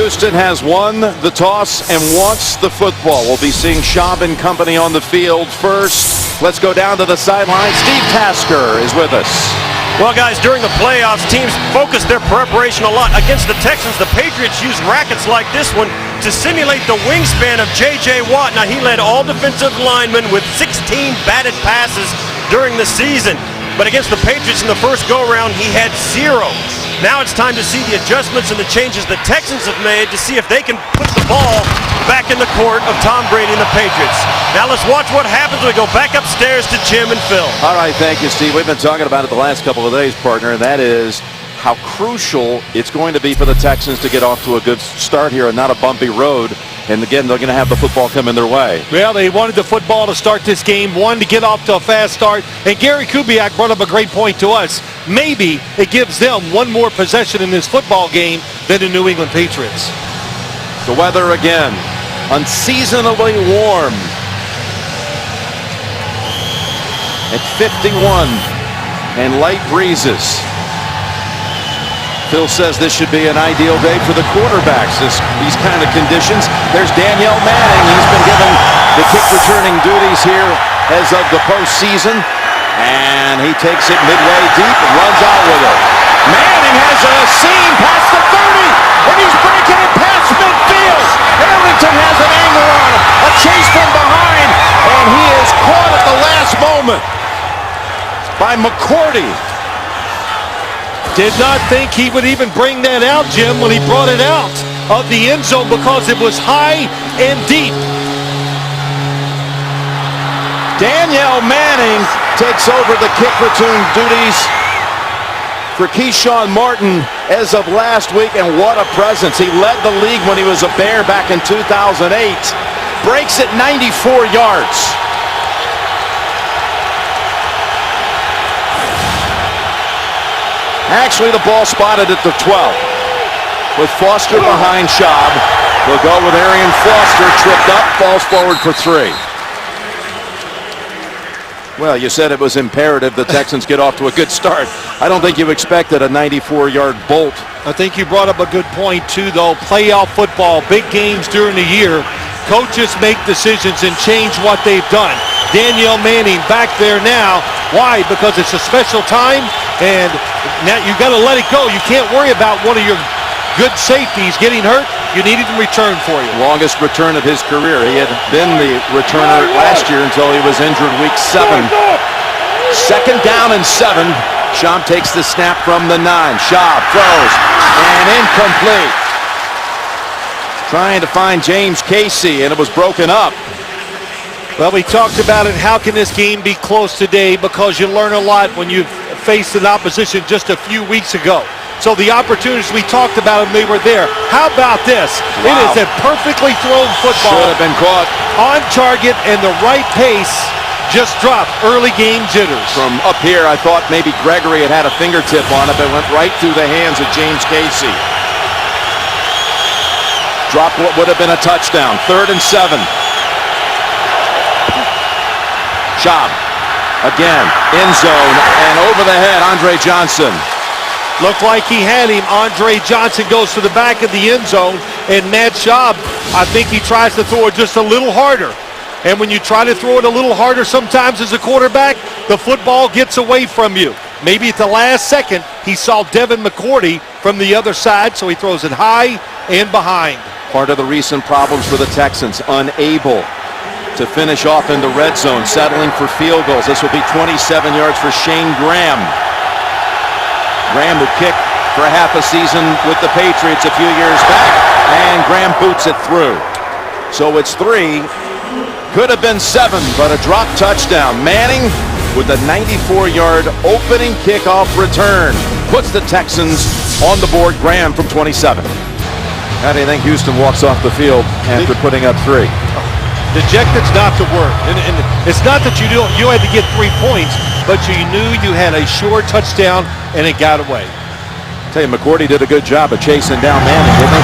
Houston has won the toss and wants the football. We'll be seeing Schaub and company on the field first. Let's go down to the sideline. Steve Tasker is with us. Well, guys, during the playoffs, teams focus their preparation a lot. Against the Texans, the Patriots used rackets like this one to simulate the wingspan of J.J. Watt. Now, he led all defensive linemen with 16 batted passes during the season. But against the Patriots in the first go-around, he had 0. Now it's time to see the adjustments and the changes the Texans have made to see if they can put the ball back in the court of Tom Brady and the Patriots. Now let's watch what happens when we go back upstairs to Jim and Phil. All right, thank you, Steve. We've been talking about it the last couple of days, partner, and that is how crucial it's going to be for the Texans to get off to a good start here and not a bumpy road. And again, they're going to have the football coming their way. Well, they wanted the football to start this game, wanted to get off to a fast start. And Gary Kubiak brought up a great point to us. Maybe it gives them one more possession in this football game than the New England Patriots. The weather again, unseasonably warm at 51 and light breezes. Phil says this should be an ideal day for the quarterbacks, these kind of conditions. There's Danielle Manning. He's been given the kick returning duties here as of the postseason. And he takes it midway deep and runs out with it. Manning has a seam past the 30, and he's breaking it past midfield. Arlington has an angle on him. A chase from behind, and he is caught at the last moment by McCourty. Did not think he would even bring that out, Jim, when he brought it out of the end zone because it was high and deep. Danielle Manning takes over the kick return duties for Keyshawn Martin as of last week, and what a presence. He led the league when he was a Bear back in 2008. Breaks it 94 yards. Actually, the ball spotted at the 12. With Foster behind Schaub. We'll go with Arian Foster, tripped up, falls forward for 3. Well, you said it was imperative the Texans get off to a good start. I don't think you expected a 94-yard bolt. I think you brought up a good point, too, though. Playoff football, big games during the year. Coaches make decisions and change what they've done. Danielle Manning back there now. Why? Because it's a special time, and now you got to let it go. You can't worry about one of your good safeties getting hurt. You need it in return for you. Longest return of his career. He had been the returner last year until he was injured week 7. Second down and 7. Schaub takes the snap from the 9. Schaub throws, and incomplete. Trying to find James Casey, and it was broken up. Well, we talked about it. How can this game be close today? Because you learn a lot when you've faced an opposition just a few weeks ago. So the opportunities we talked about them, they were there. How about this? Wow. It is a perfectly thrown football. Should have been caught. On target and the right pace. Just dropped. Early game jitters. From up here, I thought maybe Gregory had a fingertip on it, but it went right through the hands of James Casey. Dropped what would have been a touchdown. 3rd and 7. Schaub again, end zone, and over the head, Andre Johnson. Looked like he had him. Andre Johnson goes to the back of the end zone, and Matt Schaub, I think he tries to throw it just a little harder. And when you try to throw it a little harder sometimes as a quarterback, the football gets away from you. Maybe at the last second, he saw Devin McCourty from the other side, so he throws it high and behind. Part of the recent problems for the Texans, unable to finish off in the red zone, settling for field goals. This will be 27 yards for Shane Graham. Graham, who kicked for half a season with the Patriots a few years back, and Graham boots it through. So it's 3. Could have been 7, but a drop touchdown. Manning with a 94-yard opening kickoff return puts the Texans on the board. Graham from 27. How do you think Houston walks off the field after putting up 3? Dejected's not the word, and it's not that you had to get 3 points, but you knew you had a sure touchdown, and it got away. I tell you, McCourty did a good job of chasing down Manning, didn't he?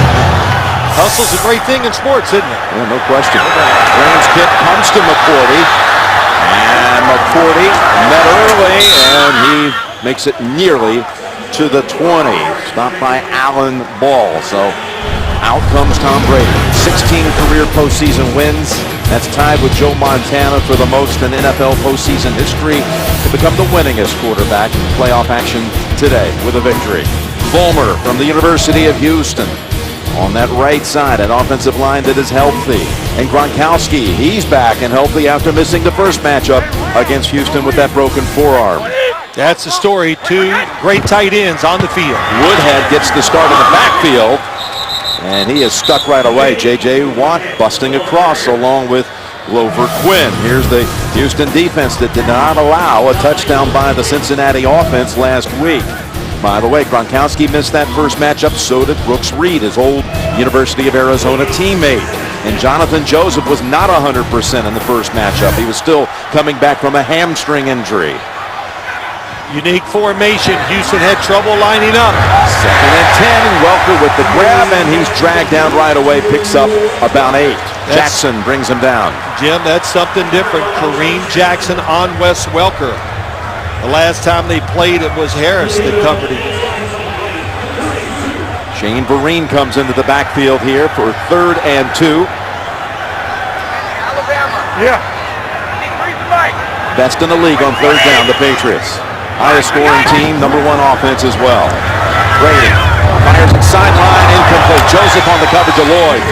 Hustle's a great thing in sports, isn't it? Yeah, no question. Graham's kick comes to McCourty, and McCourty met early, and he makes it nearly to the 20. Stopped by Alan Ball, so Out comes Tom Brady. 16 career postseason wins. That's tied with Joe Montana for the most in NFL postseason history to become the winningest quarterback in playoff action today with a victory. Fulmer from the University of Houston on that right side, an offensive line that is healthy. And Gronkowski, he's back and healthy after missing the first matchup against Houston with that broken forearm. That's the story. Two great tight ends on the field. Woodhead gets the start in the backfield, and he is stuck right away. J.J. Watt busting across along with Glover Quinn. Here's the Houston defense that did not allow a touchdown by the Cincinnati offense last week. By the way, Gronkowski missed that first matchup. So did Brooks Reed, his old University of Arizona teammate. And Jonathan Joseph was not 100% in the first matchup. He was still coming back from a hamstring injury. Unique formation. Houston had trouble lining up. 2nd and 10. Welker with the grab, and he's dragged down right away. Picks up about 8. Jackson brings him down. Jim, that's something different. Kareem Jackson on Wes Welker. The last time they played, it was Harris that covered him. Shane Vereen comes into the backfield here for 3rd and 2. Yeah. Best in the league on 3rd down, the Patriots. Highest scoring team, #1 offense as well. Brady fires it sideline, incomplete. Joseph on the coverage of Lloyd.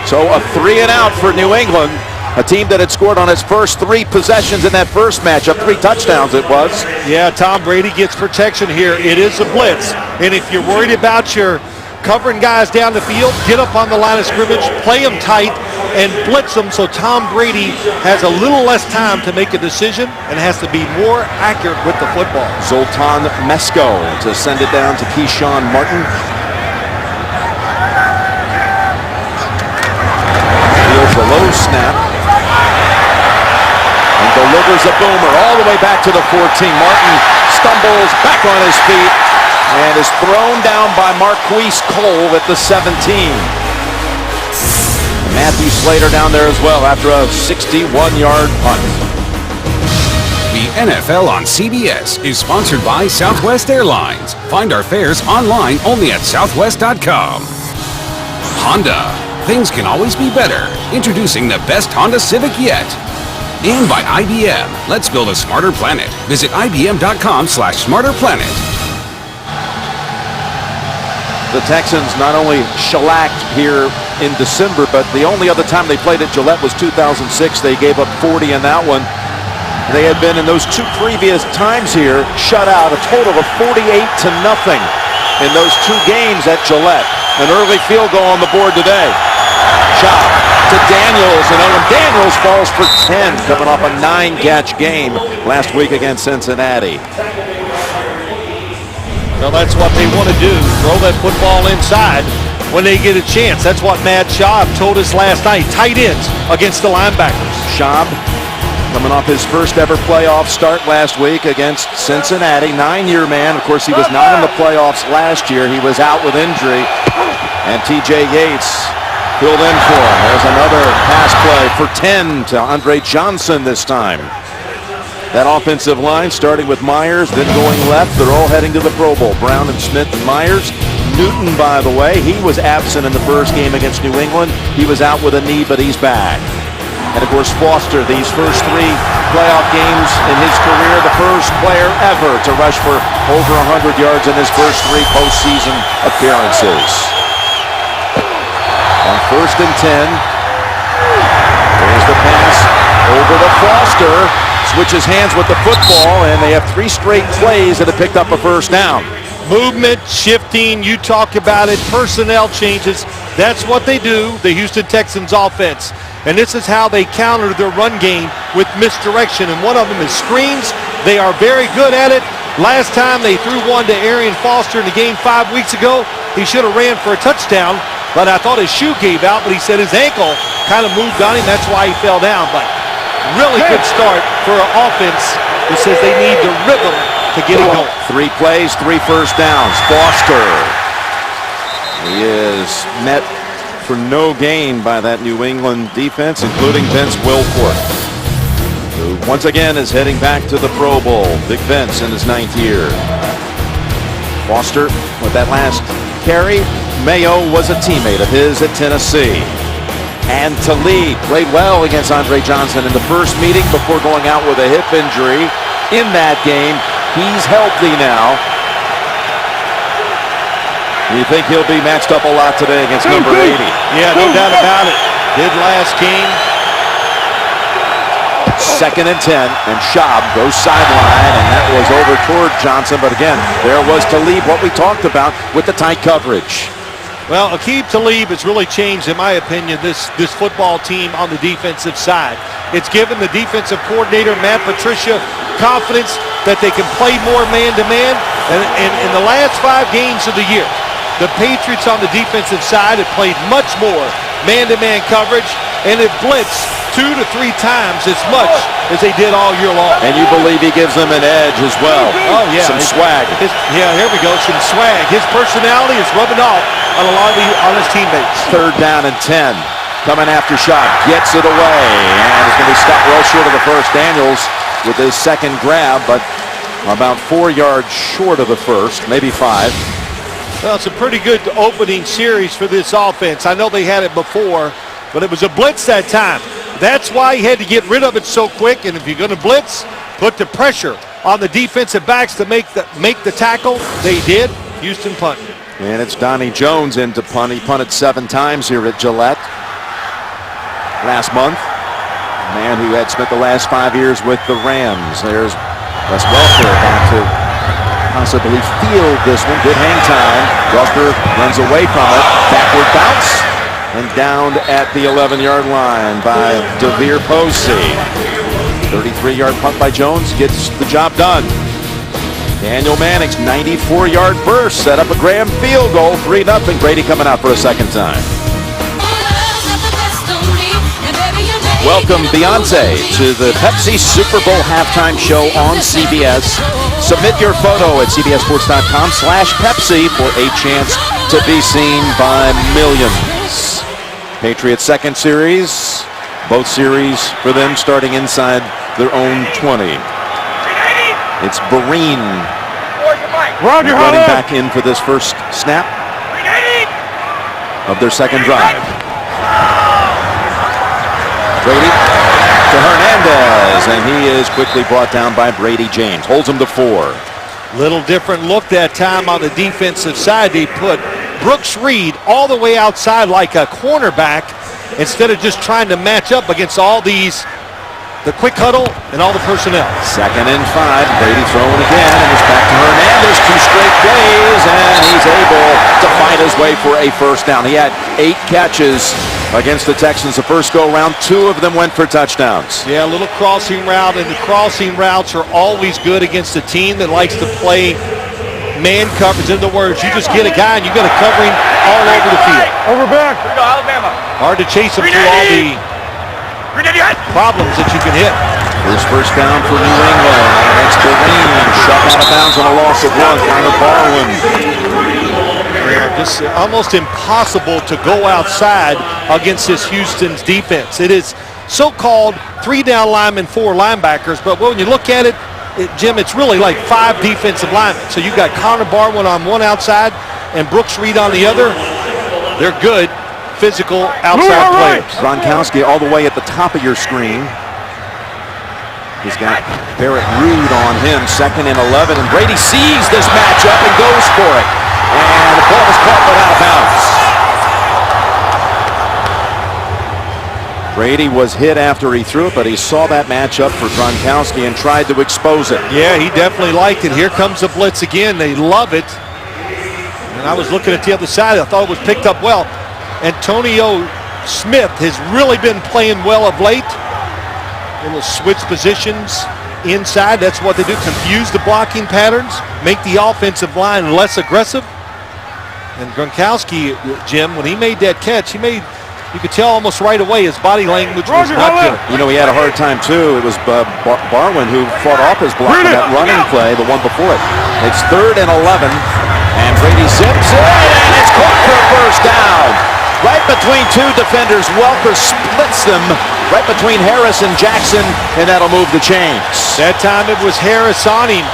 So a 3 and out for New England. A team that had scored on its first 3 possessions in that first matchup. 3 touchdowns it was. Yeah, Tom Brady gets protection here. It is a blitz. And if you're worried about your covering guys down the field, get up on the line of scrimmage, play them tight, and blitz them so Tom Brady has a little less time to make a decision and has to be more accurate with the football. Zoltan Mesko to send it down to Keyshawn Martin. Feels the low snap. And delivers a boomer all the way back to the 14. Martin stumbles back on his feet and is thrown down by Marquise Cole at the 17. Matthew Slater down there as well after a 61-yard punt. The NFL on CBS is sponsored by Southwest Airlines. Find our fares online only at southwest.com. Honda. Things can always be better. Introducing the best Honda Civic yet. And by IBM. Let's build a smarter planet. Visit IBM.com/smarterplanet. The Texans not only shellacked here in December, but the only other time they played at Gillette was 2006. They gave up 40 in that one. They had been in those 2 previous times here shut out a total of 48-0 in those 2 games at Gillette. An early field goal on the board today. Chop to Daniels, and Owen Daniels falls for 10, coming off a 9-catch game last week against Cincinnati. Well, that's what they want to do, throw that football inside when they get a chance. That's what Matt Schaub told us last night. Tight ends against the linebackers. Schaub coming off his first ever playoff start last week against Cincinnati. 9-year man. Of course, he was not in the playoffs last year. He was out with injury. And T.J. Yates filled in for him. There's another pass play for 10 to Andre Johnson this time. That offensive line starting with Myers, then going left. They're all heading to the Pro Bowl. Brown and Smith and Myers. Newton, by the way, he was absent in the first game against New England. He was out with a knee, but he's back. And of course, Foster, these first 3 playoff games in his career, the first player ever to rush for over 100 yards in his first 3 postseason appearances. On 1st and 10, there's the pass over to Foster. Switches hands with the football, and they have 3 straight plays that have picked up a first down. Movement, shifting, you talk about it, personnel changes. That's what they do, the Houston Texans offense. And this is how they counter their run game with misdirection. And one of them is screens. They are very good at it. Last time they threw one to Arian Foster in the game 5 weeks ago. He should have ran for a touchdown, but I thought his shoe gave out, but he said his ankle kind of moved on him. That's why he fell down. But really good start for an offense that says they need the rhythm to get it going. 3 plays, 3 first downs. Foster. He is met for no gain by that New England defense, including Vince Wilfork, who once again is heading back to the Pro Bowl. Big Vince in his 9th year. Foster with that last carry, Mayo was a teammate of his at Tennessee. And Talib played well against Andre Johnson in the first meeting before going out with a hip injury in that game. He's healthy now. You think he'll be matched up a lot today against number 80? Yeah, no doubt about it. Did last game. 2nd and 10, and Schaub goes sideline, and that was over toward Johnson. But again, there was Talib, what we talked about with the tight coverage. Well, Aqib Talib has really changed, in my opinion, this football team on the defensive side. It's given the defensive coordinator, Matt Patricia, confidence that they can play more man-to-man. And in the last 5 games of the year, the Patriots on the defensive side have played much more man-to-man coverage and have blitzed 2 to 3 times as much as they did all year long. And you believe he gives them an edge as well. Oh, yeah. Some swag. Yeah, here we go. Some swag. His personality is rubbing off on a lot of on his teammates. 3rd down and 10. Coming after Schaub. Gets it away. And it's going to be stopped well short of the first. Daniels with his 2nd grab, but about 4 yards short of the first. Maybe 5. Well, it's a pretty good opening series for this offense. I know they had it before, but it was a blitz that time. That's why he had to get rid of it so quick. And if you're going to blitz, put the pressure on the defensive backs to make the tackle. They did. Houston punt. And it's Donnie Jones in to punt. He punted 7 times here at Gillette last month. A man who had spent the last 5 years with the Rams. There's Wes Welker back to possibly field this one. Good hang time. Welker runs away from it. Backward bounce. And downed at the 11-yard line by DeVere Posey. 33-yard punt by Jones gets the job done. Daniel Manning's 94-yard burst set up a Graham field goal. 3-0. Brady coming out for a 2nd time. Welcome Beyonce to the Pepsi Super Bowl halftime show on CBS. Submit your photo at cbssports.com/Pepsi for a chance to be seen by millions. Patriots 2nd series. Both series for them starting inside their own 20. It's Barine running back in for this first snap of their 2nd drive. Brady to Hernandez, and he is quickly brought down by Brady James. Holds him to 4. Little different look that time on the defensive side. They put Brooks Reed all the way outside like a cornerback instead of just trying to match up against all the quick huddle and all the personnel. 2nd and 5. Brady throwing again, and it's back to Hernandez. 2 straight plays, and he's able to fight his way for a first down. He had 8 catches against the Texans the first go-around. 2 of them went for touchdowns. Yeah, a little crossing route, and the crossing routes are always good against a team that likes to play man coverage. In other words, you just get a guy and you got to cover him all over the field. Over back. Here we go, Alabama. Hard to chase him through all the problems that you can hit. His first down for New England. It's Barine shoved out of bounds on a loss of 1. Connor Barwin. Just almost impossible to go outside against this Houston's defense. It is so-called 3 down linemen, 4 linebackers, but when you look at it, Jim, it's really like 5 defensive linemen. So you've got Connor Barwin on one outside and Brooks Reed on the other. They're good, physical outside players. Gronkowski all the way at the top of your screen. He's got Barrett Ruud on him, 2nd and 11, and Brady sees this matchup and goes for it. And the ball was caught but out of bounds. Brady was hit after he threw it, but he saw that matchup for Gronkowski and tried to expose it. Yeah, he definitely liked it. Here comes the blitz again. They love it. And I was looking at the other side. I thought it was picked up well. Antonio Smith has really been playing well of late. They will switch positions inside. That's what they do. Confuse the blocking patterns. Make the offensive line less aggressive. And Gronkowski, Jim, when he made that catch, you could tell almost right away his body language was not good. You know, he had a hard time, too. It was Barwin who fought off his block in that running play, the one before it. It's 3rd and 11, and Brady zips it, and it's caught for a first down. Right between 2 defenders, Welker splits them right between Harris and Jackson, and that'll move the chains. That time it was Harris on him.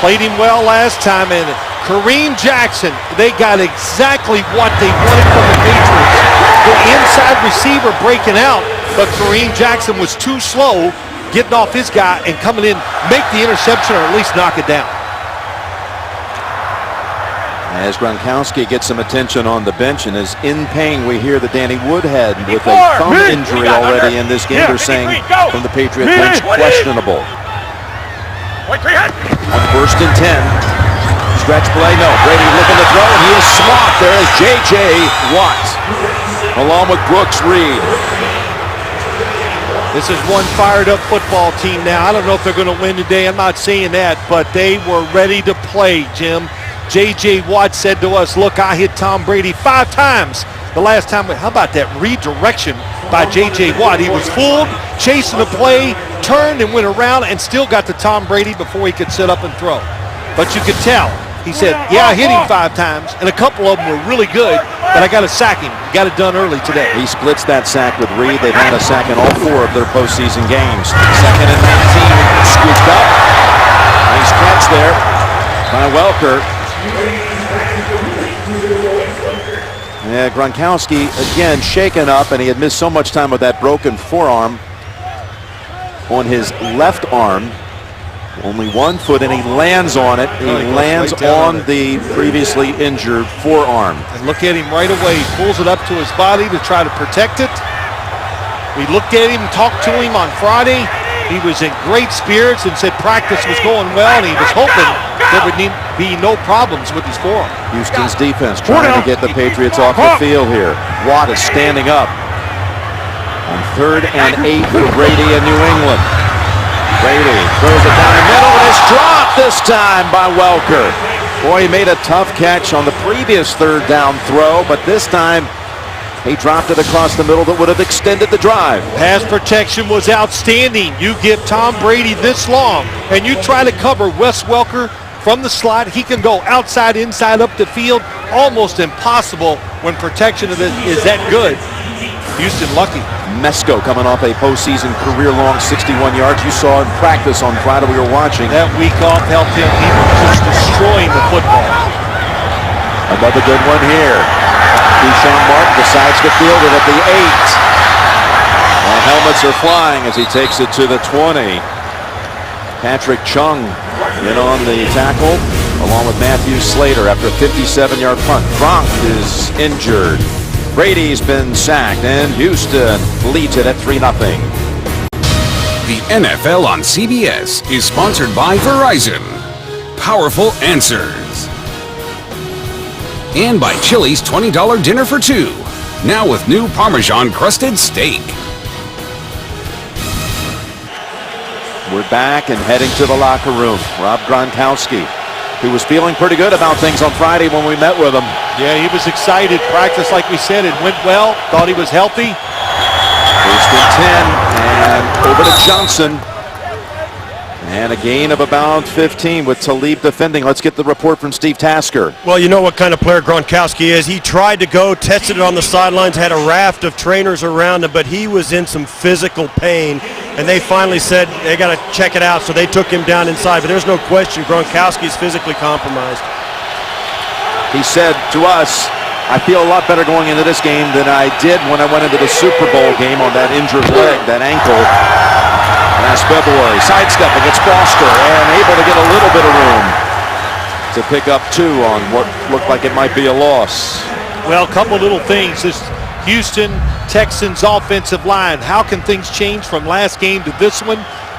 Played him well last time, and Kareem Jackson, they got exactly what they wanted from the Patriots. The inside receiver breaking out, but Kareem Jackson was too slow getting off his guy and coming in, make the interception or at least knock it down. As Gronkowski gets some attention on the bench and is in pain, we hear that Danny Woodhead with a thumb injury already in this game. They're saying from the Patriot bench, questionable. On 1st and 10. Stretch play, no. Brady looking to throw, and he is swamped. There is J.J. Watt, along with Brooks Reed. This is one fired-up football team now. I don't know if they're going to win today. I'm not saying that, but they were ready to play, Jim. J.J. Watt said to us, look, I hit Tom Brady 5 times the last time. How about that redirection by J.J. Watt? He was fooled, chasing the play, turned and went around, and still got to Tom Brady before he could sit up and throw. But you could tell. He said, yeah, I hit him 5 times, and a couple of them were really good, but I got to sack him. Got it done early today. He splits that sack with Reed. They've had a sack in all 4 of their postseason games. 2nd and 19, scooped up. Nice catch there by Welker. Yeah, Gronkowski, again, shaken up, and he had missed so much time with that broken forearm on his left arm. Only 1 foot, and he lands on it. He lands on the previously injured forearm. And look at him right away. He pulls it up to his body to try to protect it. We looked at him, talked to him on Friday. He was in great spirits and said practice was going well, and he was hoping there would be no problems with his forearm. Houston's defense trying to get the Patriots off the field here. Watt is standing up on 3rd and 8 for Brady in New England. Brady throws it down the middle, and it's dropped this time by Welker. Boy, he made a tough catch on the previous 3rd down throw, but this time he dropped it across the middle that would have extended the drive. Pass protection was outstanding. You give Tom Brady this long, and you try to cover Wes Welker from the slot. He can go outside, inside, up the field. Almost impossible when protection is that good. Houston lucky. Mesko coming off a postseason career-long 61 yards. You saw in practice on Friday we were watching. That week off helped him. He was just destroying the football. Another good one here. Deshaun Martin decides to field it at the 8. Well, helmets are flying as he takes it to the 20. Patrick Chung in on the tackle, along with Matthew Slater after a 57-yard punt. Gronk is injured. Brady's been sacked, and Houston leads it at 3-0. The NFL on CBS is sponsored by Verizon. Powerful answers. And by Chili's $20 dinner for 2. Now with new Parmesan-crusted steak. We're back and heading to the locker room. Rob Gronkowski, who was feeling pretty good about things on Friday when we met with him. Yeah, he was excited. Practice, like we said, it went well. Thought he was healthy. 1st and 10, and over to Johnson. And a gain of about 15 with Talib defending. Let's get the report from Steve Tasker. Well, you know what kind of player Gronkowski is. He tried to go, tested it on the sidelines, had a raft of trainers around him, but he was in some physical pain. And they finally said they got to check it out, so they took him down inside. But there's no question Gronkowski is physically compromised. He said to us, I feel a lot better going into this game than I did when I went into the Super Bowl game on that injured leg, that ankle. Last February, sidestepping, it's Foster, and able to get a little bit of room to pick up 2 on what looked like it might be a loss. Well, a couple little things. This Houston Texans offensive line, how can things change from last game to this one?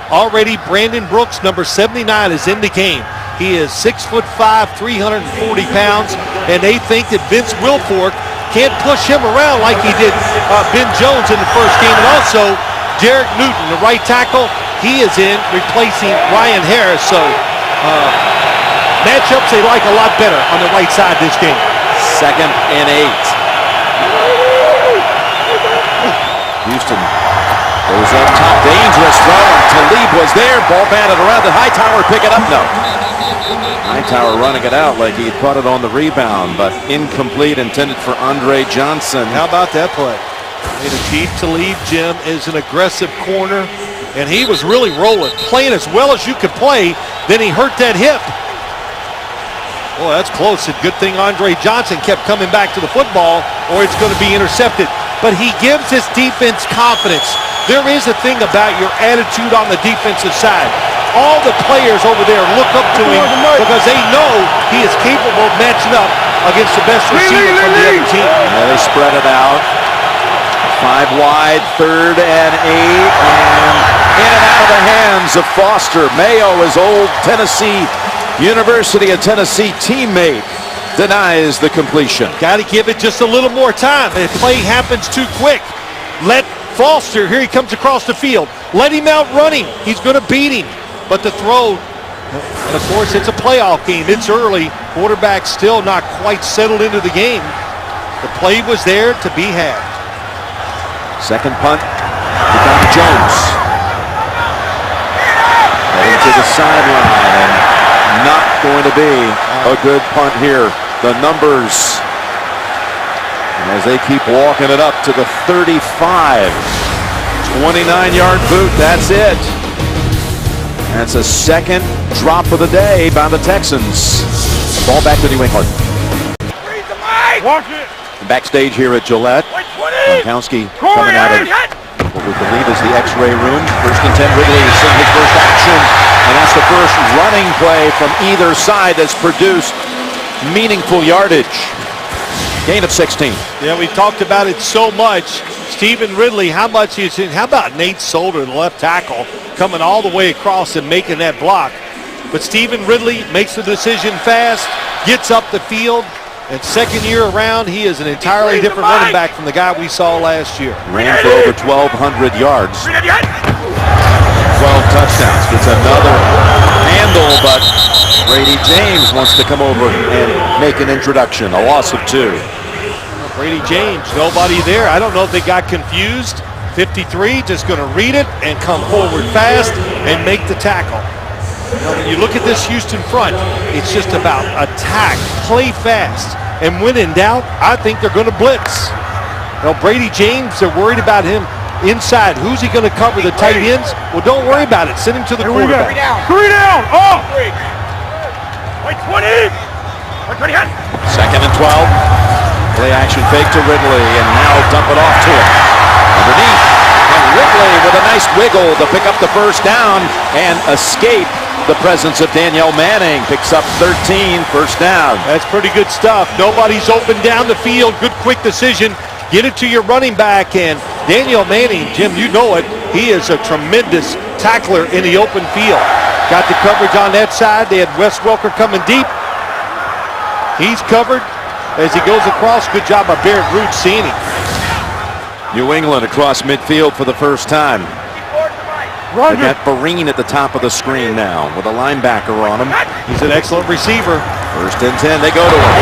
Already Brandon Brooks, number 79, is in the game. He is 6'5", 340 pounds, and they think that Vince Wilfork can't push him around like he did Ben Jones in the first game. And also, Derek Newton, the right tackle, he is in replacing Ryan Harris. So matchups they like a lot better on the right side this game. 2nd and 8. Houston goes up top, dangerous throw, and Talib was there. Ball batted around. Did Hightower pick it up? No. Hightower running it out like he caught it on the rebound, but incomplete, intended for Andre Johnson. How about that play? And Akeem Talib, Jim, is an aggressive corner, and he was really rolling, playing as well as you could play. Then he hurt that hip. Well, that's close. A good thing Andre Johnson kept coming back to the football, or it's going to be intercepted. But he gives his defense confidence. There is a thing about your attitude on the defensive side. All the players over there look up to him because they know he is capable of matching up against the best receiver from the other team. Yeah, they spread it out. 5 wide, 3rd and 8, and in and out of the hands of Foster. Mayo, his old University of Tennessee teammate, denies the completion. Got to give it just a little more time. The play happens too quick. Let Foster, here he comes across the field. Let him out running. He's going to beat him. But the throw, and of course it's a playoff game. It's early. Quarterback still not quite settled into the game. The play was there to be had. Second punt to Donnie Jones. Heading to the sideline, and not going to be a good punt here. The numbers, as they keep walking it up to the 35. 29-yard boot, that's it. That's a second drop of the day by the Texans. Ball back to New England. Watch it. Backstage here at Gillette. Gronkowski coming out of what we believe is the X-ray room. 1st and 10, Ridley is seeing his first action. And that's the first running play from either side that's produced meaningful yardage. Gain of 16. Yeah, we talked about it so much. Stephen Ridley, how much he's in. How about Nate Solder, the left tackle, coming all the way across and making that block? But Stephen Ridley makes the decision fast, gets up the field, and second year around, he is an entirely different running back from the guy we saw last year. Ran for over 1,200 yards. 12 touchdowns. Gets another handle, but Brady James wants to come over and make an introduction. A loss of 2. Brady James, nobody there. I don't know if they got confused. 53, just going to read it and come forward fast and make the tackle. Now, when you look at this Houston front, it's just about attack, play fast, and when in doubt, I think they're going to blitz. Now, Brady James, they're worried about him inside. Who's he going to cover, the tight ends? Well, don't worry about it. Send him to the quarterback. 3 down. Oh! Wait, 20. 2nd and 12. Play action fake to Ridley, and now dump it off to him. Underneath, and Ridley with a nice wiggle to pick up the first down and escape the presence of Danielle Manning. Picks up 13, first down. That's pretty good stuff. Nobody's open down the field. Good quick decision. Get it to your running back, and Danielle Manning, Jim, you know it, he is a tremendous tackler in the open field. Got the coverage on that side. They had Wes Welker coming deep. He's covered as he goes across. Good job by Barrett Root seeing him. New England across midfield for the first time. They got Vereen at the top of the screen now with a linebacker on him. He's an excellent receiver. 1st and 10, they go to him.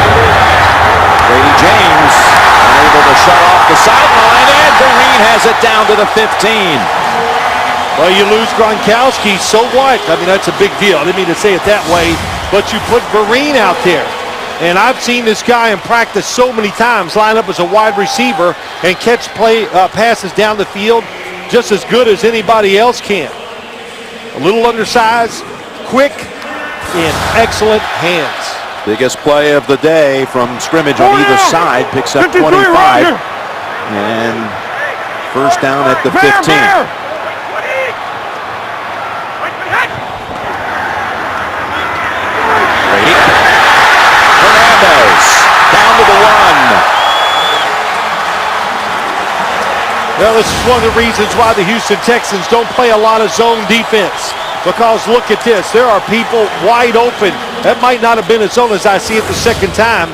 Brady James unable to shut off the sideline, and Vereen has it down to the 15. Well, you lose Gronkowski, so what? I mean, that's a big deal. I didn't mean to say it that way, but you put Vereen out there. And I've seen this guy in practice so many times line up as a wide receiver and catch passes down the field just as good as anybody else can. A little undersized, quick, in excellent hands. Biggest play of the day from scrimmage on either side. Picks up 25. And first down at the 15. Down to the 1. Well, this is one of the reasons why the Houston Texans don't play a lot of zone defense. Because look at this, there are people wide open. That might not have been a zone as I see it the second time.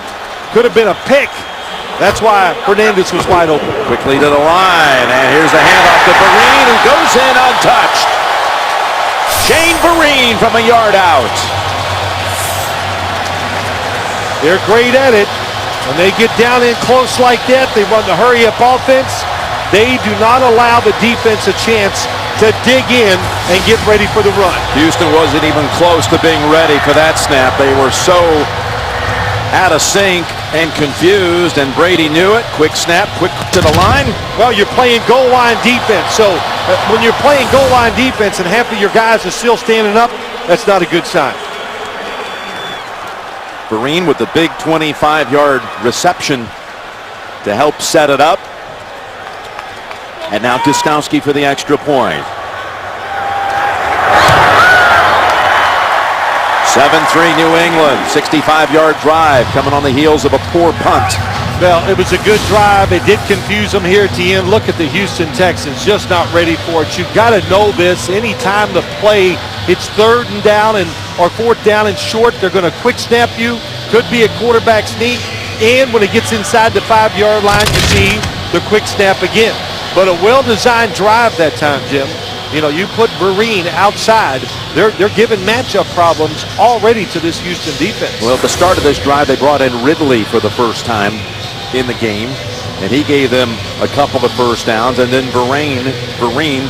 Could have been a pick. That's why Hernandez was wide open. Quickly to the line, and here's the handoff to Vereen, who goes in untouched. Shane Vereen from a yard out. They're great at it. When they get down in close like that, they run the hurry-up offense. They do not allow the defense a chance to dig in and get ready for the run. Houston wasn't even close to being ready for that snap. They were so out of sync and confused, and Brady knew it. Quick snap, quick to the line. Well, you're playing goal line defense, so when you're playing goal line defense and half of your guys are still standing up, that's not a good sign. Vereen with the big 25-yard reception to help set it up. And now Gostowski for the extra point. 7-3 New England. 65-yard drive coming on the heels of a poor punt. Well, it was a good drive. It did confuse them here at the end. Look at the Houston Texans, just not ready for it. You've got to know this. Anytime the play, it's 3rd and down or 4th down and short, they're going to quick snap you. Could be a quarterback sneak. And when it gets inside the 5-yard line, you see the quick snap again. But a well-designed drive that time, Jim. You know, you put Vereen outside. They're giving matchup problems already to this Houston defense. Well, at the start of this drive, they brought in Ridley for the first time in the game, and he gave them a couple of first downs, and then Vereen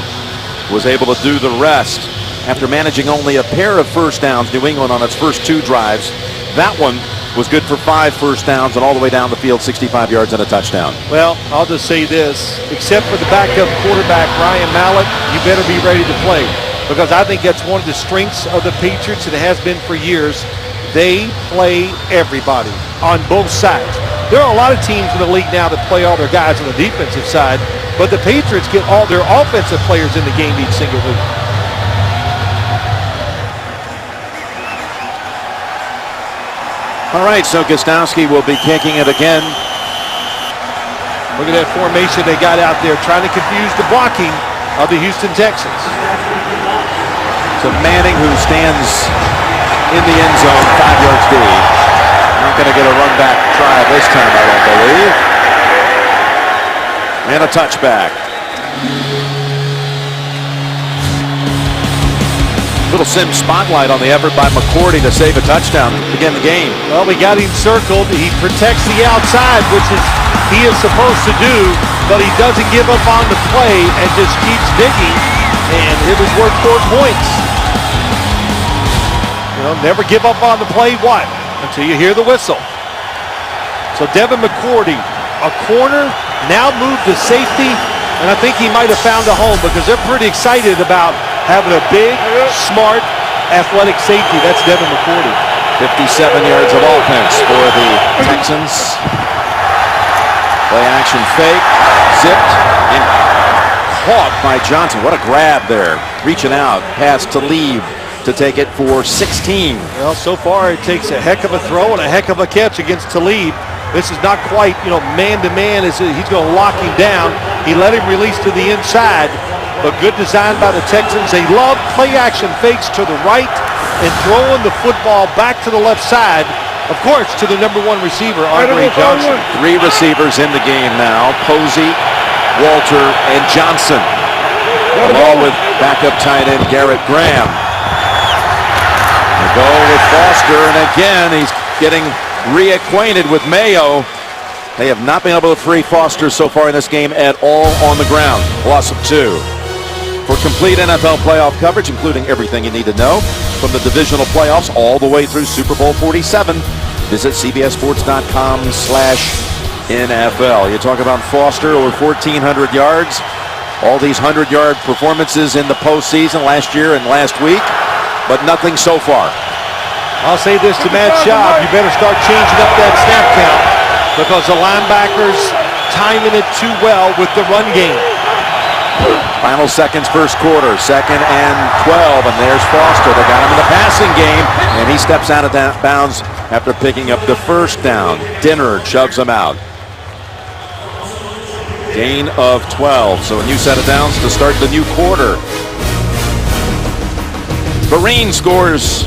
was able to do the rest. After managing only a pair of first downs, New England on its first 2 drives, that one was good for 5 first downs and all the way down the field, 65 yards and a touchdown. Well, I'll just say this, except for the backup quarterback, Ryan Mallett, you better be ready to play, because I think that's one of the strengths of the Patriots, and it has been for years. They play everybody on both sides. There are a lot of teams in the league now that play all their guys on the defensive side, but the Patriots get all their offensive players in the game each single week. All right, so Gostowski will be kicking it again. Look at that formation they got out there, trying to confuse the blocking of the Houston Texans. So Manning, who stands in the end zone, 5 yards deep. Not going to get a run back try this time, I don't believe. And a touchback. Little Sim spotlight on the effort by McCourty to save a touchdown to begin the game. Well, we got him circled. He protects the outside, which he is supposed to do, but he doesn't give up on the play and just keeps digging, and it was worth 4 points. You know, never give up on the play, what? Until you hear the whistle. So Devin McCourty, a corner, now moved to safety, and I think he might have found a home, because they're pretty excited about having a big, smart, athletic safety. That's Devin McCourty. 57 yards of offense for the Texans. Play action fake, zipped, and caught by Johnson. What a grab there. Reaching out, pass to Talib to take it for 16. Well, so far it takes a heck of a throw and a heck of a catch against Talib. This is not quite, man-to-man. He's going to lock him down. He let him release to the inside, but good design by the Texans. They love play-action fakes to the right and throwing the football back to the left side, of course, to the #1 receiver, Andre Johnson. 3 receivers in the game now. Posey, Walter, and Johnson, along with backup tight end Garrett Graham. They go with Foster, and again, he's getting reacquainted with Mayo. They have not been able to free Foster so far in this game at all on the ground. Loss of 2. For complete NFL playoff coverage, including everything you need to know from the divisional playoffs all the way through Super Bowl 47, visit CBSSports.com/NFL. You talk about Foster, over 1,400 yards. All these 100-yard performances in the postseason last year and last week, but nothing so far. I'll say this to Matt Schaub, you better start changing up that snap count, because the linebackers timing it too well with the run game. Final seconds, first quarter, 2nd and 12, and there's Foster. They got him in the passing game, and he steps out of bounds after picking up the first down. Dinner shoves him out. Gain of 12, so a new set of downs to start the new quarter. Vereen scores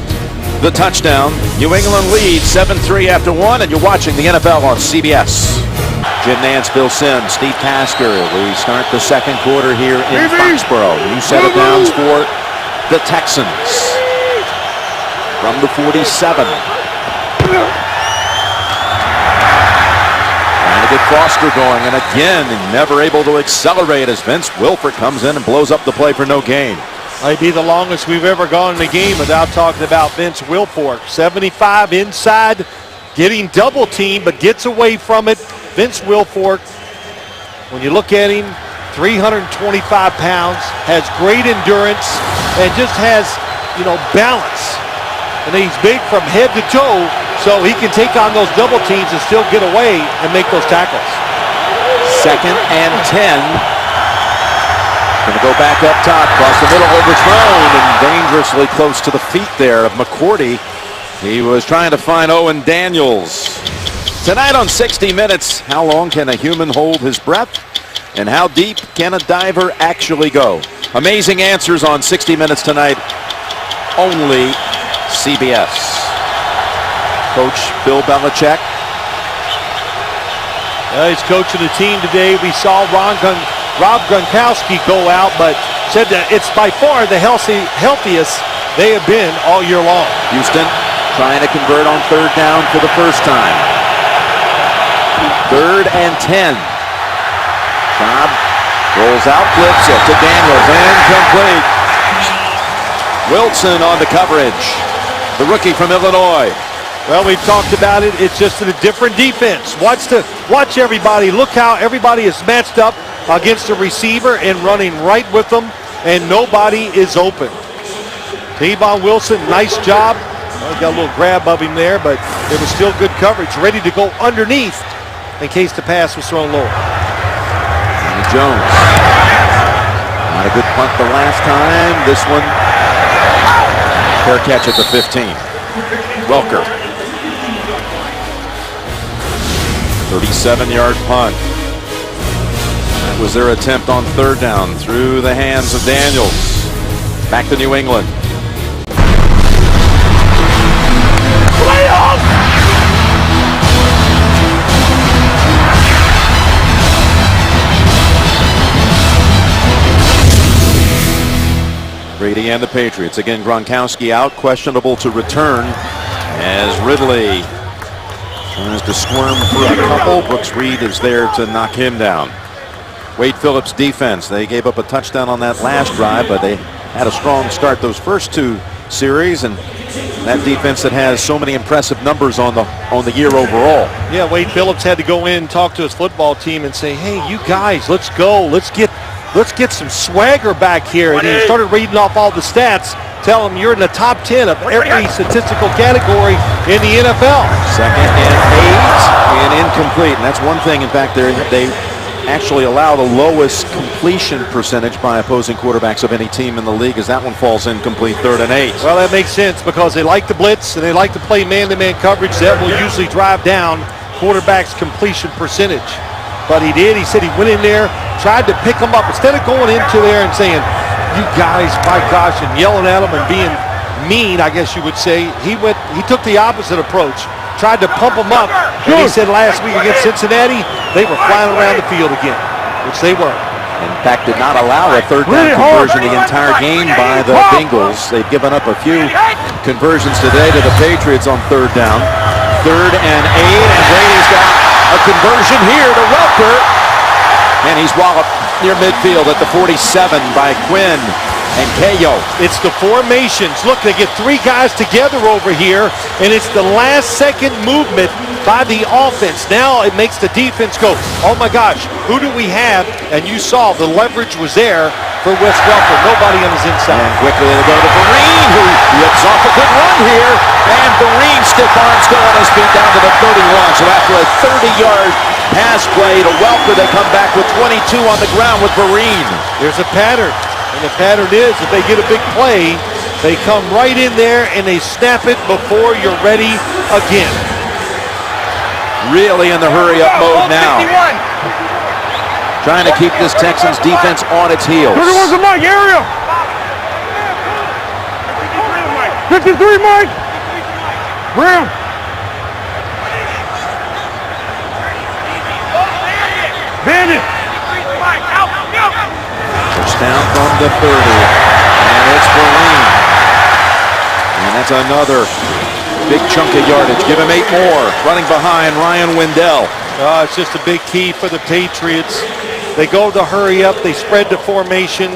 the touchdown. New England leads 7-3 after 1, and you're watching the NFL on CBS. Jim Nance, Bill Sims, Steve Tasker. We start the second quarter here in Foxborough. New set of downs for the Texans. From the 47. Trying to get Foster going, and again, never able to accelerate as Vince Wilfork comes in and blows up the play for no gain. Might be the longest we've ever gone in a game without talking about Vince Wilfork. 75 inside, getting double teamed, but gets away from it. Vince Wilfork, when you look at him, 325 pounds, has great endurance, and just has, balance. And he's big from head to toe, So he can take on those double teams and still get away and make those tackles. 2nd and 10. Going to go back up top, across the middle, overthrown, and dangerously close to the feet there of McCourty. He was trying to find Owen Daniels. Tonight on 60 Minutes, how long can a human hold his breath? And how deep can a diver actually go? Amazing answers on 60 Minutes tonight. Only CBS. Coach Bill Belichick. He's coaching the team today. We saw Rob Gronkowski go out, but said that it's by far the healthiest they have been all year long. Houston trying to convert on 3rd down for the first time. 3rd and 10. Cobb rolls out, flips it to Daniels, incomplete. Wilson on the coverage. The rookie from Illinois. Well, we've talked about it. It's just a different defense. Watch everybody. Look how everybody is matched up against the receiver and running right with them, and nobody is open. Tavon Wilson, nice job. Got a little grab of him there, but it was still good coverage. Ready to go underneath in case the pass was thrown low. Danny Jones. Not a good punt the last time. This one, fair catch at the 15. Welker. 37-yard punt. That was their attempt on 3rd down through the hands of Daniels. Back to New England. Brady and the Patriots. Again, Gronkowski out, questionable to return as Ridley tries to squirm for a couple. Brooks Reed is there to knock him down. Wade Phillips' defense. They gave up a touchdown on that last drive, but they had a strong start those first 2 series, and that defense that has so many impressive numbers on the year overall. Yeah, Wade Phillips had to go in and talk to his football team and say, hey, you guys, let's go. Let's get some swagger back here. And he started reading off all the stats. Tell them you're in the top 10 of every statistical category in the NFL. 2nd and 8 and incomplete. And that's one thing. In fact, they actually allow the lowest completion percentage by opposing quarterbacks of any team in the league, as that one falls incomplete. 3rd and 8. Well, that makes sense because they like the blitz and they like to play man-to-man coverage. That will usually drive down quarterback's completion percentage. But he did. He said he went in there, tried to pick them up. Instead of going into there and saying, you guys, my gosh, and yelling at them and being mean, I guess you would say, he took the opposite approach. Tried to pump them up. And he said last week against Cincinnati, they were flying around the field again, which they were. In fact, did not allow a 3rd down conversion the entire game by the Bengals. They've given up a few conversions today to the Patriots on 3rd down. 3rd and 8, and Brady's got a conversion here to Welker. And he's walloped near midfield at the 47 by Quinn and Cayo. It's the formations. Look, they get 3 guys together over here, and it's the last second movement by the offense. Now it makes the defense go, oh my gosh, who do we have? And you saw the leverage was there for Wes Welker. Nobody on his inside. And quickly they go to Vereen, who rips off a good run here. And Vereen stiff arms go on his feet down to the 31. So after a 30-yard pass play to Welker, they come back with 22 on the ground with Vereen. There's a pattern. And the pattern is if they get a big play, they come right in there and they snap it before you're ready again. Really in the hurry-up mode now. 51. Trying to keep this Texans defense on its heels. 31's a Mike area. 53 Mike. Brown. Bandit. Touchdown from the 30. And it's Vereen. And that's another big chunk of yardage. Give him 8 more. Running behind Ryan Wendell. It's just a big key for the Patriots. They go to hurry up. They spread the formation.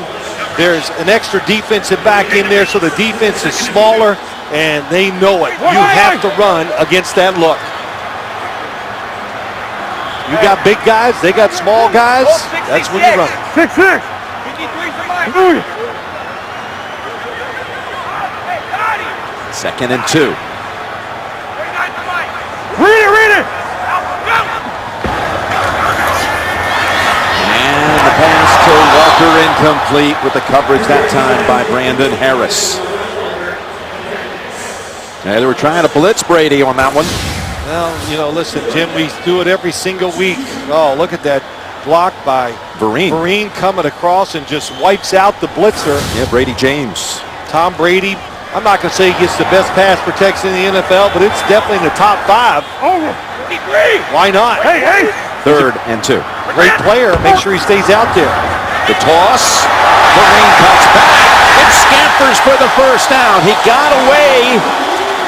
There's an extra defensive back in there, so the defense is smaller, and they know it. You have to run against that look. You got big guys. They got small guys. That's when you run. 6-6. 2nd and 2. Read it. And the pass to Walker incomplete with the coverage that time by Brandon Harris. Yeah, they were trying to blitz Brady on that one. Well, listen, Jim, we do it every single week. Oh, look at that block by Vereen coming across and just wipes out the blitzer. Yeah, Brady James. Tom Brady, I'm not going to say he gets the best pass protection in the NFL, but it's definitely in the top 5. Over. Why not? Hey. 3rd and 2. Great player. Make sure he stays out there. The toss. Vereen cuts back. It scampers for the first down. He got away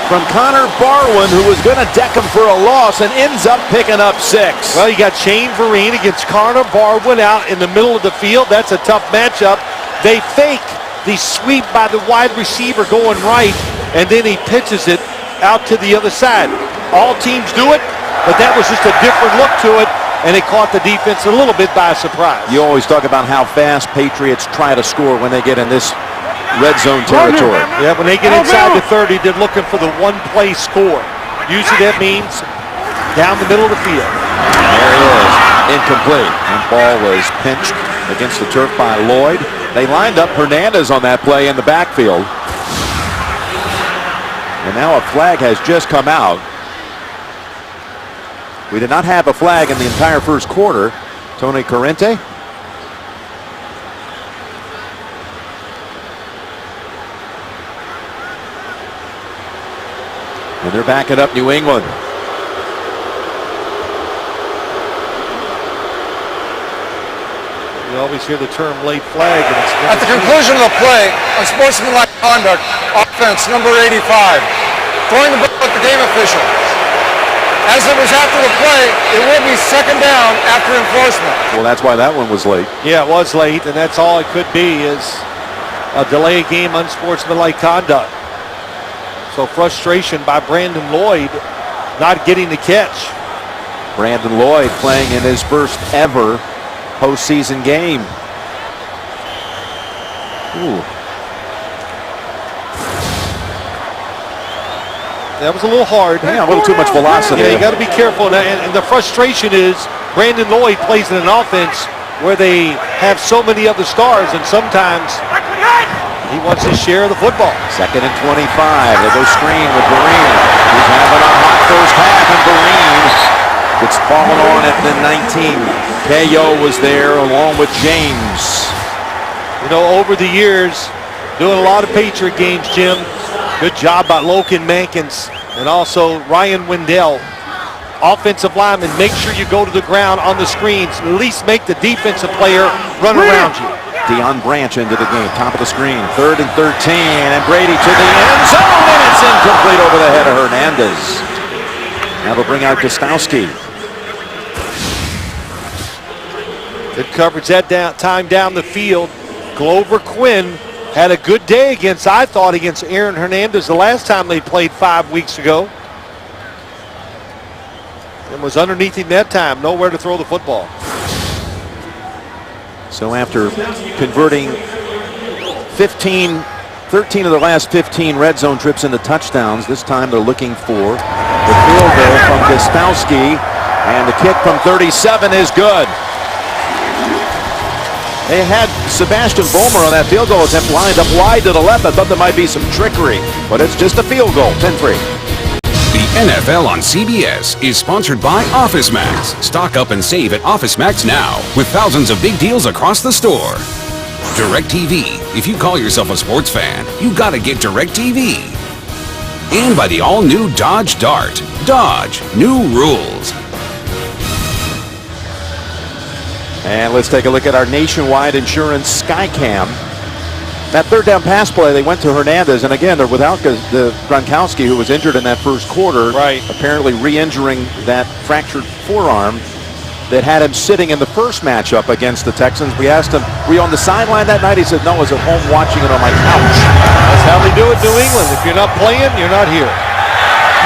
from Connor Barwin, who was going to deck him for a loss, and ends up picking up 6. Well, you got Shane Vereen against Connor Barwin out in the middle of the field. That's a tough matchup. They fake the sweep by the wide receiver going right, and then he pitches it out to the other side. All teams do it, but that was just a different look to it, and it caught the defense a little bit by surprise. You always talk about how fast Patriots try to score when they get in this red zone territory. Yeah, when they get inside the 30, they're looking for the one-play score. Usually that means down the middle of the field. There he is, incomplete. And ball was pinched against the turf by Lloyd. They lined up Hernandez on that play in the backfield. And now a flag has just come out. We did not have a flag in the entire first quarter. Tony Corrente. And they're backing up New England. You always hear the term late flag. And it's At the conclusion of the play, unsportsmanlike conduct, offense number 85, throwing the ball at the game official. As it was after the play, it will be second down after enforcement. Well, that's why that one was late. Yeah, it was late, and that's all it could be is a delay game, unsportsmanlike conduct. So frustration by Brandon Lloyd not getting the catch. Brandon Lloyd playing in his first ever postseason game. Ooh. That was a little hard. Yeah, a little too much velocity. Yeah, you got to be careful. And the frustration is Brandon Lloyd plays in an offense where they have so many other stars, and sometimes he wants his share of the football. 2nd and 25. They go screen with Vereen. He's having a hot first half, and Vereen gets fallen on at the 19. KO was there along with James. Over the years, doing a lot of Patriot games, Jim. Good job by Logan Mankins and also Ryan Wendell. Offensive linemen, make sure you go to the ground on the screens. At least make the defensive player run around you. Deion Branch into the game, top of the screen. 3rd and 13, and Brady to the end zone, and it's incomplete over the head of Hernandez. Now they'll bring out Gostowski. Good coverage that time down the field. Glover Quinn had a good day against Aaron Hernandez the last time they played 5 weeks ago. And was underneath him that time. Nowhere to throw the football. So after converting 13 of the last 15 red zone trips into touchdowns, this time they're looking for the field goal from Gostowski, and the kick from 37 is good. They had Sebastian Vollmer on that field goal attempt lined up wide to the left. I thought there might be some trickery, but it's just a field goal, 10-3. The NFL on CBS is sponsored by OfficeMax. Stock up and save at OfficeMax now with thousands of big deals across the store. DirecTV. If you call yourself a sports fan, you gotta get DirecTV. And by the all-new Dodge Dart. Dodge. New rules. And let's take a look at our nationwide insurance Skycam. That third down pass play, they went to Hernandez, and again, they're without the Gronkowski, who was injured in that first quarter. Right. Apparently re-injuring that fractured forearm that had him sitting in the first matchup against the Texans. We asked him, were you on the sideline that night? He said, no, I was at home watching it on my couch. That's how they do it in New England. If you're not playing, you're not here.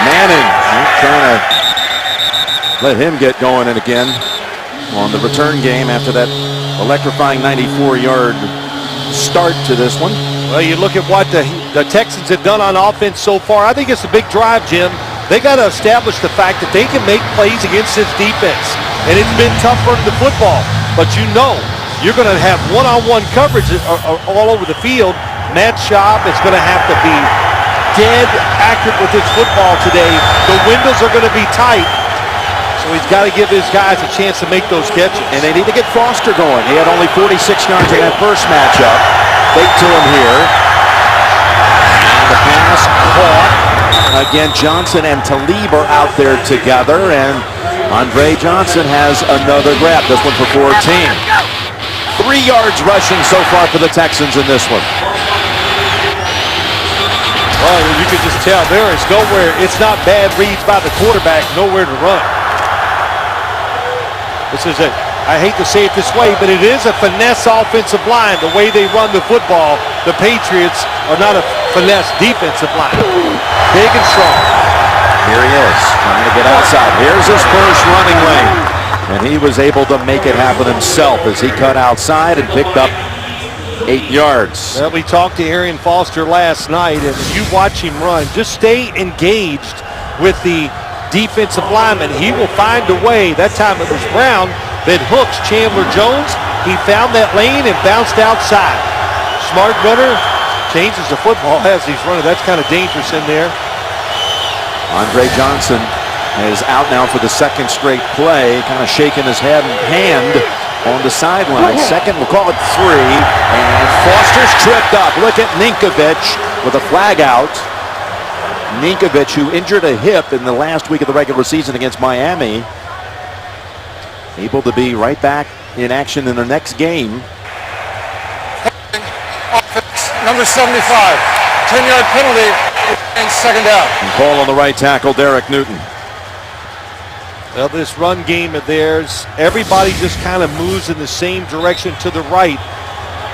Manning trying to let him get going and again on the return game after that electrifying 94-yard start to this one. Well, you look at what the Texans have done on offense so far. I think it's a big drive, Jim. They got to establish the fact that they can make plays against this defense. And it's been tough running the football. But you know, you're going to have one-on-one coverage all over the field. Matt Schaub is going to have to be dead accurate with his football today. The windows are going to be tight. So he's got to give his guys a chance to make those catches. And they need to get Foster going. He had only 46 yards in that first matchup. Fake to him here. And the pass caught. Again, Johnson and Talib are out there together, and Andre Johnson has another grab. This one for 14. 3 yards rushing so far for the Texans in this one. Well, you can just tell there is nowhere. It's not bad reads by the quarterback, nowhere to run. This is I hate to say it this way, but it is a finesse offensive line. The way they run the football, the Patriots are not a finesse defensive line. Big and strong. Here he is, trying to get outside. Here's his first running lane. And he was able to make it happen himself as he cut outside and picked up 8 yards. Well, we talked to Arian Foster last night, and if you watch him run, just stay engaged with the defensive lineman. He will find a way. That time it was Brown that hooks Chandler Jones. He found that lane and bounced outside. Smart runner, changes the football as he's running. That's kind of dangerous in there. Andre Johnson is out now for the second straight play, kind of shaking his hand on the sideline. Second, we'll call it 3. And Foster's tripped up. Look at Ninkovich with a flag out. Ninkovich, who injured a hip in the last week of the regular season against Miami, able to be right back in action in the next game. Offense, number 75. 10-yard penalty and second down. And call on the right tackle, Derek Newton. Well, this run game of theirs, everybody just kind of moves in the same direction to the right.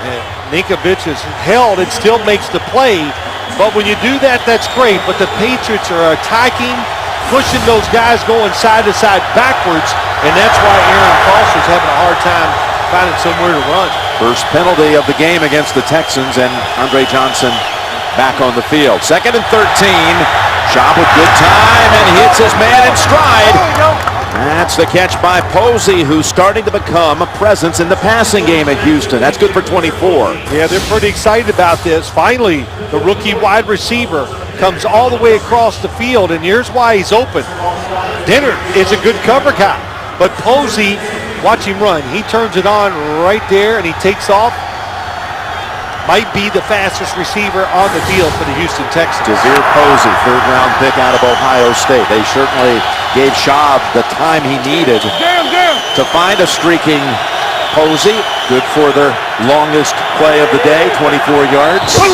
And Ninkovich is held and still makes the play. But when you do that, that's great. But the Patriots are attacking, pushing those guys going side to side backwards. And that's why Arian Foster's having a hard time finding somewhere to run. First penalty of the game against the Texans, and Andre Johnson back on the field. 2nd and 13. Schaub with good time and hits his man in stride. That's the catch by Posey, who's starting to become a presence in the passing game at Houston. That's good for 24. Yeah, they're pretty excited about this. Finally, the rookie wide receiver comes all the way across the field, and here's why he's open. Dennard is a good cover guy, but Posey, watch him run. He turns it on right there, and he takes off. Might be the fastest receiver on the field for the Houston Texans. Desir Posey, 3rd-round pick out of Ohio State. They certainly gave Schaub the time he needed to find a streaking Posey. Good for their longest play of the day, 24 yards. A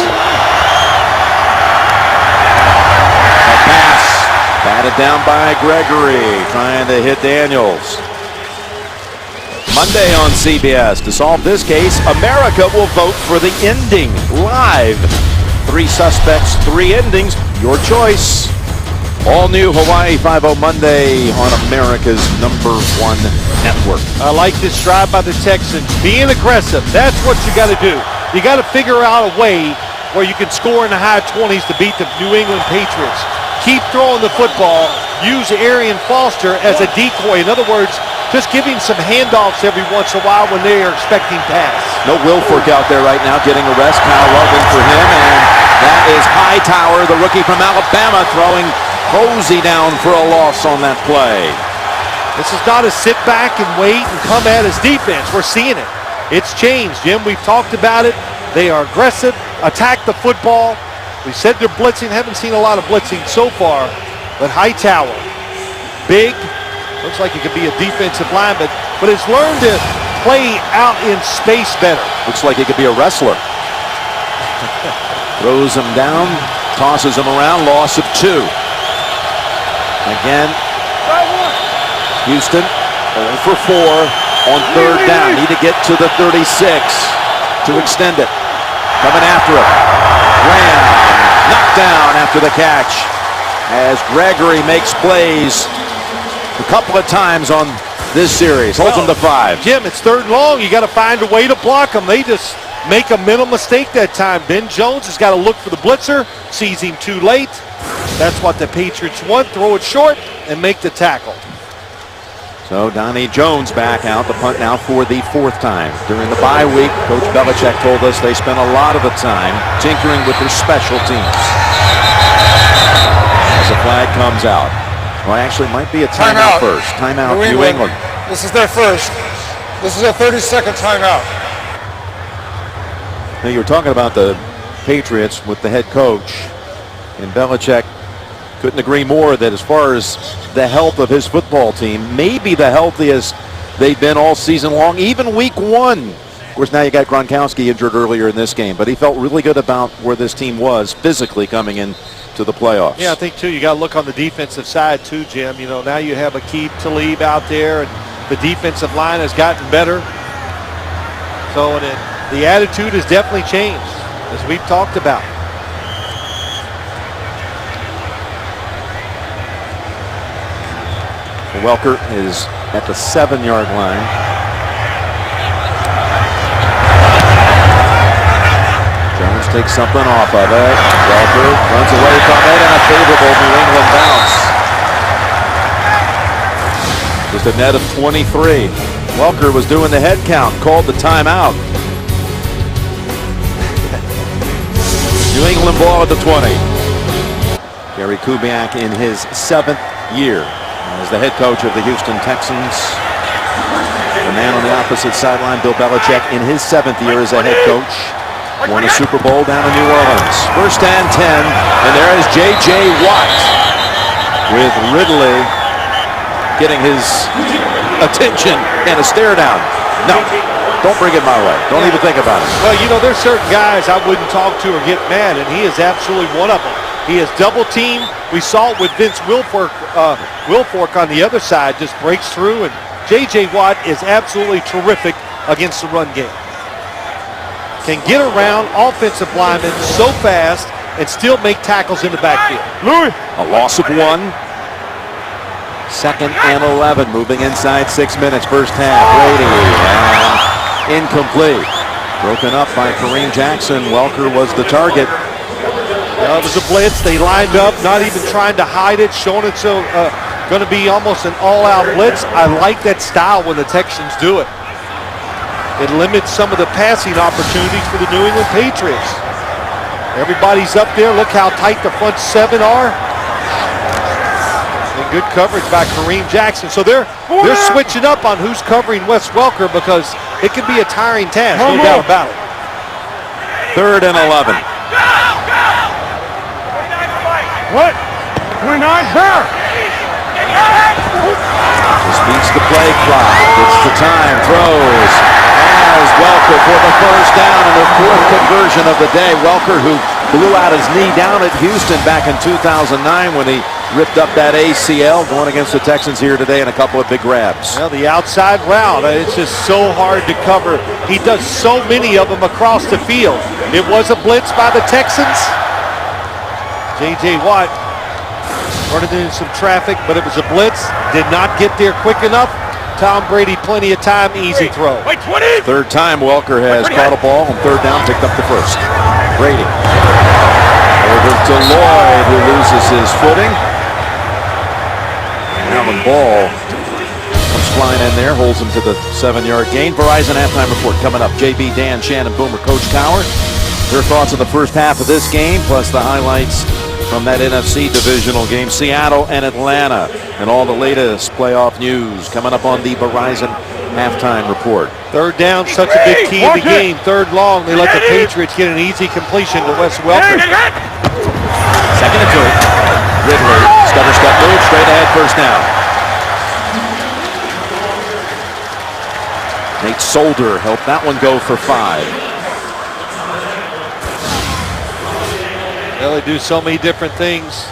pass batted down by Gregory, trying to hit Daniels. Monday on CBS. To solve this case, America will vote for the ending live. 3 suspects, 3 endings, your choice. All new Hawaii 5-0 Monday on America's #1 network. I like this drive by the Texans. Being aggressive, that's what you got to do. You got to figure out a way where you can score in the high 20s to beat the New England Patriots. Keep throwing the football. Use Arian Foster as a decoy. In other words, just give him some handoffs every once in a while when they are expecting pass. No Wilfork out there right now getting a rest. Kyle Lovin for him, and that is Hightower, the rookie from Alabama, throwing Posey down for a loss on that play. This is not a sit back and wait and come at his defense. We're seeing it. It's changed, Jim. We've talked about it. They are aggressive, attack the football. We said they're blitzing. Haven't seen a lot of blitzing so far, but Hightower, big. Looks like he could be a defensive lineman, but has learned to play out in space better. Looks like he could be a wrestler. Throws him down, tosses him around, loss of 2. Again, Houston 0 for 4 on 3rd down. Need to get to the 36 to extend it. Coming after it. Graham knocked down after the catch as Gregory makes plays a couple of times on this series. Holds them to 5. Jim, it's 3rd and long. You got to find a way to block them. They just make a mental mistake that time. Ben Jones has got to look for the blitzer, sees him too late. That's what the Patriots want. Throw it short and make the tackle. So Donnie Jones back out, the punt now for the 4th time. During the bye week, Coach Belichick told us they spent a lot of the time tinkering with their special teams. As the flag comes out. Well, actually, it might be a timeout first. Timeout, New England. This is their first. This is a 30-second timeout. Now, you were talking about the Patriots with the head coach, and Belichick couldn't agree more that as far as the health of his football team, maybe the healthiest they've been all season long, even week 1. Of course, now you got Gronkowski injured earlier in this game, but he felt really good about where this team was physically coming in to the playoffs. Yeah, I think, too, you got to look on the defensive side, too, Jim. You know, now you have Aqib Talib out there, and the defensive line has gotten better. So the attitude has definitely changed, as we've talked about. Welker is at the 7-yard line. Jones takes something off of it. Welker runs away from it, and a favorable New England bounce. Just a net of 23. Welker was doing the head count, called the timeout. New England ball at the 20. Gary Kubiak in his 7th year as the head coach of the Houston Texans. The man on the opposite sideline, Bill Belichick, in his 7th year as a head coach. Won a Super Bowl down in New Orleans. 1st and 10, and there is J.J. Watt with Ridley getting his attention and a stare down. No, don't bring it my way. Don't even think about it. Well, you know, there's certain guys I wouldn't talk to or get mad, and he is absolutely one of them. He is double teamed. We saw it with Vince Wilfork on the other side, just breaks through, and J.J. Watt is absolutely terrific against the run game. Can get around offensive linemen so fast and still make tackles in the backfield. A loss of 1. 2nd and 11, moving inside 6 minutes, first half. Brady, and incomplete. Broken up by Kareem Jackson. Welker was the target. It was a blitz. They lined up, not even trying to hide it, showing it's going to be almost an all-out blitz. I like that style when the Texans do it. It limits some of the passing opportunities for the New England Patriots. Everybody's up there. Look how tight the front 7 are. And good coverage by Kareem Jackson. So they're switching up on who's covering Wes Welker because it can be a tiring task, no doubt about it. 3rd and 11. What? 29, there. This beats the play clock. It's the time. Throws. As Welker for the first down and the 4th conversion of the day. Welker, who blew out his knee down at Houston back in 2009 when he ripped up that ACL, going against the Texans here today in a couple of big grabs. Well, the outside route, it's just so hard to cover. He does so many of them across the field. It was a blitz by the Texans. J.J. Watt running into some traffic, but it was a blitz. Did not get there quick enough. Tom Brady, plenty of time, easy throw. 3rd time Welker has caught a ball on 3rd down, picked up the 1st. Brady. Over to Lloyd, who loses his footing. Now the ball comes flying in there, holds him to the 7-yard gain. Verizon halftime report coming up. JB, Dan, Shannon, Boomer, Coach Cowher. Their thoughts on the first half of this game, plus the highlights from that NFC Divisional game, Seattle and Atlanta, and all the latest playoff news coming up on the Verizon halftime report. 3rd down, such a big key in the game. 3rd long, they let the Patriots get an easy completion to Wes Welker. 2nd and 2. Ridley, stutter step move, straight ahead, first down. Nate Solder helped that one go for 5. Well, they do so many different things.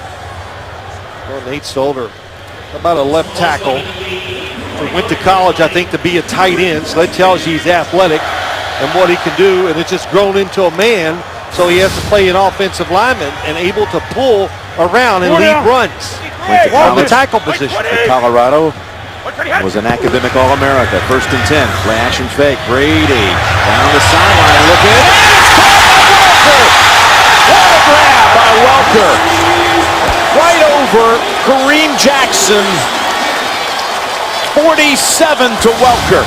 Well, Nate Solder, about a left tackle. He went to college, I think, to be a tight end, so that tells you he's athletic and what he can do, and it's just grown into a man, so he has to play an offensive lineman and able to pull around and lead runs on the tackle position. At Colorado, was an academic All-America. 1st and 10, play action fake. Brady down the sideline, looking, and it's caught by Welker. What a grab by Welker. Jackson, 47 to Welker.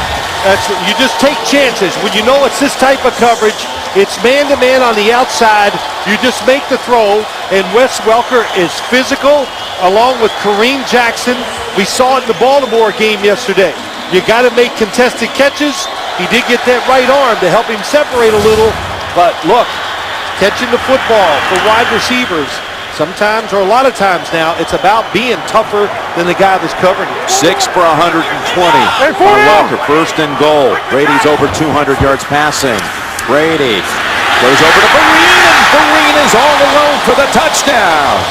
You just take chances. When you know it's this type of coverage, it's man-to-man on the outside. You just make the throw, and Wes Welker is physical, along with Kareem Jackson. We saw it in the Baltimore game yesterday. You got to make contested catches. He did get that right arm to help him separate a little, but look, catching the football for wide receivers, sometimes, or a lot of times now, it's about being tougher than the guy that's covering you. 6 for 120 for Welker, first and goal. Brady's over 200 yards passing. Brady goes over to Vereen, and Vereen is all alone for the touchdown.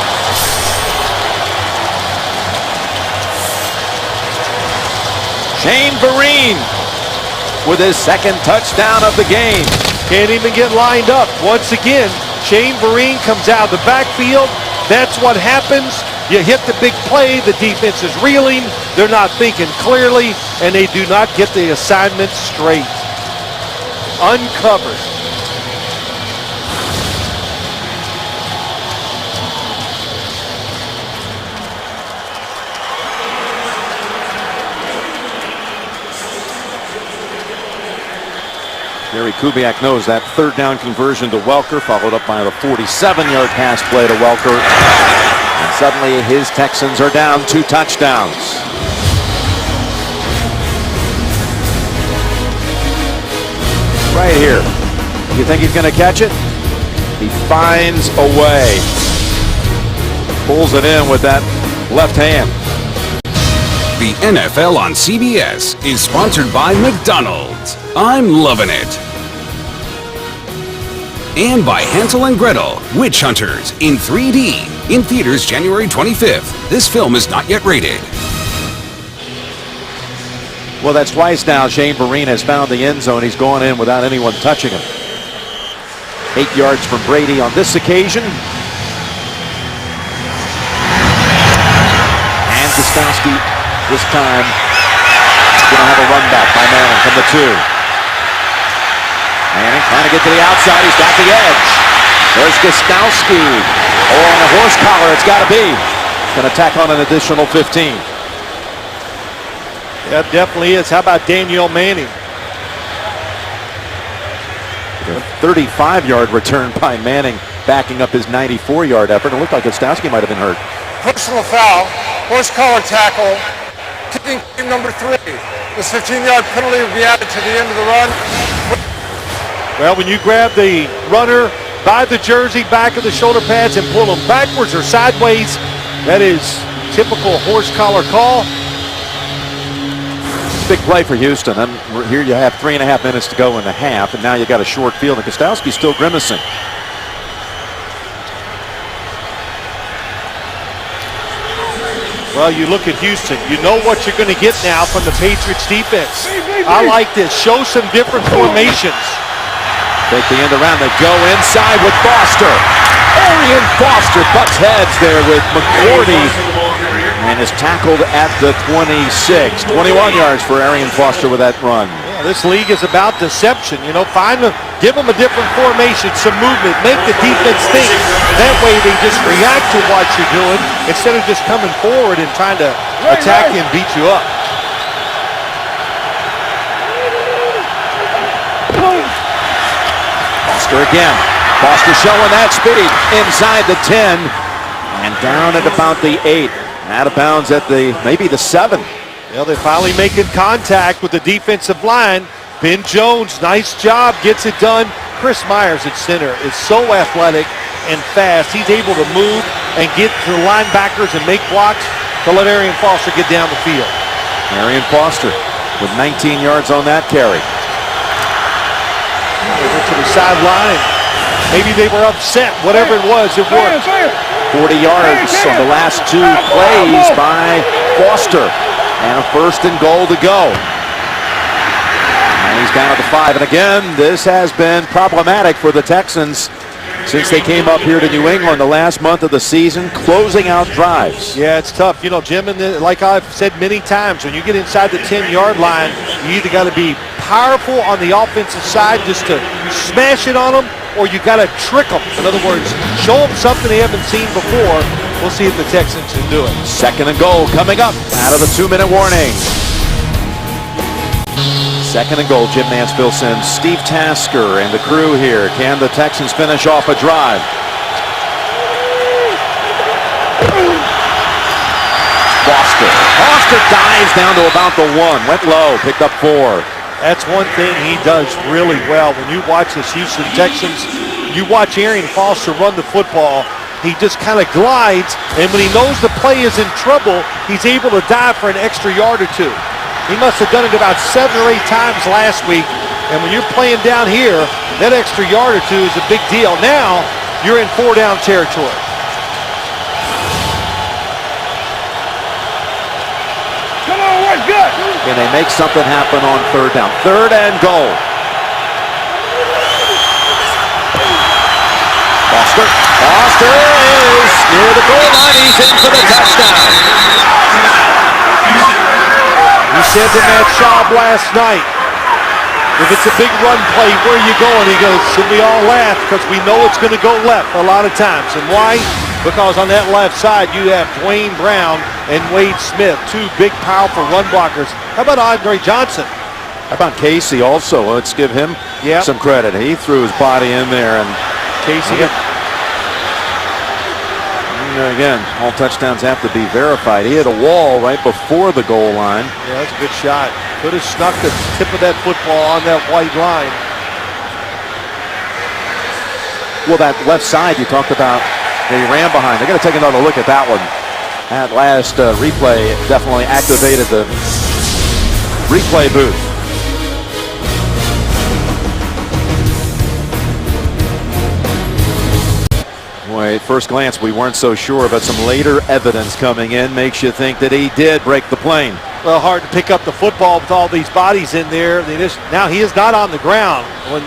Shane Vereen with his second touchdown of the game. Can't even get lined up. Once again, Shane Vereen comes out of the backfield. That's what happens. You hit the big play. The defense is reeling. They're not thinking clearly, and they do not get the assignment straight. Uncovered. Gary Kubiak knows that third down conversion to Welker, followed up by the 47-yard pass play to Welker. And suddenly his Texans are down 2 touchdowns. Right here. You think he's going to catch it? He finds a way. Pulls it in with that left hand. The NFL on CBS is sponsored by McDonald's. I'm loving it. And by Hansel and Gretel, Witch Hunters in 3D. In theaters January 25th. This film is not yet rated. Well, that's twice now Shane Vereen has found the end zone. He's gone in without anyone touching him. 8 yards from Brady on this occasion. And Gostowski this time going to have a run back by Manning from the 2. Manning trying to get to the outside. He's got the edge. There's Gostowski. Oh, on the horse collar, it's got to be. Going to tack on an additional 15. That definitely is. How about Daniel Manning? A 35-yard return by Manning, backing up his 94-yard effort. It looked like Gostowski might have been hurt. Personal foul, horse collar tackle, kicking team number 3. This 15-yard penalty will be added to the end of the run. Well, when you grab the runner by the jersey, back of the shoulder pads, and pull them backwards or sideways, that is typical horse collar call. Big play for Houston. And here you have 3.5 minutes to go in the half, and now you got a short field, and Gostowski's still grimacing. Well, you look at Houston, you know what you're going to get now from the Patriots defense. I like this. Show some different formations. Take the end around. They go inside with Foster. Arian Foster butts heads there with McCourty and is tackled at the 26. 21 yards for Arian Foster with that run. Yeah, this league is about deception. You know, give them a different formation, some movement, make the defense think. That way they just react to what you're doing instead of just coming forward and trying to attack you and beat you up. Foster again. Foster showing that speed inside the 10 and down at about the 8. Out of bounds at maybe the 7. Well, they're finally making contact with the defensive line. Ben Jones, nice job, gets it done. Chris Myers at center is so athletic and fast. He's able to move and get to the linebackers and make blocks to let Arian Foster get down the field. Arian Foster with 19 yards on that carry. They went to the sideline. Maybe they were upset. Whatever it was, it worked. 40 yards on the last 2 plays by Foster. And a first and goal to go. And he's down at the 5. And again, this has been problematic for the Texans since they came up here to New England the last month of the season, closing out drives. Yeah, it's tough. You know, Jim, and like I've said many times, when you get inside the 10-yard line, you either got to be powerful on the offensive side just to smash it on them, or you got to trick them. In other words, show them something they haven't seen before We'll see if the Texans can do it. 2nd and goal coming up out of the 2-minute warning. 2nd and goal. Jim Mansfield sends Steve Tasker and the crew here. Can the Texans finish off a drive? Foster dives down to about the 1. Went low, picked up 4. That's one thing he does really well. When you watch this Houston Texans, you watch Arian Foster run the football, he just kind of glides, and when he knows the play is in trouble, he's able to dive for an extra yard or 2. He must have done it about 7 or 8 times last week, and when you're playing down here, that extra yard or 2 is a big deal. Now, you're in 4-down territory. Come on, we're good. And they make something happen on 3rd down. 3rd and goal. Foster is near the goal line. He's in for the touchdown. You said to Matt Schaub last night, if it's a big run play, where are you going? He goes, and we all laugh because we know it's going to go left a lot of times. And why? Because on that left side, you have Dwayne Brown and Wade Smith, 2 big, powerful run blockers. How about Andre Johnson? How about Casey also? Let's give him some credit. He threw his body in there, and Casey. Again, all touchdowns have to be verified. He hit a wall right before the goal line. Yeah, that's a good shot. Could have snuck the tip of that football on that white line. Well, that left side you talked about, he ran behind. They're going to take another look at that one. That last replay definitely activated the replay booth. Boy, at first glance, we weren't so sure, but some later evidence coming in makes you think that he did break the plane. Well, hard to pick up the football with all these bodies in there. Now he is not on the ground. When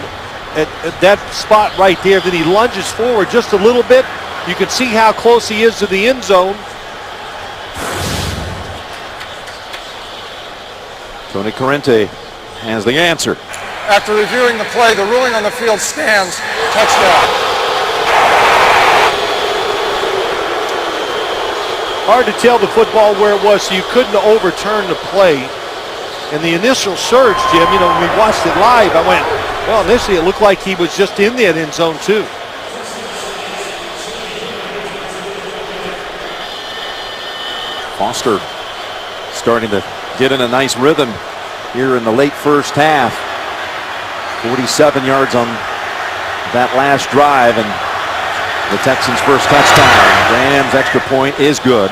at that spot right there, then he lunges forward just a little bit. You can see how close he is to the end zone. Tony Corrente has the answer. After reviewing the play, the ruling on the field stands. Touchdown. Hard to tell the football where it was, so you couldn't overturn the play. And the initial surge, Jim, when we watched it live, I went, well, initially it looked like he was just in that end zone too. Foster starting to get in a nice rhythm here in the late first half. 47 yards on that last drive, and the Texans' first touchdown. Rams' extra point is good.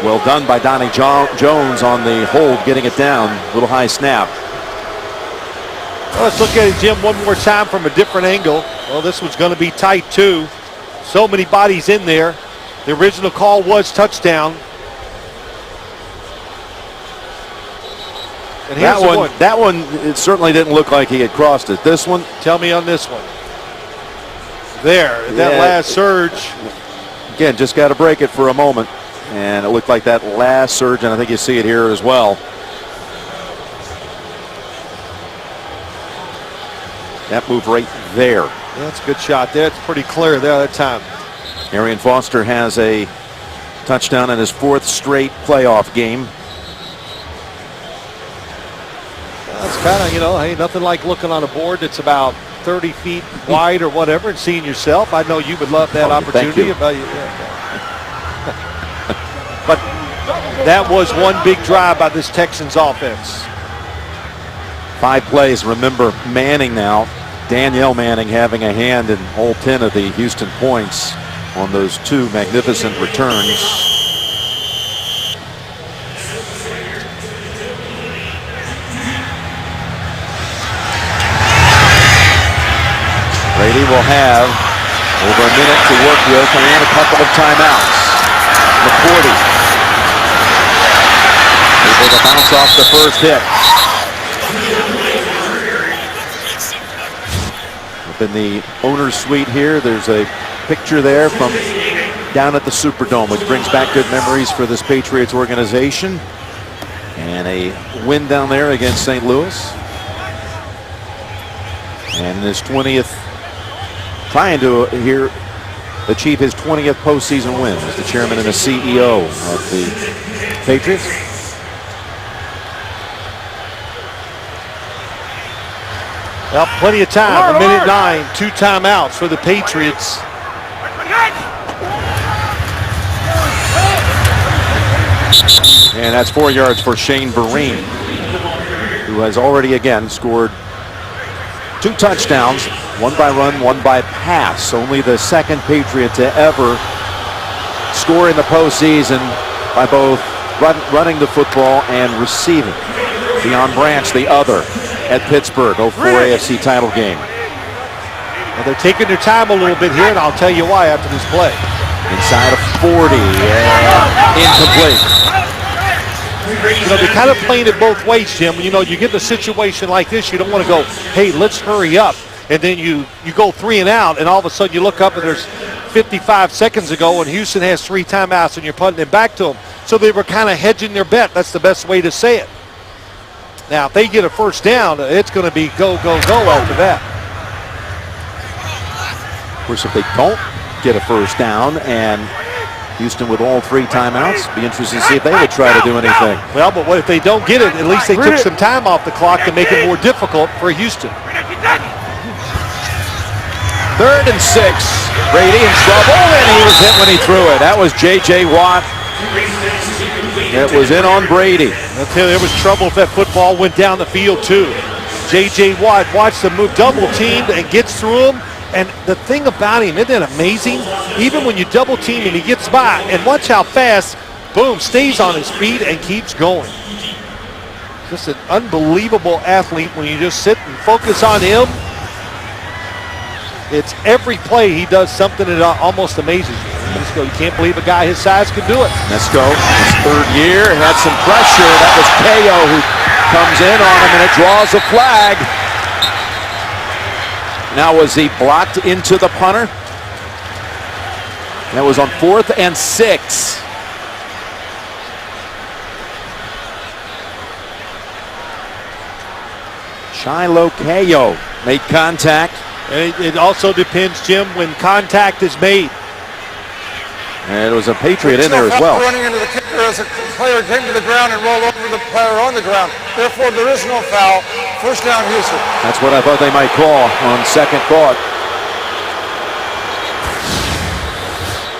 Well done by Donnie Jones on the hold, getting it down. Little high snap. Well, let's look at it, Jim, one more time from a different angle. Well, this one's going to be tight, too. So many bodies in there. The original call was touchdown. And that one, it certainly didn't look like he had crossed it. This one? Tell me on this one. There, that last surge. Again, just got to break it for a moment. And it looked like that last surge, and I think you see it here as well. That move right there. Yeah, that's a good shot there. It's pretty clear there that time. Arian Foster has a touchdown in his 4th straight playoff game. That's kind of, hey, nothing like looking on a board that's about 30 feet wide or whatever and seeing yourself. I know you would love that opportunity. Thank you. But that was one big drive by this Texans offense. 5 plays. Remember, Manning now, Danielle Manning having a hand in all 10 of the Houston points on those 2 magnificent returns. Brady will have over a minute to work with and a couple of timeouts. McCourty able to bounce off the first hit. Up in the owner's suite here, there's a picture there from down at the Superdome, which brings back good memories for this Patriots organization. And a win down there against St. Louis. And in his 20th, trying to here achieve his 20th postseason win as the chairman and the CEO of the Patriots. Well, plenty of time. A minute 9, 2 timeouts for the Patriots. And that's 4 yards for Shane Vereen, who has already again scored 2 touchdowns, one by run, one by pass. Only the second Patriot to ever score in the postseason by both running the football and receiving. Deion Branch, the other, at Pittsburgh, 04 AFC title game. Well, they're taking their time a little bit here, and I'll tell you why after this play. Inside of 40, and incomplete. You know, they're kind of playing it both ways, Jim. You know, you get in a situation like this, you don't want to go, hey, let's hurry up. And then you go 3 and out, and all of a sudden you look up and there's 55 seconds ago, and Houston has 3 timeouts, and you're punting it back to them. So they were kind of hedging their bet. That's the best way to say it. Now, if they get a first down, it's going to be go, go, go after that. Of course, if they don't get a first down and Houston with all 3 timeouts, be interested to see if they would try to do anything. Well, but what if they don't get it? At least they took some time off the clock to make it more difficult for Houston. 3rd and 6. Brady in trouble, and he was hit when he threw it. That was J.J. Watt. It was in on Brady. I'll tell you, there was trouble if that football went down the field, too. J.J. Watt watched the move, double teamed, and gets through him. And the thing about him, isn't that amazing? Even when you double team and he gets by, and watch how fast, boom, stays on his feet and keeps going. Just an unbelievable athlete when you just sit and focus on him. It's every play he does something that almost amazes you. Let's go. You can't believe a guy his size can do it. Let's go. His 3rd year, had some pressure. That was Ko who comes in on him, and it draws a flag. Now, was he blocked into the punter? That was on 4th and 6. Shiloh Ko made contact. And it also depends, Jim, when contact is made. And it was a Patriot in there as well. Running into the kicker as a player came to the ground and rolled over the player on the ground. Therefore, there is no foul. First down, Houston. That's what I thought they might call on second thought.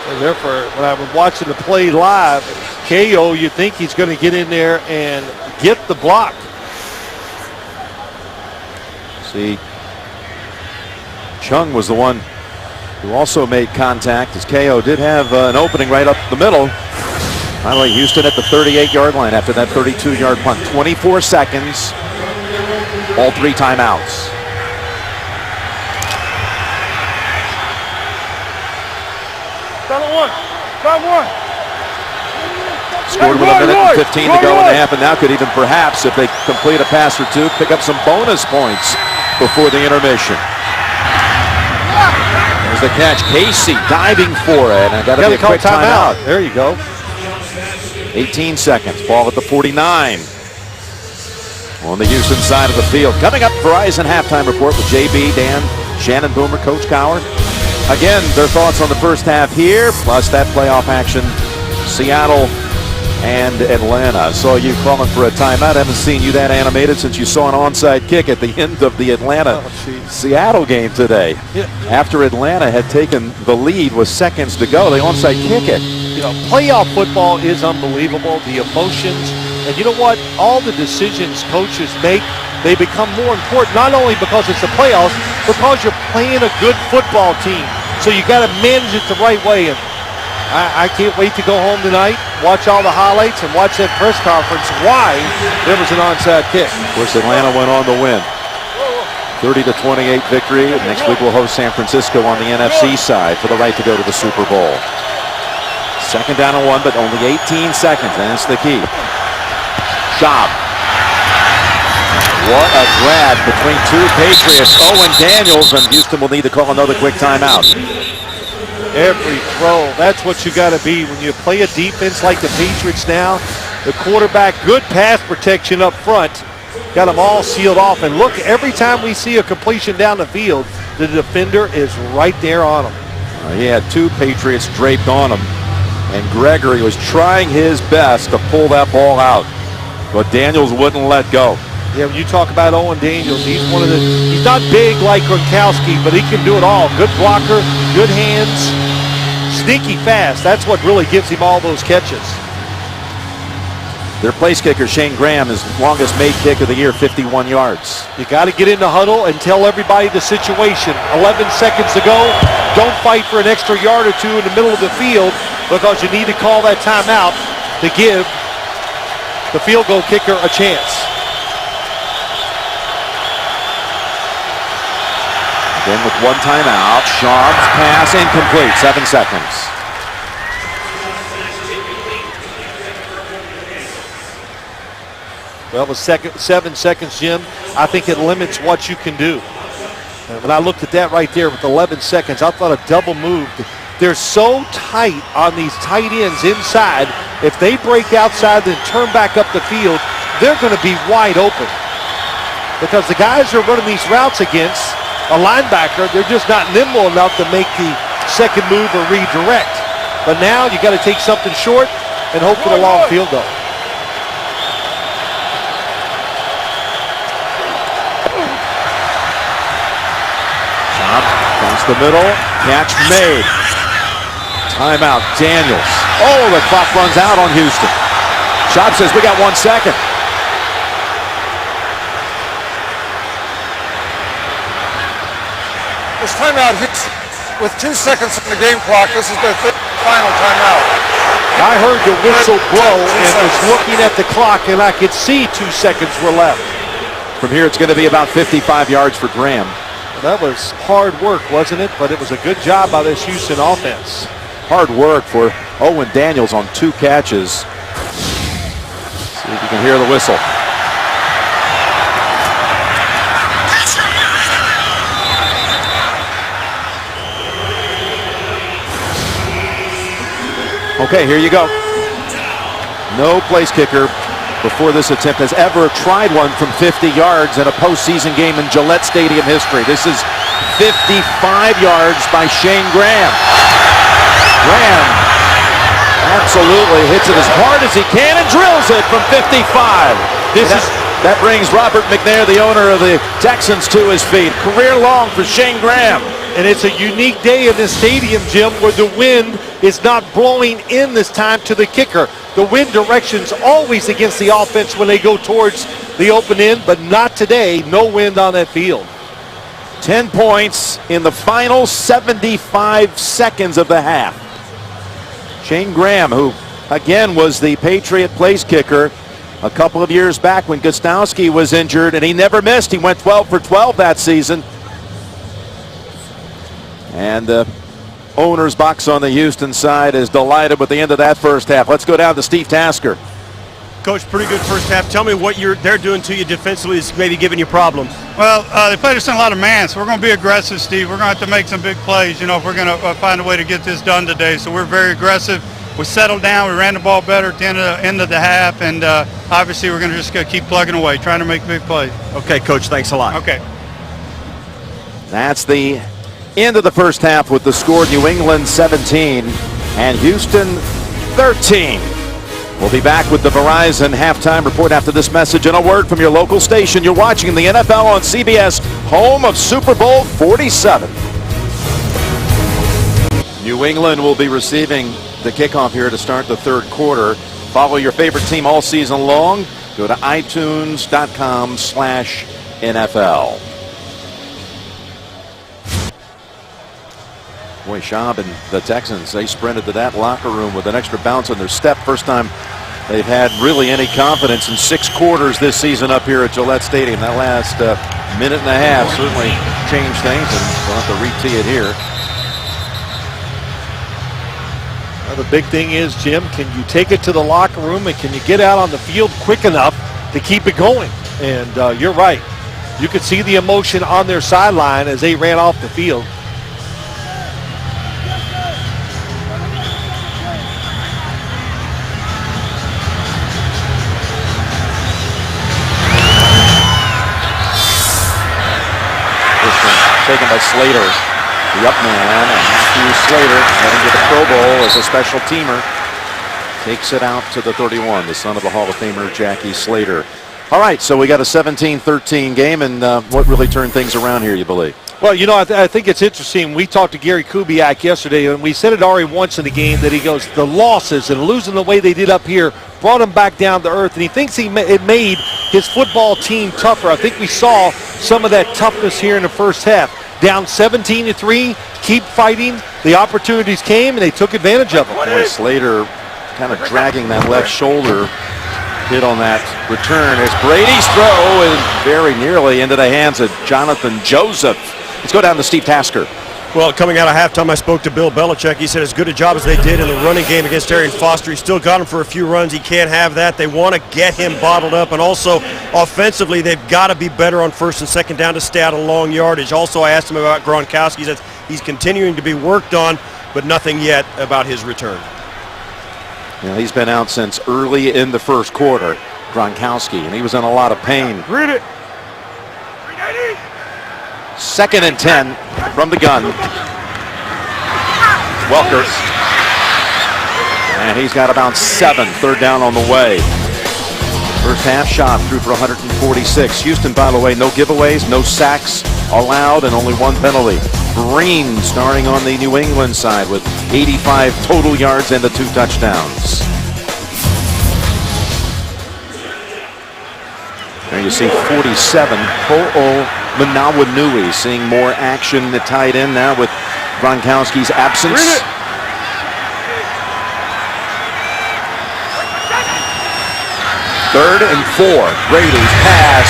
And therefore, when I was watching the play live, Ko, you think he's going to get in there and get the block. See, Chung was the one who also made contact, as Ko did have an opening right up the middle. Finally, Houston at the 38-yard line after that 32-yard punt. 24 seconds, all 3 timeouts. Scored with a minute and 15 to go in the half, and now could even perhaps, if they complete a pass or 2, pick up some bonus points before the intermission. There's the catch. Casey diving for it, and got to be a quick timeout. There you go. 18 seconds. Ball at the 49. On the Houston side of the field. Coming up, Verizon halftime report with JB, Dan, Shannon Boomer, Coach Cowher. Again, their thoughts on the first half here, plus that playoff action. Seattle and Atlanta. I saw you calling for a timeout. I haven't seen you that animated since you saw an onside kick at the end of the Atlanta-Seattle game today. Yeah. After Atlanta had taken the lead with seconds to go, they onside kick it. You know, playoff football is unbelievable. The emotions, and you know what? All the decisions coaches make, they become more important, not only because it's the playoffs, because you're playing a good football team. So you got to manage it the right way. And I can't wait to go home tonight, watch all the highlights, and watch that press conference why there was an onside kick. Of course, Atlanta went on to win. 30-28 victory. Next week we'll host San Francisco on the NFC side for the right to go to the Super Bowl. 2nd down and 1, but only 18 seconds, and that's the key. Schaub. What a grab between 2 Patriots. Owen Daniels, and Houston will need to call another quick timeout. Every throw, that's what you got to be when you play a defense like the Patriots now. The quarterback, good pass protection up front, got them all sealed off. And look, every time we see a completion down the field, the defender is right there on them. He had two Patriots draped on him, and Gregory was trying his best to pull that ball out, but Daniels wouldn't let go. Yeah, when you talk about Owen Daniels, he's not big like Gronkowski, but he can do it all. Good blocker, good hands, sneaky fast. That's what really gives him all those catches. Their place kicker, Shane Graham, his longest made kick of the year, 51 yards. You got to get in the huddle and tell everybody the situation. 11 seconds to go. Don't fight for an extra yard or two in the middle of the field, because you need to call that timeout to give the field goal kicker a chance. Then with one timeout, Schaub's pass incomplete, 7 seconds. Well, with 7 seconds, Jim, I think it limits what you can do. And when I looked at that right there with 11 seconds, I thought a double move. They're so tight on these tight ends inside. If they break outside and turn back up the field, they're going to be wide open. Because the guys they're running these routes against, a linebacker, they're just not nimble enough to make the second move or redirect. But now you got to take something short and hope for the long field goal. Schaub across the middle, catch made. Timeout, Daniels. Oh, the clock runs out on Houston. Schaub says we got 1 second. This timeout hits with 2 seconds on the game clock. This is their final timeout. I heard the whistle blow and was looking at the clock, and I could see 2 seconds were left. From here, it's going to be about 55 yards for Graham. That was hard work, wasn't it? But it was a good job by this Houston offense. Hard work for Owen Daniels on 2 catches. See if you can hear the whistle. Okay, here you go. No place kicker before this attempt has ever tried one from 50 yards in a postseason game in Gillette Stadium history. This is 55 yards by Shane Graham. Graham absolutely hits it as hard as he can and drills it from 55. That brings Robert McNair, the owner of the Texans, to his feet. Career long for Shane Graham. And it's a unique day in this stadium, Jim, where the wind is not blowing in this time to the kicker. The wind direction's always against the offense when they go towards the open end, but not today. No wind on that field. 10 points in the final 75 seconds of the half. Shane Graham, who again was the Patriot place kicker a couple of years back when Gostowski was injured, and he never missed. He went 12 for 12 that season. And the owner's box on the Houston side is delighted with the end of that first half. Let's go down to Steve Tasker. Coach, pretty good first half. Tell me what they're doing to you defensively is maybe giving you problems. Well, they played us in a lot of man, so we're going to be aggressive, Steve. We're going to have to make some big plays, if we're going to find a way to get this done today. So we're very aggressive. We settled down. We ran the ball better at the end of the half, and obviously we're going to just keep plugging away, trying to make big plays. Okay, Coach, thanks a lot. Okay. That's the end of the first half with the score New England 17 and Houston 13. We'll be back with the Verizon halftime report after this message and a word from your local station. You're watching the NFL on CBS, home of Super Bowl 47. New England will be receiving the kickoff here to start the third quarter. Follow your favorite team all season long. Go to itunes.com/NFL. Boy, Schaub and the Texans, they sprinted to that locker room with an extra bounce on their step. First time they've had really any confidence in 6 quarters this season up here at Gillette Stadium. That last minute and a half certainly changed things, and we'll have to re-tee it here. Well, the big thing is, Jim, can you take it to the locker room and can you get out on the field quick enough to keep it going? And you're right. You could see the emotion on their sideline as they ran off the field. Taken by Slater, the up man, and Matthew Slater, heading to the Pro Bowl as a special teamer, takes it out to the 31, the son of the Hall of Famer Jackie Slater. All right, so we got a 17-13 game, and what really turned things around here, you believe? Well, you know, I think it's interesting. We talked to Gary Kubiak yesterday, and we said it already once in the game that he goes, the losses and losing the way they did up here brought him back down to earth, and he thinks it made his football team tougher. I think we saw some of that toughness here in the first half. Down 17-3, keep fighting. The opportunities came, and they took advantage of them. Boy, Slater kind of dragging that left shoulder. Hit on that return as Brady's throw is very nearly into the hands of Jonathan Joseph. Let's go down to Steve Tasker. Well, coming out of halftime, I spoke to Bill Belichick. He said as good a job as they did in the running game against Arian Foster, he still got him for a few runs. He can't have that. They want to get him bottled up. And also, offensively, they've got to be better on first and second down to stay out of long yardage. Also, I asked him about Gronkowski. He says he's continuing to be worked on, but nothing yet about his return. Yeah, he's been out since early in the first quarter, Gronkowski, and he was in a lot of pain. Read it. 2nd and 10 from the gun. Welker. And he's got about 7. 3rd down on the way. First half shot through for 146. Houston, by the way, no giveaways, no sacks allowed, and only 1 penalty. Green starting on the New England side with 85 total yards and the 2 touchdowns. There you see 47, Po'o Manawanui seeing more action in the tight end now with Gronkowski's absence. 3rd and 4. Brady's pass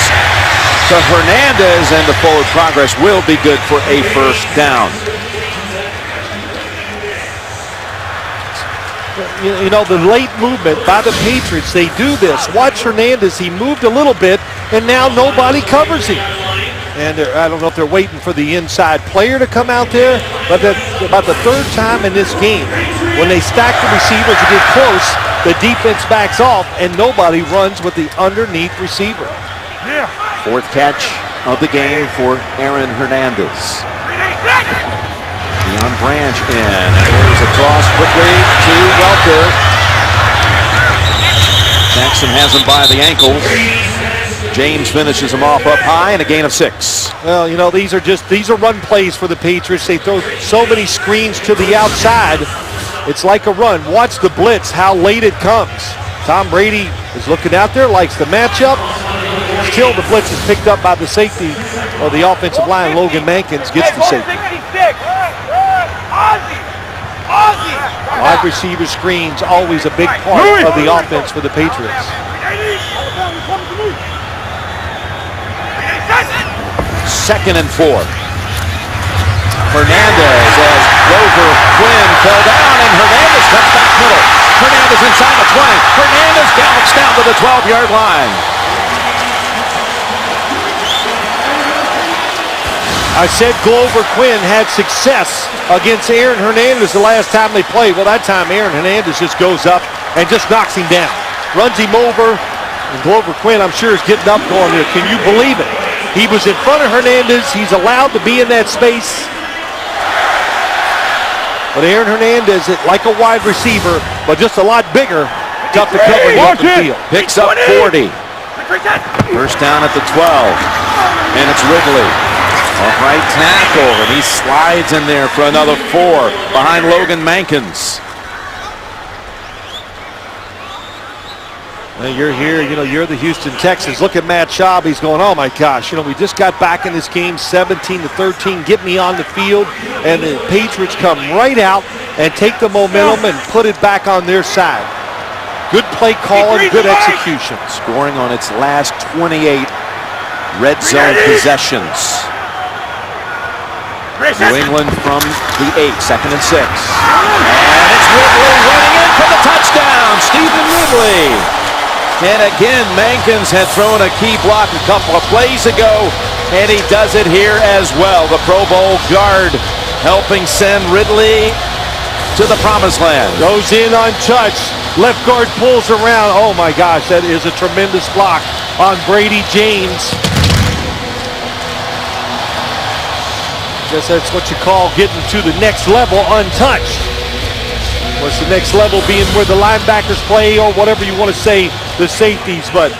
to Hernandez, and the forward progress will be good for a first down. You know, the late movement by the Patriots, they do this. Watch Hernandez. He moved a little bit, and now nobody covers him. And I don't know if they're waiting for the inside player to come out there, but about the 3rd time in this game, when they stack the receivers to get close, the defense backs off, and nobody runs with the underneath receiver. Yeah. 4th catch of the game for Aaron Hernandez. Deion Branch in, and there's a cross quickly to Welker. Jackson has him by the ankles. James finishes him off up high, and a gain of 6. Well, you know, these are run plays for the Patriots. They throw so many screens to the outside. It's like a run. Watch the blitz, how late it comes. Tom Brady is looking out there, likes the matchup. Still, the blitz is picked up by the safety or the offensive line. Logan Mankins gets the safety. Wide receiver screens, always a big part of the offense for the Patriots. 2nd and 4. Hernandez as Grover Quinn fell down, and Hernandez cuts back middle. Hernandez inside the 20. Hernandez gallops down to the 12-yard line. I said Glover Quinn had success against Aaron Hernandez the last time they played. Well, that time Aaron Hernandez just goes up and just knocks him down. Runs him over, and Glover Quinn, I'm sure, is getting up going there. Can you believe it? He was in front of Hernandez. He's allowed to be in that space. But Aaron Hernandez, like a wide receiver, but just a lot bigger, tough to cover the open field. Picks up 40. First down at the 12. And it's Ridley. Off right tackle, and he slides in there for another 4 behind Logan Mankins. Well, you're here, you know, you're the Houston Texans. Look at Matt Schaub. He's going, oh my gosh, you know, we just got back in this game 17-13. Get me on the field. And the Patriots come right out and take the momentum and put it back on their side. Good play calling, good execution. Scoring on its last 28 red zone possessions. New England from the 8, 2nd and 6. And it's Ridley running in for the touchdown. Stephen Ridley. And again, Mankins had thrown a key block a couple of plays ago, and he does it here as well. The Pro Bowl guard helping send Ridley to the promised land. Goes in untouched. Left guard pulls around. Oh my gosh, that is a tremendous block on Brady James. Guess that's what you call getting to the next level untouched. What's the next level being where the linebackers play, or whatever you want to say, the safeties. But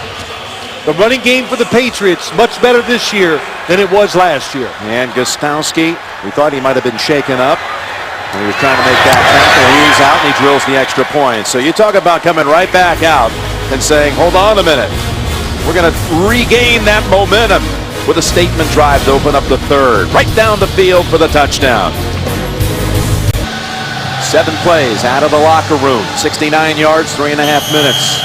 the running game for the Patriots, much better this year than it was last year. And Gostowski, we thought he might have been shaken up. He was trying to make that tackle. He's out, and he drills the extra point. So you talk about coming right back out and saying, hold on a minute. We're going to regain that momentum with a statement drive to open up the third. Right down the field for the touchdown. 7 plays out of the locker room. 69 yards, 3.5 minutes.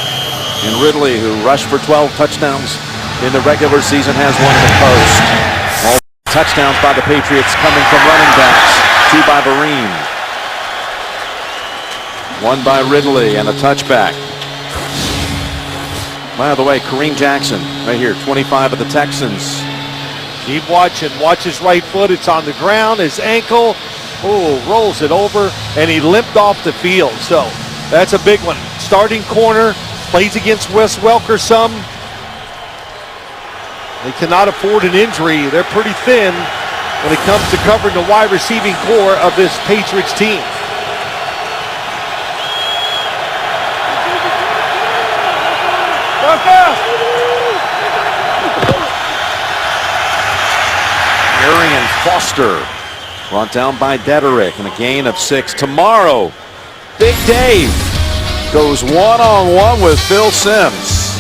And Ridley, who rushed for 12 touchdowns in the regular season, has one in the post. All touchdowns by the Patriots coming from running backs. 2 by Vereen. 1 by Ridley and a touchback. By the way, Kareem Jackson right here, 25 of the Texans. Keep watching. Watch his right foot. It's on the ground. His ankle. Oh, rolls it over, and he limped off the field. So that's a big one. Starting corner, plays against Wes Welker some. They cannot afford an injury. They're pretty thin when it comes to covering the wide receiving core of this Patriots team. Arian Foster brought down by Dederick and a gain of 6. Tomorrow, Big Dave goes one-on-one with Phil Simms.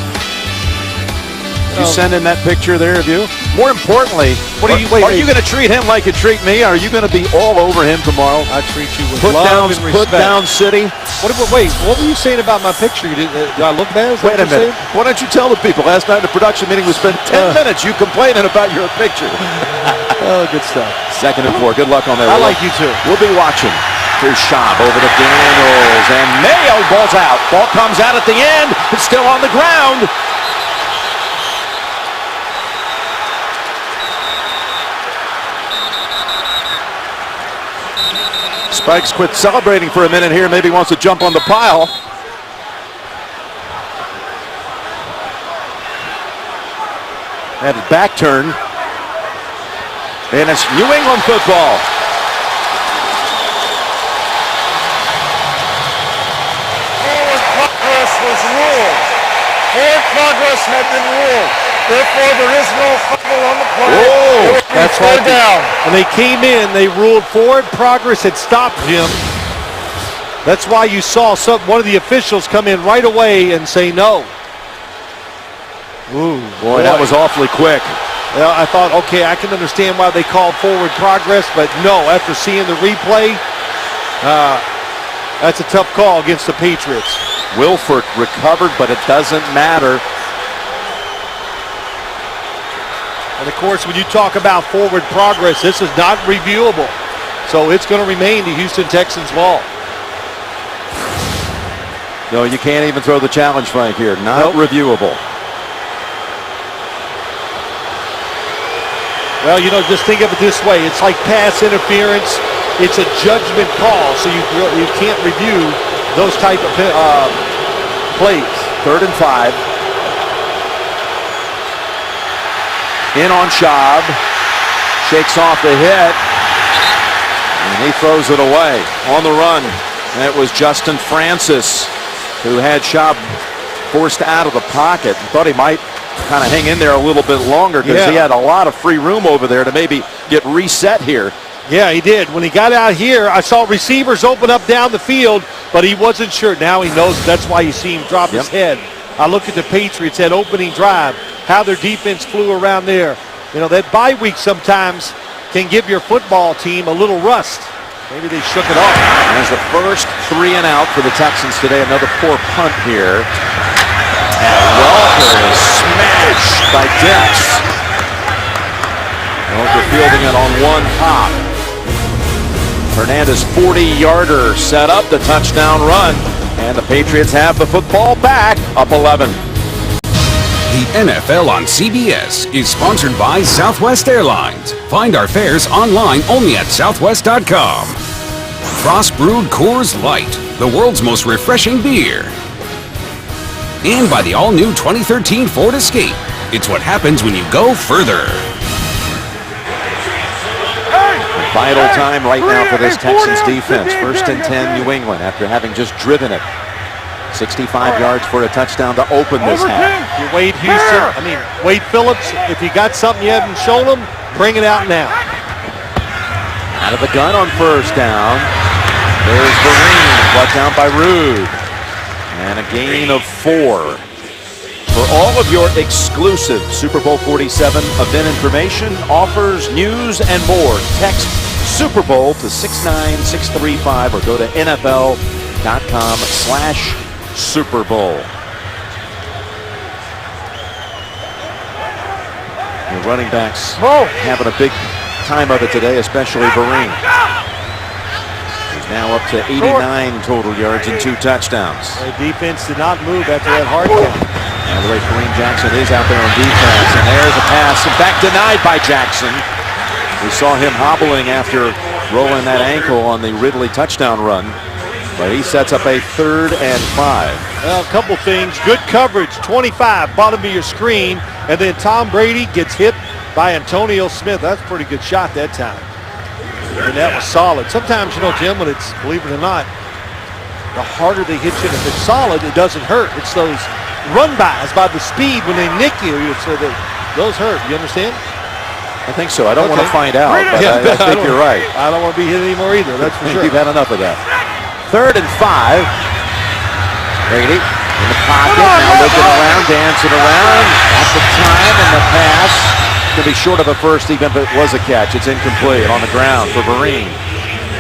You send in that picture there of you? More importantly, are you going to treat him like you treat me? Are you going to be all over him tomorrow? I treat you with love and respect. Put down city. Wait, what were you saying about my picture? Did I look bad? Wait a minute. Why don't you tell the people? Last night in the production meeting, we spent 10 minutes you complaining about your picture. Oh, good stuff. 2nd and 4. Good luck on that. I like you too. We'll be watching. Here's Schaub over to Daniels, and Mayo ball's out. Ball comes out at the end. It's still on the ground. Spikes quit celebrating for a minute here. Maybe wants to jump on the pile. Had his back turned. And it's New England football. Forward progress was ruled. Forward progress had been ruled. Therefore, there is no fumble on the play. Oh, that's right. Down. When they came in, they ruled forward progress had stopped him. That's why you saw one of the officials come in right away and say no. Ooh, boy, that was awfully quick. Well, I thought, okay, I can understand why they called forward progress, but no, after seeing the replay, that's a tough call against the Patriots. Wilford recovered, but it doesn't matter. And of course, when you talk about forward progress, this is not reviewable. So it's going to remain the Houston Texans ball. No, you can't even throw the challenge flag here. Not reviewable. Well, just think of it this way. It's like pass interference. It's a judgment call, so you can't review those type of plays. 3rd and 5. In on Schaub. Shakes off the hit. And he throws it away on the run. And it was Justin Francis who had Schaub forced out of the pocket. Thought he might kind of hang in there a little bit longer because he had a lot of free room over there to maybe get reset here. Yeah, he did. When he got out here, I saw receivers open up down the field, but he wasn't sure. Now he knows. That's why you see him drop his head. I look at the Patriots, that opening drive, how their defense flew around there. That bye week sometimes can give your football team a little rust. Maybe they shook it off. As the first 3 and out for the Texans today. Another poor punt here. And Welker is smashed by Dix. Welker fielding it on one hop. Hernandez 40-yarder set up the touchdown run. And the Patriots have the football back, up 11. The NFL on CBS is sponsored by Southwest Airlines. Find our fares online only at southwest.com. Frost Brewed Coors Light, the world's most refreshing beer. And by the all-new 2013 Ford Escape. It's what happens when you go further. Vital time right now for this Texans defense. 1st and 10 New England after having just driven it. 65 yards for a touchdown to open this half. You Wade Phillips, if you got something you haven't shown him, bring it out now. Out of the gun on 1st down. There's Vereen, brought down by Rude. And a gain of 4. For all of your exclusive Super Bowl 47 event information, offers, news, and more, text Super Bowl to 69635 or go to NFL.com/Super Bowl. The running backs having a big time of it today, especially Vereen. He's now up to 89 total yards and 2 touchdowns. The defense did not move after that hard count. And the way Kareem Jackson is out there on defense. And there's a pass. In fact, denied by Jackson. We saw him hobbling after rolling that ankle on the Ridley touchdown run. But he sets up a 3rd and 5. Well, a couple things. Good coverage, 25, bottom of your screen. And then Tom Brady gets hit by Antonio Smith. That's a pretty good shot that time. And that was solid. Sometimes, Jim, when it's, believe it or not, the harder they hit you, and if it's solid, it doesn't hurt. It's those run-bys by the speed when they nick you, so those hurt. You understand? I think so. I don't want to find out, but Yeah, I think you're right. I don't want to be hit anymore either, that's for sure. You've had enough of that. 3rd and 5. Brady in the pocket, now looking around, dancing around. At the time, and the pass going to be short of a first, even if it was a catch. It's incomplete on the ground for Vereen.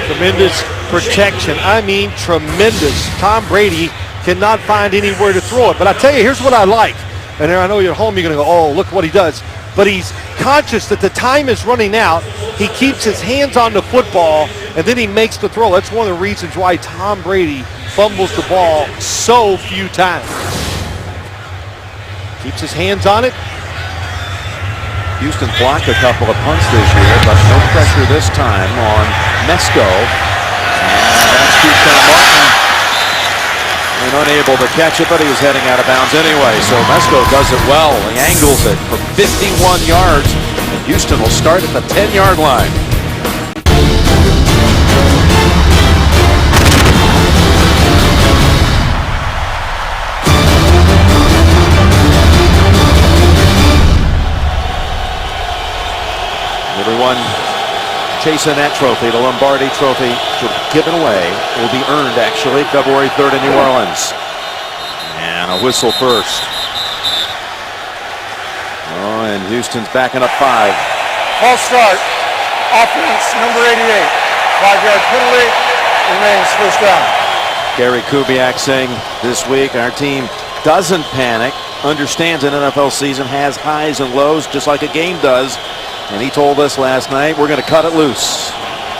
Tremendous protection. I mean, tremendous. Tom Brady cannot find anywhere to throw it. But I tell you, here's what I like. And I know you're at home, you're going to go, oh, look what he does. But he's conscious that the time is running out. He keeps his hands on the football, and then he makes the throw. That's one of the reasons why Tom Brady fumbles the ball so few times. Keeps his hands on it. Houston blocked a couple of punts this year, but no pressure this time on Mesco. And that's Keith Martin. And unable to catch it, but he was heading out of bounds anyway. So Mesco does it well. He angles it for 51 yards. And Houston will start at the 10-yard line. Everyone chasing that trophy, the Lombardi Trophy, given away, will be earned actually February 3rd in New Orleans. And a whistle first. Oh, and Houston's backing up 5. False start. Offense, number 88. 5-yard penalty. Remains 1st down. Gary Kubiak saying this week, our team doesn't panic, understands an NFL season has highs and lows just like a game does. And he told us last night, we're going to cut it loose.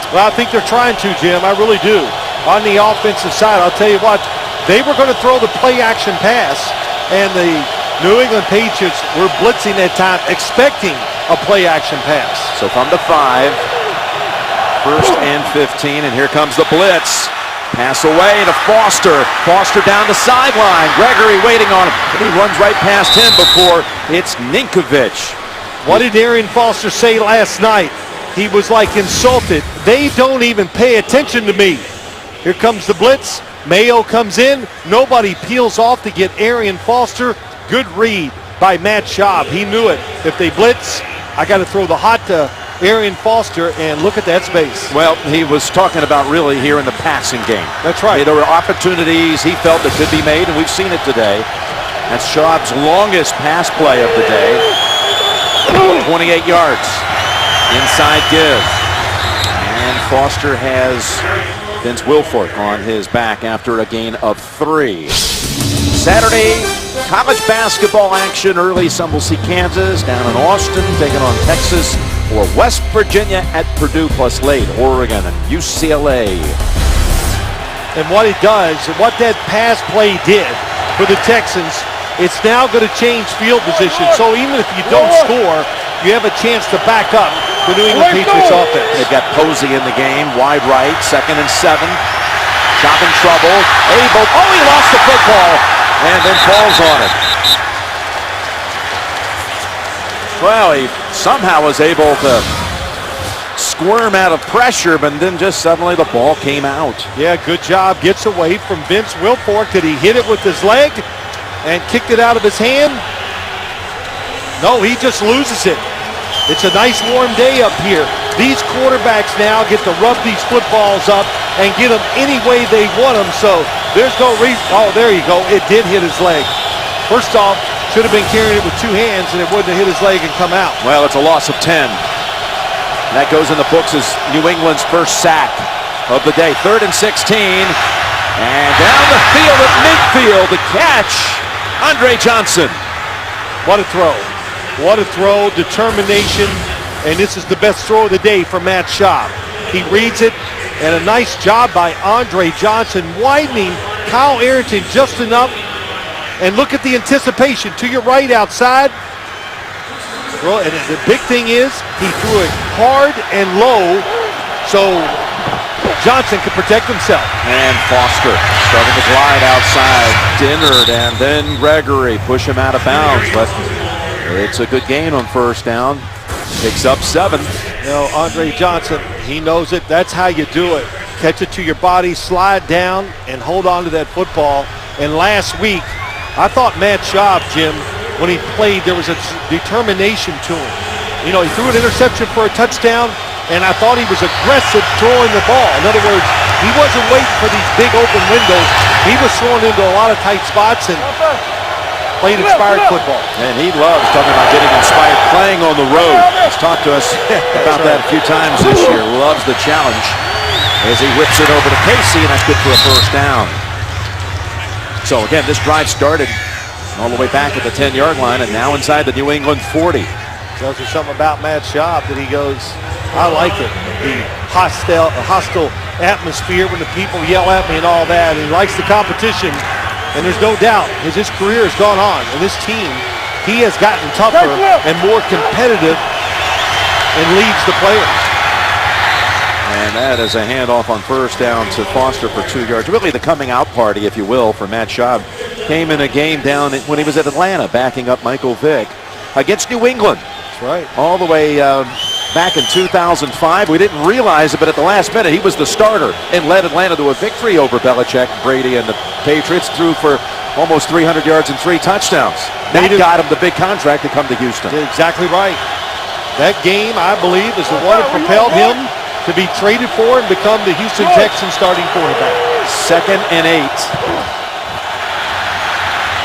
Well, I think they're trying to, Jim. I really do. On the offensive side, I'll tell you what, they were going to throw the play-action pass, and the New England Patriots were blitzing that time, expecting a play-action pass. So from the 5, 1st and 15, and here comes the blitz. Pass away to Foster. Foster down the sideline. Gregory waiting on him. And he runs right past him before it's Ninkovich. What did Arian Foster say last night? He was like insulted. They don't even pay attention to me. Here comes the blitz. Mayo comes in. Nobody peels off to get Arian Foster. Good read by Matt Schaub. He knew it. If they blitz, I got to throw the hot to Arian Foster, and look at that space. Well, he was talking about really here in the passing game. That's right. There were opportunities he felt that could be made, and we've seen it today. That's Schaub's longest pass play of the day. 28 yards. Inside give. And Foster has Vince Wilfork on his back after a gain of 3. Saturday, college basketball action early. Some will see Kansas down in Austin taking on Texas, or West Virginia at Purdue, plus late Oregon and UCLA. And what it does, what that pass play did for the Texans, it's now going to change field position. So even if you don't score, you have a chance to back up the New England Patriots offense. They've got Posey in the game, wide right, 2nd and 7. Chop in trouble. Abel, he lost the football and then falls on it. Well, he somehow was able to squirm out of pressure, but then just suddenly the ball came out. Yeah, good job. Gets away from Vince Wilfork. Did he hit it with his leg and kicked it out of his hand? No, he just loses it. It's a nice warm day up here. These quarterbacks now get to rub these footballs up and get them any way they want them. So there's no reason. Oh, there you go. It did hit his leg. First off, should have been carrying it with two hands and it wouldn't have hit his leg and come out. Well, it's a loss of 10. That goes in the books as New England's first sack of the day. 3rd and 16. And down the field at midfield, the catch, Andre Johnson. What a throw. What a throw, determination, and this is the best throw of the day for Matt Schaub. He reads it, and a nice job by Andre Johnson, widening Kyle Arrington just enough. And look at the anticipation to your right outside. Well, and the big thing is he threw it hard and low so Johnson could protect himself. And Foster starting to glide outside. Dennard and then Gregory push him out of bounds, but it's a good gain on first down. Picks up 7. You know, Andre Johnson, he knows it. That's how you do it. Catch it to your body, slide down, and hold on to that football. And last week, I thought Matt Schaub, Jim, when he played, there was a determination to him. You know, he threw an interception for a touchdown, and I thought he was aggressive throwing the ball. In other words, he wasn't waiting for these big open windows. He was throwing into a lot of tight spots and played inspired football. And he loves talking about getting inspired, playing on the road. He's talked to us about that a few times this year. Loves the challenge as he whips it over to Casey, and that's good for a first down. So again, this drive started all the way back at the 10-yard line and now inside the New England 40. Tells you something about Matt Schaub that he goes, I like it. The hostile atmosphere when the people yell at me and all that. And he likes the competition. And there's no doubt as his career has gone on and this team, he has gotten tougher and more competitive and leads the players. And that is a handoff on first down to Foster for 2 yards. Really the coming out party, if you will, for Matt Schaub. Came in a game down when he was at Atlanta, backing up Michael Vick against New England. That's right. All the way back in 2005. We didn't realize it, but at the last minute, he was the starter and led Atlanta to a victory over Belichick, Brady, and the Patriots. Threw for almost 300 yards and 3 touchdowns. That got him the big contract to come to Houston. Exactly right. That game, I believe, is the one that propelled him to be traded for and become the Houston Texans starting quarterback. 2nd and 8.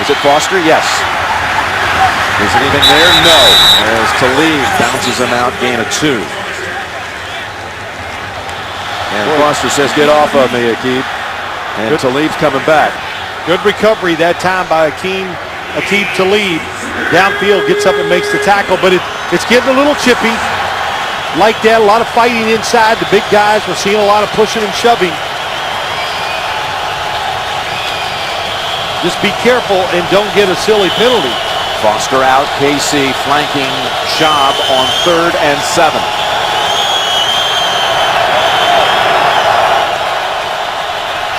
Is it Foster? Yes. Is anything there? No. As Talib bounces him out, gain of 2. And Foster says, get off of me, Aqib. And Talib's coming back. Good recovery that time by Aqib Talib. Downfield, gets up and makes the tackle, but it's getting a little chippy. Like that, a lot of fighting inside. The big guys, we're seeing a lot of pushing and shoving. Just be careful and don't get a silly penalty. Foster out, Casey flanking Schaub on 3rd and 7.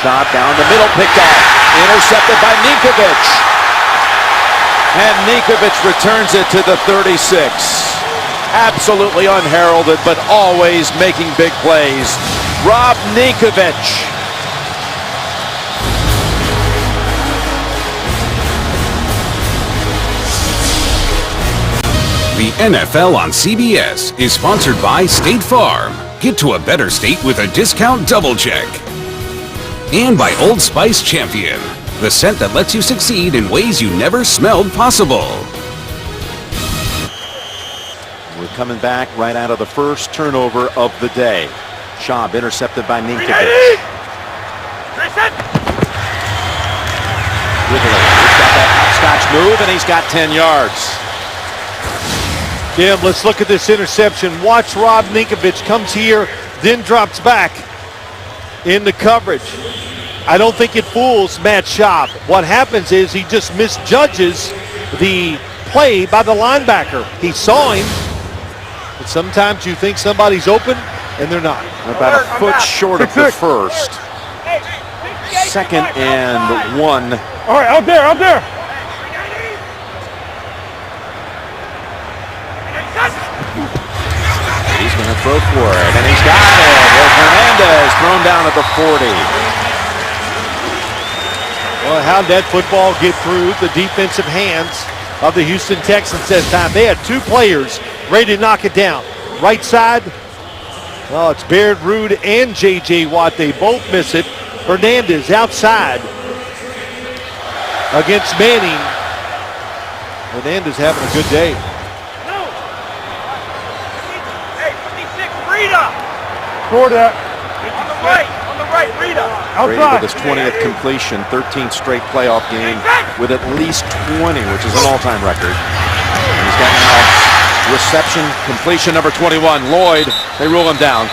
Schaub down the middle, picked off. Intercepted by Ninkovich. And Ninkovich returns it to the 36. Absolutely unheralded, but always making big plays. Rob Ninkovich. The NFL on CBS is sponsored by State Farm. Get to a better state with a discount double check. And by Old Spice Champion, the scent that lets you succeed in ways you never smelled possible. We're coming back right out of the first turnover of the day. Schaub intercepted by Ninkovich. Ridley, he's got that hopscotch move, and he's got 10 yards. Jim, let's look at this interception. Watch Rob Ninkovich comes here, then drops back into coverage. I don't think it fools Matt Schaub. What happens is he just misjudges the play by the linebacker. He saw him, but sometimes you think somebody's open, and they're not. About a foot short of the first. 2nd and 1. All right, out there, out there. He's going to throw throw for it, and he's got it with Hernandez thrown down at the 40. Well, how'd that football get through the defensive hands of the Houston Texans this time? They had two players ready to knock it down. Right side, well, it's Baird Rude and J.J. Watt. They both miss it. Hernandez outside against Manning. Hernandez having a good day. Score that. On the right, Rita. Brady with his 20th completion, 13th straight playoff game with at least 20, which is an all-time record. And he's got now reception, completion number 21. Lloyd, they rule him down.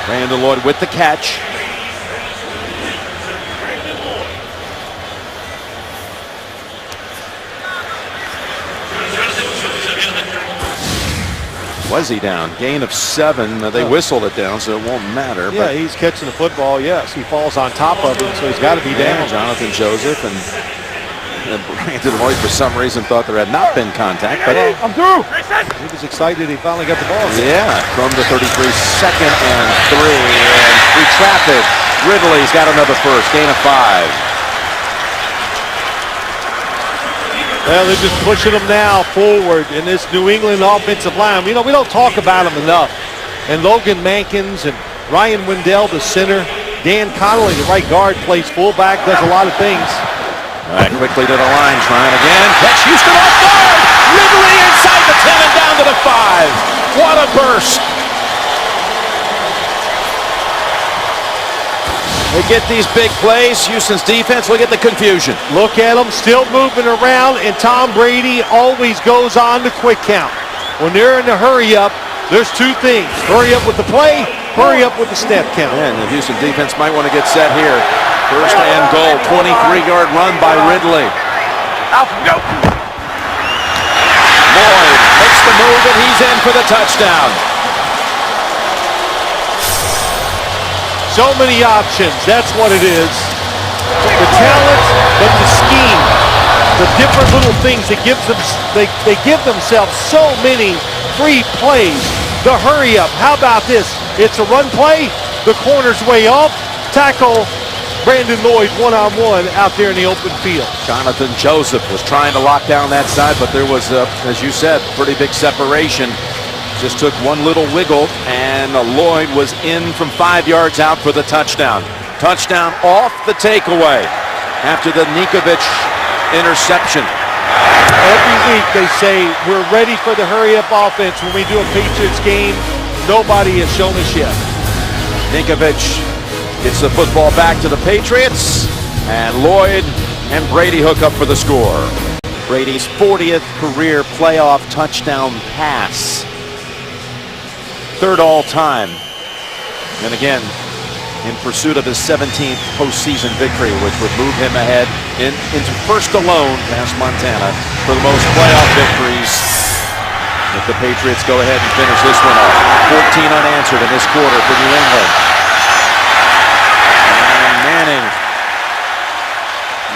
Brandon Lloyd with the catch. Was he down? Gain of 7. They whistled it down, so it won't matter. Yeah, but he's catching the football, yes. He falls on top of him, so he's got to be down. Jonathan Joseph and Brandon Lloyd, for some reason, thought there had not been contact. But I'm through. He was excited he finally got the ball. yeah, from the 33, second and 3. And free traffic. Ridley's got another first. Gain of 5. Well, they're just pushing them now forward in this New England offensive line. You know, we don't talk about them enough. And Logan Mankins and Ryan Wendell, the center. Dan Connolly, the right guard, plays fullback, does a lot of things. All right, quickly to the line, trying again. Catch Houston off guard. Ridley inside the 10 and down to the 5. What a burst. They get these big plays. Houston's defense, look at the confusion. Look at them, still moving around, and Tom Brady always goes on to quick count. When they're in a hurry up, there's two things. Hurry up with the play, hurry up with the snap count. And the Houston defense might want to get set here. First and goal, 23-yard run by Ridley. Lloyd makes the move, and he's in for the touchdown. So many options, that's what it is. The talent, but the scheme, the different little things that gives them, they give themselves so many free plays. The hurry up, how about this? It's a run play, the corner's way off, tackle Brandon Lloyd one-on-one out there in the open field. Jonathan Joseph was trying to lock down that side, but there was, as you said, pretty big separation. Just took one little wiggle, and Lloyd was in from 5 yards out for the touchdown. Touchdown off the takeaway after the Nikovic interception. Every week they say we're ready for the hurry-up offense. When we do a Patriots game, nobody has shown us yet. Nikovic gets the football back to the Patriots, and Lloyd and Brady hook up for the score. Brady's 40th career playoff touchdown pass. Third all time. And again, in pursuit of his 17th postseason victory, which would move him ahead into first alone past Montana for the most playoff victories. If the Patriots go ahead and finish this one off. 14 unanswered in this quarter for New England. And Manning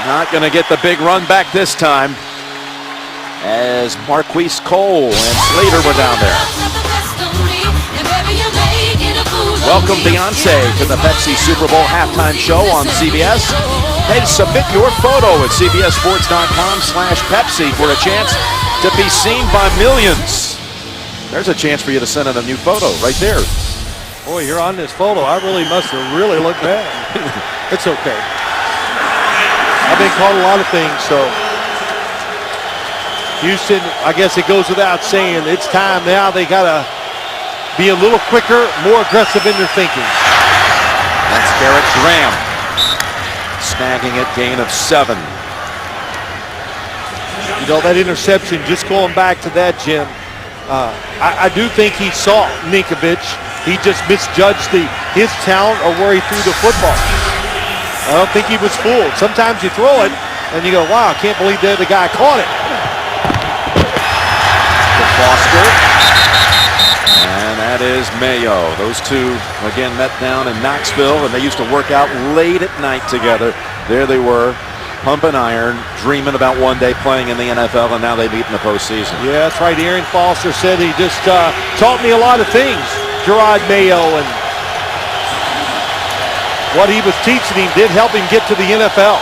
not going to get the big run back this time, as Marquise Cole and Slater were down there. Welcome Beyonce to the Pepsi Super Bowl halftime show on CBS. Hey, submit your photo at cbssports.com/Pepsi for a chance to be seen by millions. There's a chance for you to send in a new photo right there. Boy, you're on this photo. I really must have really looked bad. It's okay. I've been called a lot of things, so. Houston, I guess it goes without saying, it's time now. They got to be a little quicker, more aggressive in their thinking. That's Garrett Graham snagging it, gain of 7. You know, that interception, just going back to that, Jim, I do think he saw Nikovic. He just misjudged his talent or where he threw the football. I don't think he was fooled. Sometimes you throw it and you go, wow, I can't believe the guy caught it. To Foster. And that is Mayo. Those two, again, met down in Knoxville, and they used to work out late at night together. There they were pumping iron, dreaming about one day playing in the NFL, and now they meet in the postseason. Yeah, that's right. Arian Foster said he just taught me a lot of things. Gerard Mayo, and what he was teaching him did help him get to the NFL.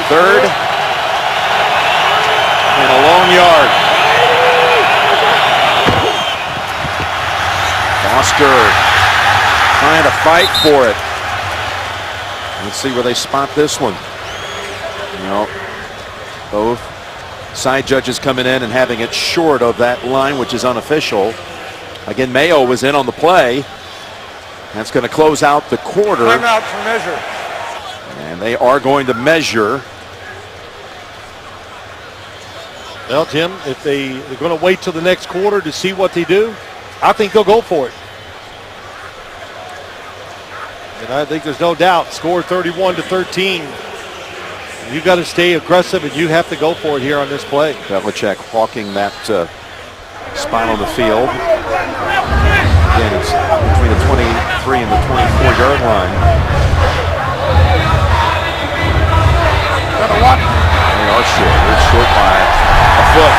Third and a long yard. Foster trying to fight for it. Let's see where they spot this one. You know, both side judges coming in and having it short of that line, which is unofficial. Again, Mayo was in on the play. That's going to close out the quarter. Timeout for measure. And they are going to measure. Well, Jim, if they're going to wait till the next quarter to see what they do, I think they'll go for it. And I think there's no doubt, score 31-13. You got to stay aggressive, and you have to go for it here on this play. Belichick hawking that spot on the field. Again, it's between the 23 and the 24-yard line. They are short. They're short by a foot.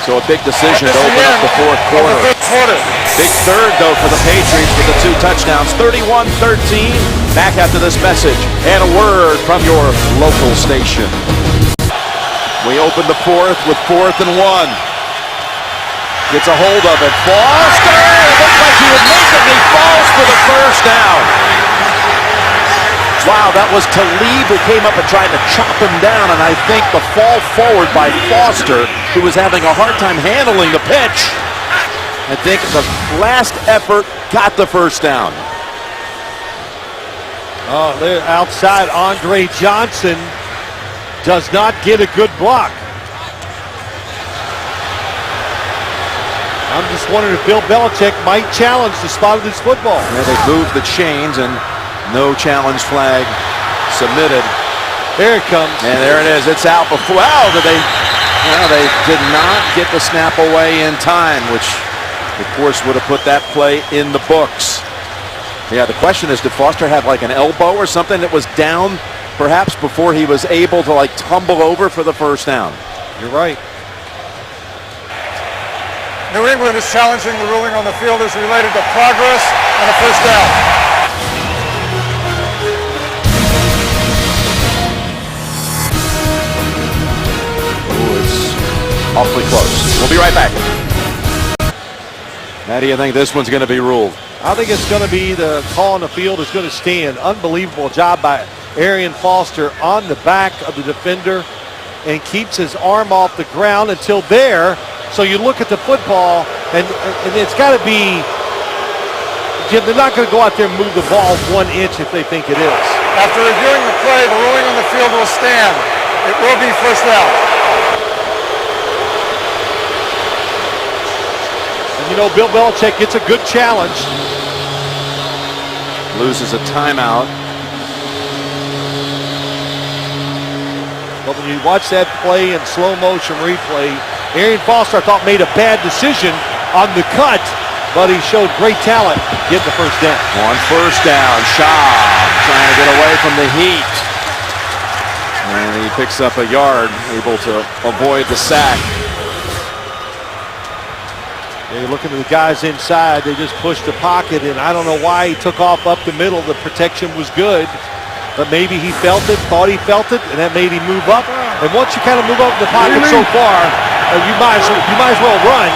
So a big decision to open up the fourth quarter. Big third, though, for the Patriots with the 2 touchdowns. 31-13. Back after this message and a word from your local station. We open the fourth with 4th and 1. Gets a hold of it. Foster! It looks like he would make it, and he falls for the first down. Wow, that was Talib who came up and tried to chop him down, and I think the fall forward by Foster, who was having a hard time handling the pitch, I think the last effort got the first down. Oh, they're outside. Andre Johnson does not get a good block. I'm just wondering if Bill Belichick might challenge the spot of this football. Yeah, they moved the chains, and no challenge flag submitted. There it comes. And there it is. It's out before. Wow, they did not get the snap away in time, which, of course, would have put that play in the books. Yeah, the question is, did Foster have like an elbow or something that was down, perhaps, before he was able to like tumble over for the first down? You're right. New England is challenging the ruling on the field as related to progress and a first down. Awfully close. We'll be right back. How do you think this one's going to be ruled? I think it's going to be the call on the field is going to stand. Unbelievable job by Arian Foster on the back of the defender and keeps his arm off the ground until there. So you look at the football, and it's got to be, Jim, they're not going to go out there and move the ball 1 inch if they think it is. After reviewing the play, the ruling on the field will stand. It will be first down. You know, Bill Belichick gets a good challenge. Loses a timeout. But when you watch that play in slow motion replay, Arian Foster, I thought, made a bad decision on the cut, but he showed great talent getting the first down. On first down, Shaw trying to get away from the heat. And he picks up a yard, able to avoid the sack. You're looking at the guys inside. They just pushed the pocket, and I don't know why he took off up the middle. The protection was good, but maybe he felt it, thought he felt it, and that made him move up. And once you kind of move up in the pocket so far, you might as well run.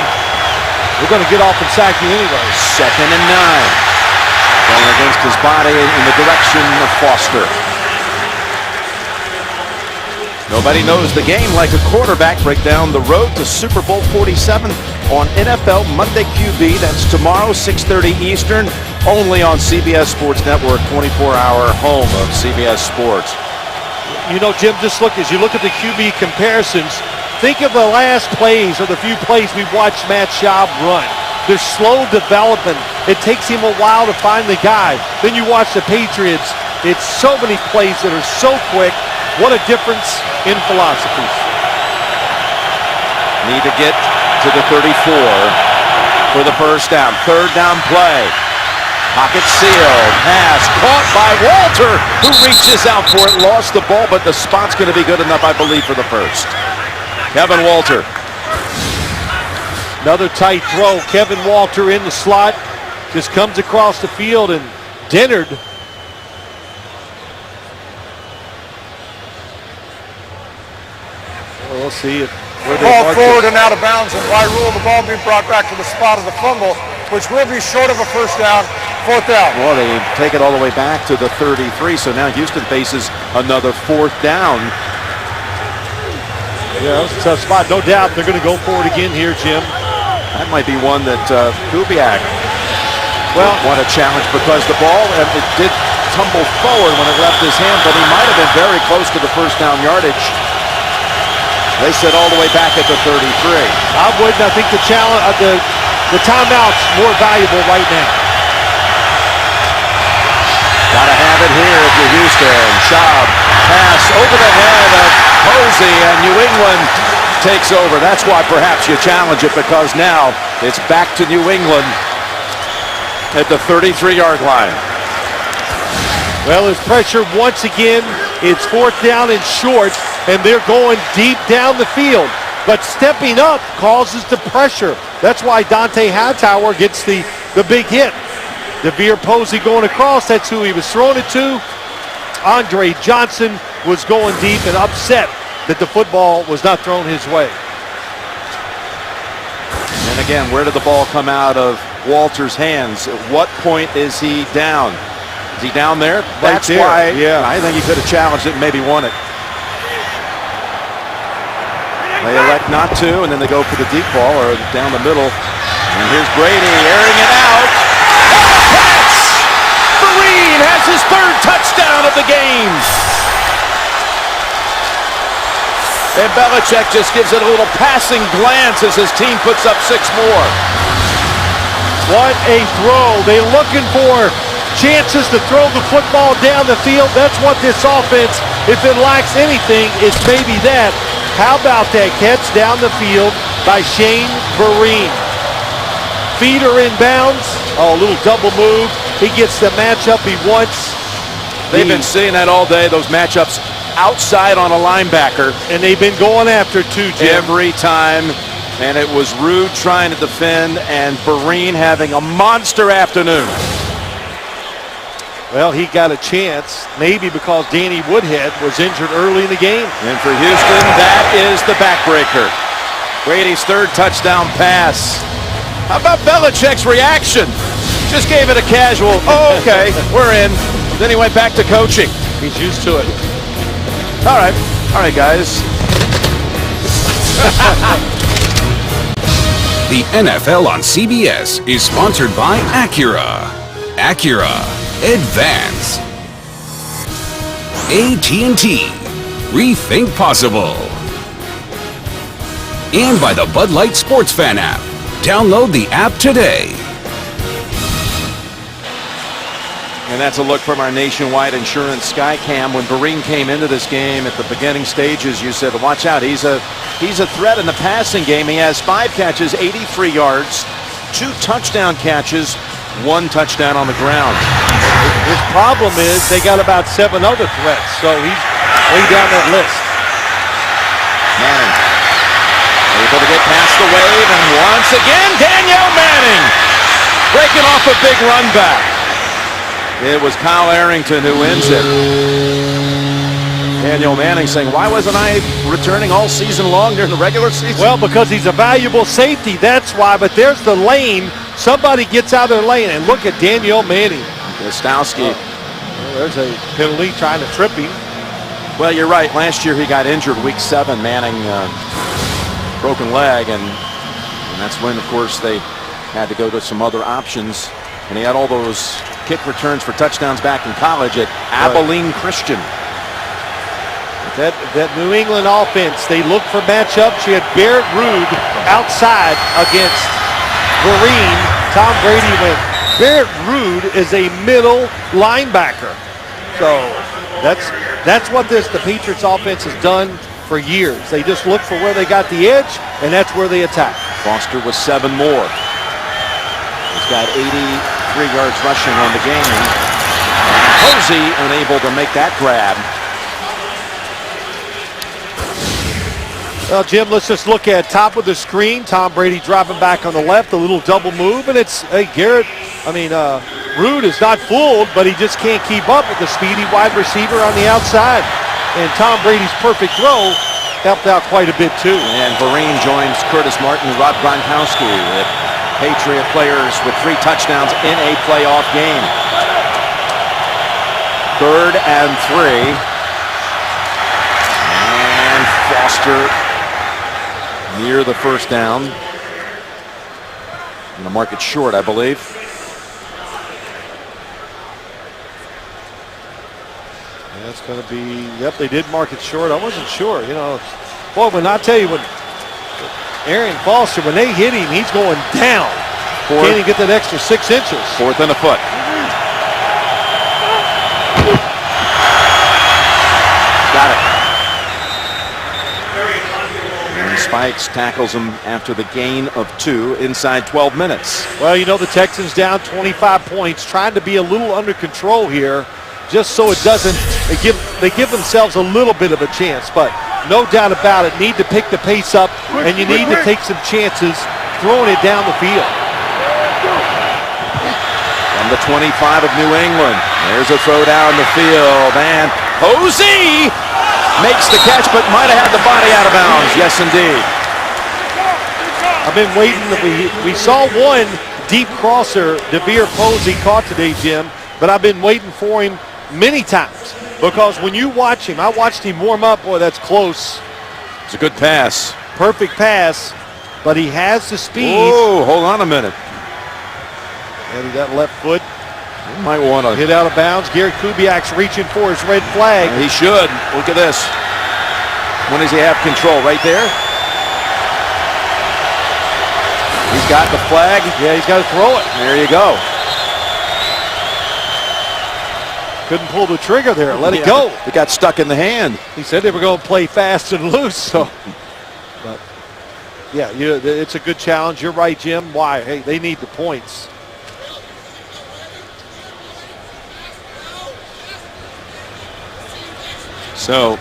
We're going to get off and sack you anyway. 2nd and 9. Going against his body in the direction of Foster. Nobody knows the game like a quarterback. Break down the road to Super Bowl 47 on NFL Monday QB. That's tomorrow, 6:30 Eastern, only on CBS Sports Network, 24-hour home of CBS Sports. You know, Jim, just as you look at the QB comparisons, think of the last plays or the few plays we've watched Matt Schaub run. They're slow development. It takes him a while to find the guy. Then you watch the Patriots. It's so many plays that are so quick. What a difference in philosophies. Need to get to the 34 for the first down. 3rd down play. Pocket sealed. Pass caught by Walter, who reaches out for it. Lost the ball, but the spot's going to be good enough, I believe, for the first. Kevin Walter. Another tight throw. Kevin Walter in the slot. Just comes across the field, and Dennard we'll see where they Ball mark forward it. and out of bounds, and by rule, the ball be brought back to the spot of the fumble, which will be short of a first down, fourth down. Well, they take it all the way back to the 33, so now Houston faces another fourth down. Yeah, that's a tough spot. No doubt they're going to go for it again here, Jim. That might be one that Kubiak want to challenge, because the ball, it did tumble forward when it left his hand, but he might have been very close to the first down yardage. They said all the way back at the 33. I wouldn't. I think the challenge, the timeout's more valuable right now. Gotta have it here if you're Houston. Schaub, pass over the head of Posey, and New England takes over. That's why perhaps you challenge it, because now it's back to New England at the 33-yard line. Well, there's pressure once again. It's fourth down and short, and they're going deep down the field. But stepping up causes the pressure. That's why Dante Hightower gets the big hit. DeVere Posey going across, that's who he was throwing it to. Andre Johnson was going deep and upset that the football was not thrown his way. And again, where did the ball come out of Walter's hands? At what point is he down? Is he down there? That's there. why Yeah. I think he could have challenged it and maybe won it. They elect not to, and then they go for the deep ball or down the middle. And here's Brady airing it out. Catch! Vereen has his third touchdown of the game. And Belichick just gives it a little passing glance as his team puts up 6 more. What a throw. They're looking for chances to throw the football down the field. That's what this offense, if it lacks anything, it's maybe that. How about that catch down the field by Shane Vereen? Feet are in bounds. Oh, a little double move. He gets the matchup he wants. They've been seeing that all day, those matchups outside on a linebacker. And they've been going after too, Jim. Every time. And it was Rude trying to defend, and Vereen having a monster afternoon. Well, he got a chance, maybe because Danny Woodhead was injured early in the game. And for Houston, that is the backbreaker. Brady's third touchdown pass. How about Belichick's reaction? Just gave it a casual, oh, okay, we're in. Then he went back to coaching. He's used to it. All right, guys. The NFL on CBS is sponsored by Acura. Acura. Advance. AT&T. Rethink possible. And by the Bud Light Sports Fan app. Download the app today. And that's a look from our nationwide insurance Skycam. When Vereen came into this game at the beginning stages, you said, watch out, he's a threat in the passing game. He has 5 catches, 83 yards, 2 touchdown catches, 1 touchdown on the ground. His problem is they got about 7 other threats, so he's way down that list. Manning able to get past the wave, and once again, Danielle Manning breaking off a big run back. It was Kyle Arrington who ends it. Daniel Manning saying, why wasn't I returning all season long during the regular season? Well, because he's a valuable safety, that's why. But there's the lane. Somebody gets out of their lane, and look at Daniel Manning. Gostowski. There's a penalty trying to trip him. Well, you're right. Last year he got injured week 7. Manning broken leg, and that's when, of course, they had to go to some other options. And he had all those kick returns for touchdowns back in college at Abilene Christian. That New England offense, they look for matchups. You had Barrett Rude outside against Vereen. Tom Brady went. Barrett Rude is a middle linebacker. So that's what the Patriots offense has done for years. They just look for where they got the edge, and that's where they attack. Foster with 7 more. He's got yards rushing on the game. Posey unable to make that grab. Well, Jim, let's just look at top of the screen. Tom Brady dropping back on the left, a little double move, and it's, hey, Rude is not fooled, but he just can't keep up with the speedy wide receiver on the outside. And Tom Brady's perfect throw helped out quite a bit, too. And Vereen joins Curtis Martin and Rob Gronkowski with Patriot players with 3 touchdowns in a playoff game. 3rd and 3. And Foster near the first down. Going to mark it short, I believe. That's going to be, yep, they did mark it short. I wasn't sure, Boy, when I tell you, when Arian Foster, when they hit him, he's going down. Can't even get that extra 6 inches. 4th and a foot. Got it. And Spikes tackles him after the gain of 2 inside 12 minutes. Well, the Texans down 25 points, trying to be a little under control here, just so it doesn't, they give themselves a little bit of a chance, but no doubt about it, need to pick the pace up, and you need to take some chances throwing it down the field. From the 25 of New England, there's a throw down the field, and Posey makes the catch, but might have had the body out of bounds. Yes, indeed. I've been waiting. We saw one deep crosser DeVere Posey caught today, Jim, but I've been waiting for him many times because when you watch him, I watched him warm up. Boy, that's close. It's a good pass. Perfect pass, but he has the speed. Oh, hold on a minute. And that left foot. You might want to hit out of bounds. Gary Kubiak's reaching for his red flag. He should. Look at this. When does he have control? Right there? He's got the flag. Yeah, he's got to throw it. There you go. Couldn't pull the trigger there. Let it go. It got stuck in the hand. He said they were going to play fast and loose. So, but yeah, it's a good challenge. You're right, Jim. Why? Hey, they need the points. So,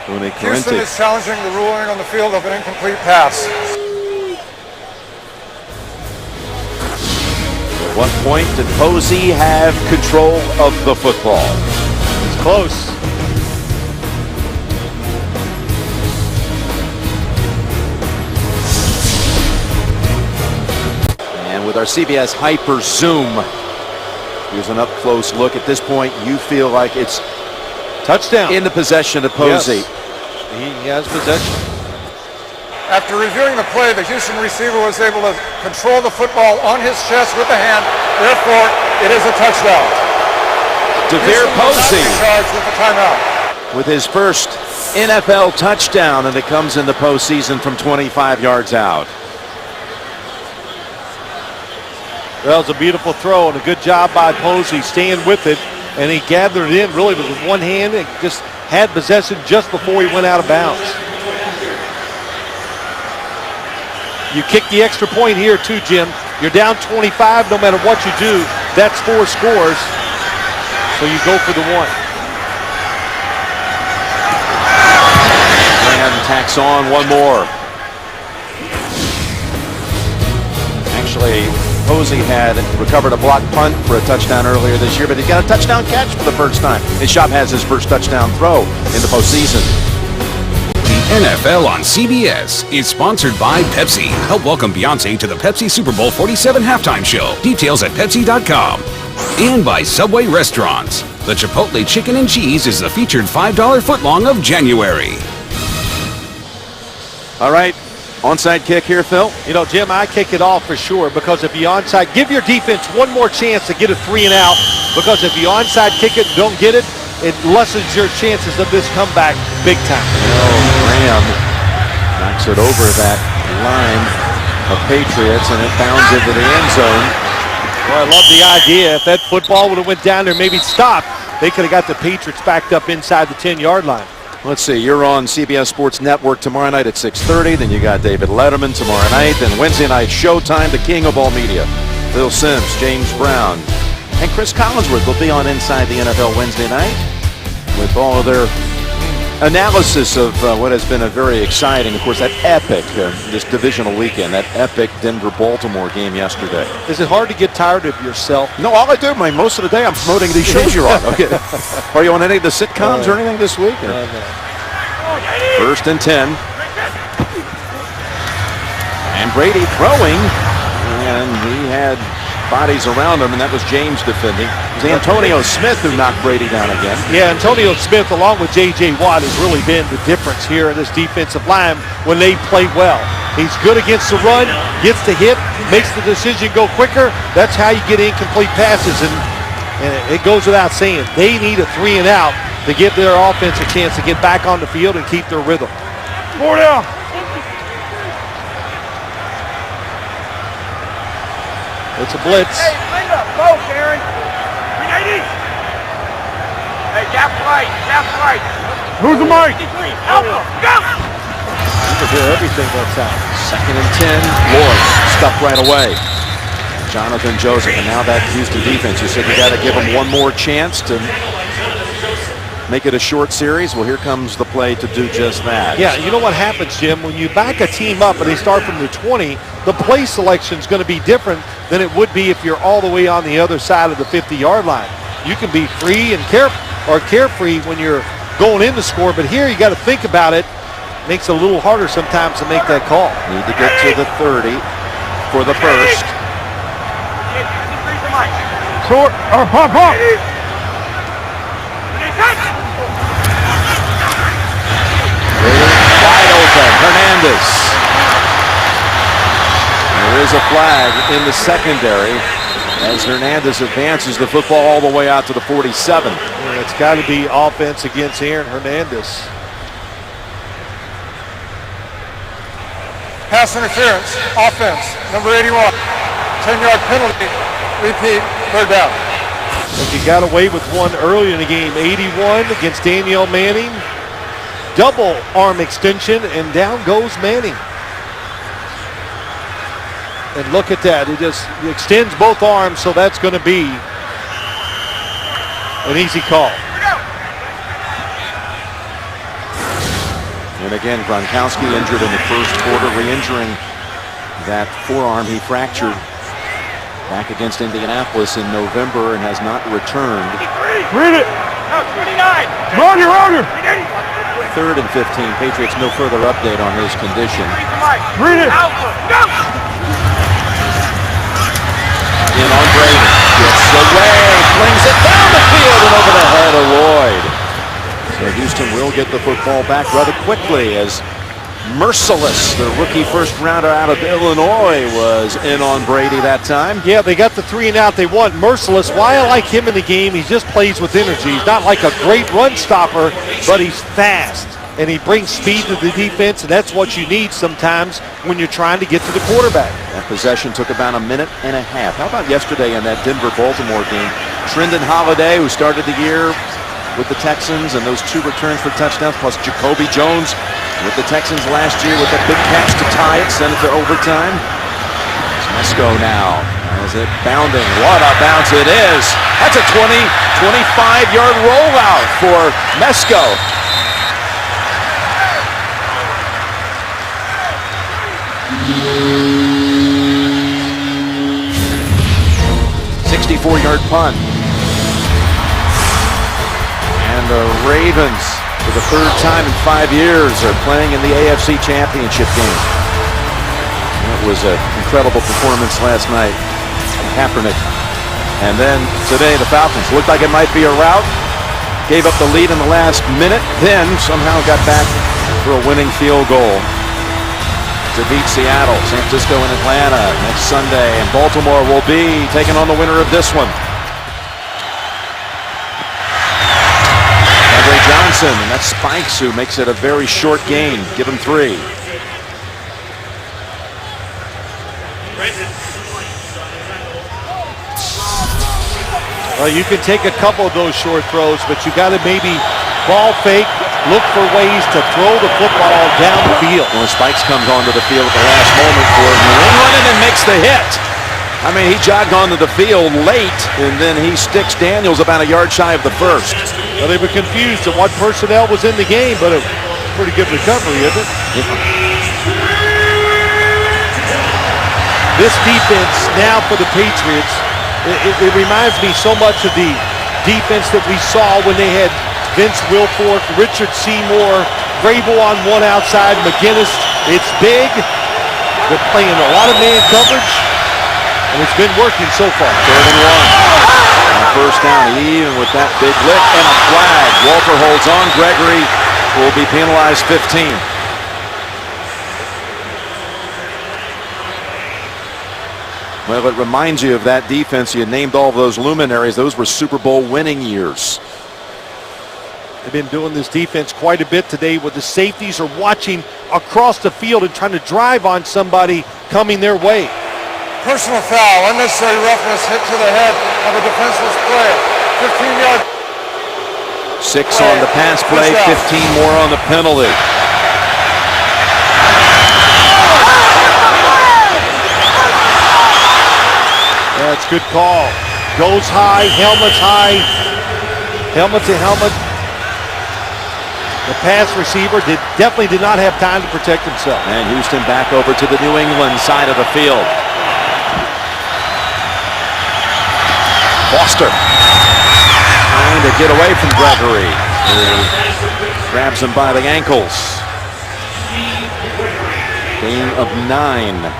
Houston is challenging the ruling on the field of an incomplete pass. At what point did Posey have control of the football? It's close. And with our CBS Hyper Zoom, here's an up-close look. At this point, you feel like it's touchdown in the possession of Posey. Yes. He has possession. After reviewing the play, the Houston receiver was able to control the football on his chest with the hand. Therefore, it is a touchdown. DeVere Posey charged with the timeout. With his first NFL touchdown, and it comes in the postseason from 25 yards out. Well, it's a beautiful throw and a good job by Posey staying with it, and he gathered it in really with one hand and just had possession just before he went out of bounds. You kick the extra point here too, Jim. You're down 25 no matter what you do. That's 4 scores, so you go for the 1. And tacks on one more. Actually, Posey had recovered a blocked punt for a touchdown earlier this year, but he got a touchdown catch for the first time. His shop has his first touchdown throw in the postseason. The NFL on CBS is sponsored by Pepsi. Help welcome Beyonce to the Pepsi Super Bowl 47 halftime show. Details at Pepsi.com. And by Subway Restaurants. The Chipotle Chicken and Cheese is the featured $5 footlong of January. All right. Onside kick here, Phil. Jim, I kick it off for sure because if you onside, give your defense one more chance to get a 3 and out because if you onside kick it and don't get it, it lessens your chances of this comeback big time. Graham knocks it over that line of Patriots and it bounds into the end zone. Well, I love the idea. If that football would have went down there, maybe stopped, they could have got the Patriots backed up inside the 10-yard line. Let's see, you're on CBS Sports Network tomorrow night at 6:30. Then you got David Letterman tomorrow night. Then Wednesday night, Showtime, the king of all media. Bill Sims, James Brown, and Chris Collinsworth will be on Inside the NFL Wednesday night with all of their analysis of what has been a very exciting, of course, that epic, this divisional weekend, that epic Denver-Baltimore game yesterday. Is it hard to get tired of yourself? No, all I do, most of the day I'm promoting these shows you're on. Okay. Are you on any of the sitcoms or anything this week? No. 1st and 10. And Brady throwing, and he had bodies around him, and that was James defending. It was Antonio Smith who knocked Brady down again. Yeah, Antonio Smith along with J.J. Watt has really been the difference here in this defensive line when they play well. He's good against the run, gets the hit, makes the decision go quicker. That's how you get incomplete passes, and it goes without saying. They need a 3 and out to give their offense a chance to get back on the field and keep their rhythm. 4 down. It's a blitz. Hey, bring up, go, Karen. 380. Hey, gap right. Who's the mic? Alpha, go! You can hear everything that's out. 2nd and 10. Lloyd stuck right away. Jonathan Joseph, and now that Houston defense, you said you got to give them one more chance to make it a short series. Well, here comes the play to do just that. Yeah, you know what happens, Jim? When you back a team up and they start from the 20, the play selection is going to be different than it would be if you're all the way on the other side of the 50-yard line. You can be free and carefree when you're going in to score, but here you got to think about it. Makes it a little harder sometimes to make that call. Need to get to the 30 for the first. Short. Pop. Wide open, Hernandez. There is a flag in the secondary as Hernandez advances the football all the way out to the 47. Yeah, it's got to be offense against Aaron Hernandez. Pass interference, offense, number 81. 10-yard penalty, repeat, 3rd down. But you got away with one earlier in the game, 81 against Daniel Manning. Double arm extension, and down goes Manning. And look at that, it just extends both arms, so that's going to be an easy call. And again, Gronkowski injured in the first quarter, re-injuring that forearm he fractured back against Indianapolis in November and has not returned. Read it. No, 29. Roger. 3rd and 15. Patriots no further update on his condition. Read it. Alpha, go! In on Brady. Gets away. Flings it down the field and over the head of Lloyd. So Houston will get the football back rather quickly as Merciless, the rookie first rounder out of Illinois, was in on Brady that time. Yeah, they got the 3 and out they want. Merciless, why I like him in the game, he just plays with energy. He's not like a great run stopper, but he's fast. And he brings speed to the defense, and that's what you need sometimes when you're trying to get to the quarterback. That possession took about a minute and a half. How about yesterday in that Denver-Baltimore game? Trendon Holiday, who started the year with the Texans, and those 2 returns for touchdowns, plus Jacoby Jones with the Texans last year with that big catch to tie it, send it to overtime. It's Mesco now as it bounding. What a bounce it is. That's a 25-yard rollout for Mesco. $64-yard punt. And the Ravens, for the 3rd time in 5 years, are playing in the AFC Championship game. That was an incredible performance last night from Kaepernick. And then today, the Falcons looked like it might be a rout. Gave up the lead in the last minute, then somehow got back for a winning field goal to beat Seattle. San Francisco and Atlanta next Sunday, and Baltimore will be taking on the winner of this one. Johnson, and that's Spikes who makes it a very short game. Give him 3. Well, you can take a couple of those short throws, but you got to maybe ball fake, look for ways to throw the football down the field. Well, Spikes comes onto the field at the last moment for New England and makes the hit. I mean, he jogged onto the field late, and then he sticks Daniels about a yard shy of the first. Well, they were confused at what personnel was in the game, but a pretty good recovery, isn't it? This defense now for the Patriots, it reminds me so much of the defense that we saw when they had Vince Wilfork, Richard Seymour, Vrabel on one outside, McGinnis. It's big. They're playing a lot of man coverage, and it's been working so far. 3rd and 1. On first down, even with that big lick and a flag. Walker holds on. Gregory will be penalized 15. Well, it reminds you of that defense. You named all of those luminaries. Those were Super Bowl winning years. They've been doing this defense quite a bit today where the safeties are watching across the field and trying to drive on somebody coming their way. Personal foul, unnecessary roughness, hit to the head of a defenseless player. 15-yard. 6 on the pass play, 15 more on the penalty. That's a good call. Goes high, helmet's high, helmet to helmet. The pass receiver definitely did not have time to protect himself. And Houston back over to the New England side of the field. Foster trying to get away from Gregory. Grabs him by the ankles. Gain of 9.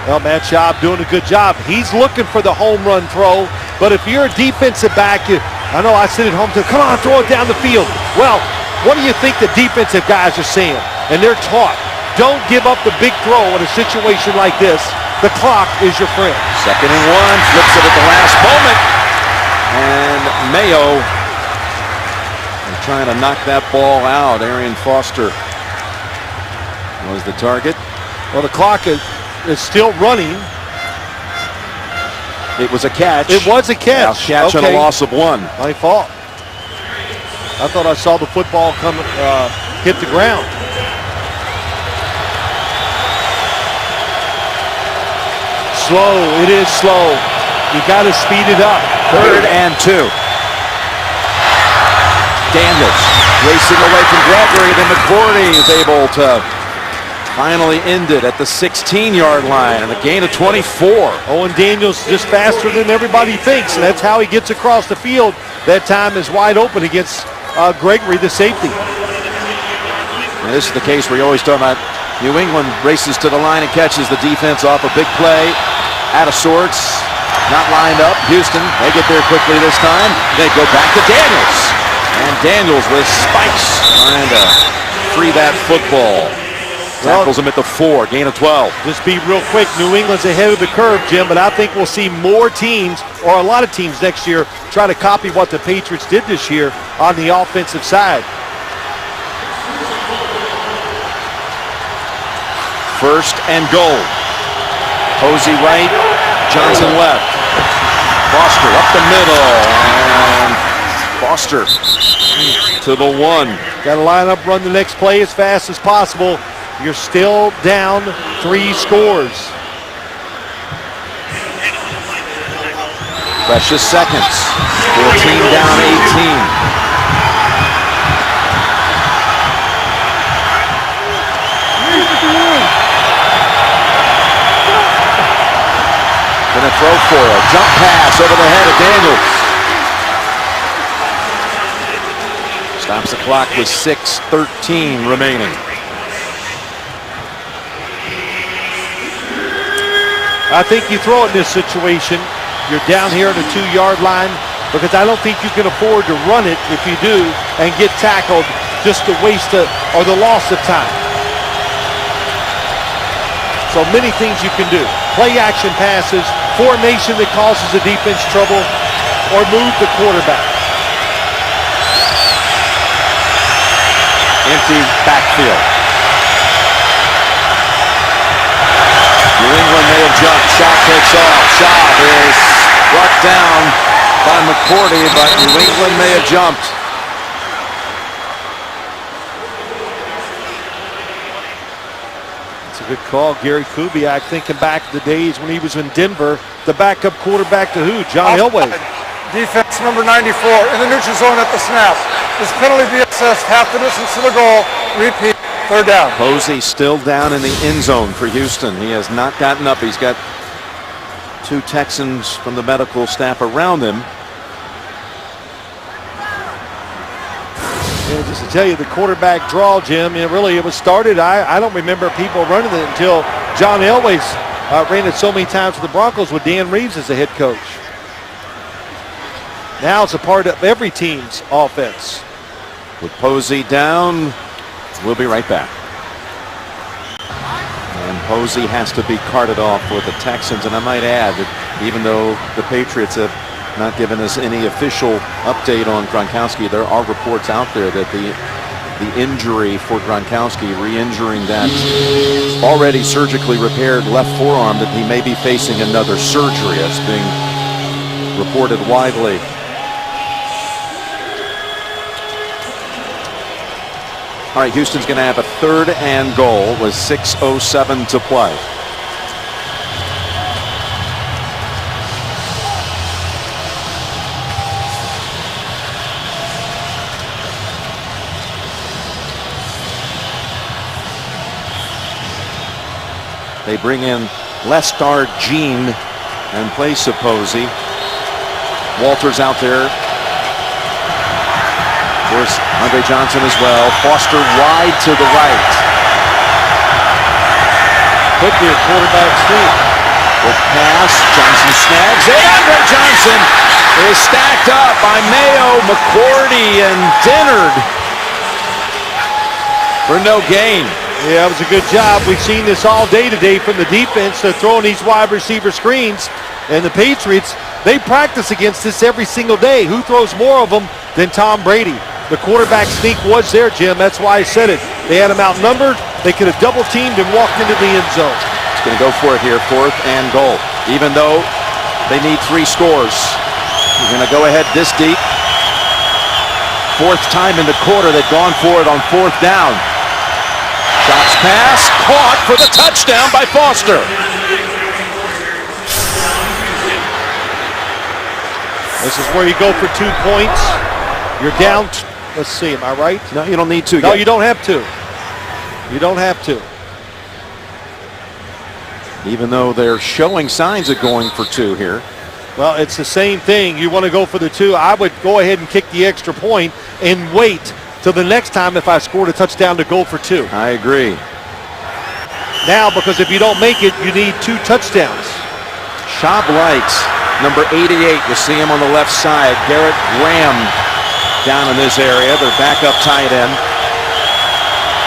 Well, Matt Schaub doing a good job. He's looking for the home run throw, but if you're a defensive back, I know I sit at home to come on, throw it down the field. Well, what do you think the defensive guys are saying? And they're taught, don't give up the big throw in a situation like this. The clock is your friend. 2nd and 1, flips it at the last moment. And Mayo trying to knock that ball out. Arian Foster was the target. Well, the clock is still running. It was a catch. It was a catch. Catch and a loss of 1. My fault. I thought I saw the football come hit the ground. Slow. It is slow. You got to speed it up. 3rd and 2. Daniels racing away from Gregory. Then McCourty is able to finally end it at the 16-yard line and a gain of 24. Owen Daniels just faster than everybody thinks, and that's how he gets across the field. That time is wide open against Gregory, the safety. And this is the case where you always talk about New England races to the line and catches the defense off a big play. Out of sorts. Not lined up. Houston, they get there quickly this time. They go back to Daniels. And Daniels with spikes trying to free that football. Tackles him at the 4, gain of 12. Just be real quick. New England's ahead of the curve, Jim, but I think we'll see more teams, or a lot of teams next year, try to copy what the Patriots did this year on the offensive side. 1st and goal. Posey right, Johnson left. Foster up the middle, and Foster to the 1. Got to line up, run the next play as fast as possible. You're still down 3 scores. Precious seconds for a team down 18. Gonna throw for a jump pass over the head of Daniels. Stops the clock with 6:13 remaining. I think you throw it in this situation. You're down here at the 2-yard line because I don't think you can afford to run it if you do and get tackled just to waste or the loss of time. So many things you can do. Play action passes, formation that causes the defense trouble, or move the quarterback. Empty backfield. New England may have jumped. Schaub takes off. Schaub is brought down by McCourty, but New England may have jumped. It's a a good call. Gary Kubiak, thinking back to the days when he was in Denver, the backup quarterback to who? John Elway. Defense number 94 in the neutral zone at the snap. This penalty be assessed half the distance to the goal. Repeat, third down. Posey still down in the end zone for Houston. He has not gotten up. He's got 2 Texans from the medical staff around him. Yeah, just to tell you, the quarterback draw, Jim, it was started. I don't remember people running it until John Elway ran it so many times with the Broncos with Dan Reeves as the head coach. Now it's a part of every team's offense. With Posey down, we'll be right back. And Posey has to be carted off with the Texans. And I might add that even though the Patriots have not given us any official update on Gronkowski, there are reports out there that the injury for Gronkowski, re-injuring that already surgically repaired left forearm, that he may be facing another surgery. That's being reported widely. All right, Houston's going to have a 3rd and goal with 6:07 to play. They bring in Lestar Jean in place of Posey. Walters out there. Of course, Andre Johnson as well. Foster wide to the right. Could be a quarterback sneak. Good pass. Johnson snags it. Andre Johnson is stacked up by Mayo, McCourty, and Dennard for no gain. Yeah, it was a good job. We've seen this all day today from the defense. They're throwing these wide receiver screens. And the Patriots, they practice against this every single day. Who throws more of them than Tom Brady? The quarterback sneak was there, Jim. That's why I said it. They had him outnumbered. They could have double-teamed and walked into the end zone. It's going to go for it here, 4th and goal. Even though they need 3 scores. They're going to go ahead this deep. 4th time in the quarter they've gone for it on 4th down. Shots pass, caught for the touchdown by Foster. This is where you go for 2 points. You're down. Let's see, am I right? No, you don't need to. No, you don't have to. You don't have to. Even though they're showing signs of going for 2 here. Well, it's the same thing. You want to go for the 2. I would go ahead and kick the extra point and wait till the next time if I scored a touchdown to go for 2. I agree. Now, because if you don't make it, you need 2 touchdowns. Schaub Light, number 88. You see him on the left side. Garrett Graham down in this area. Their backup tight end.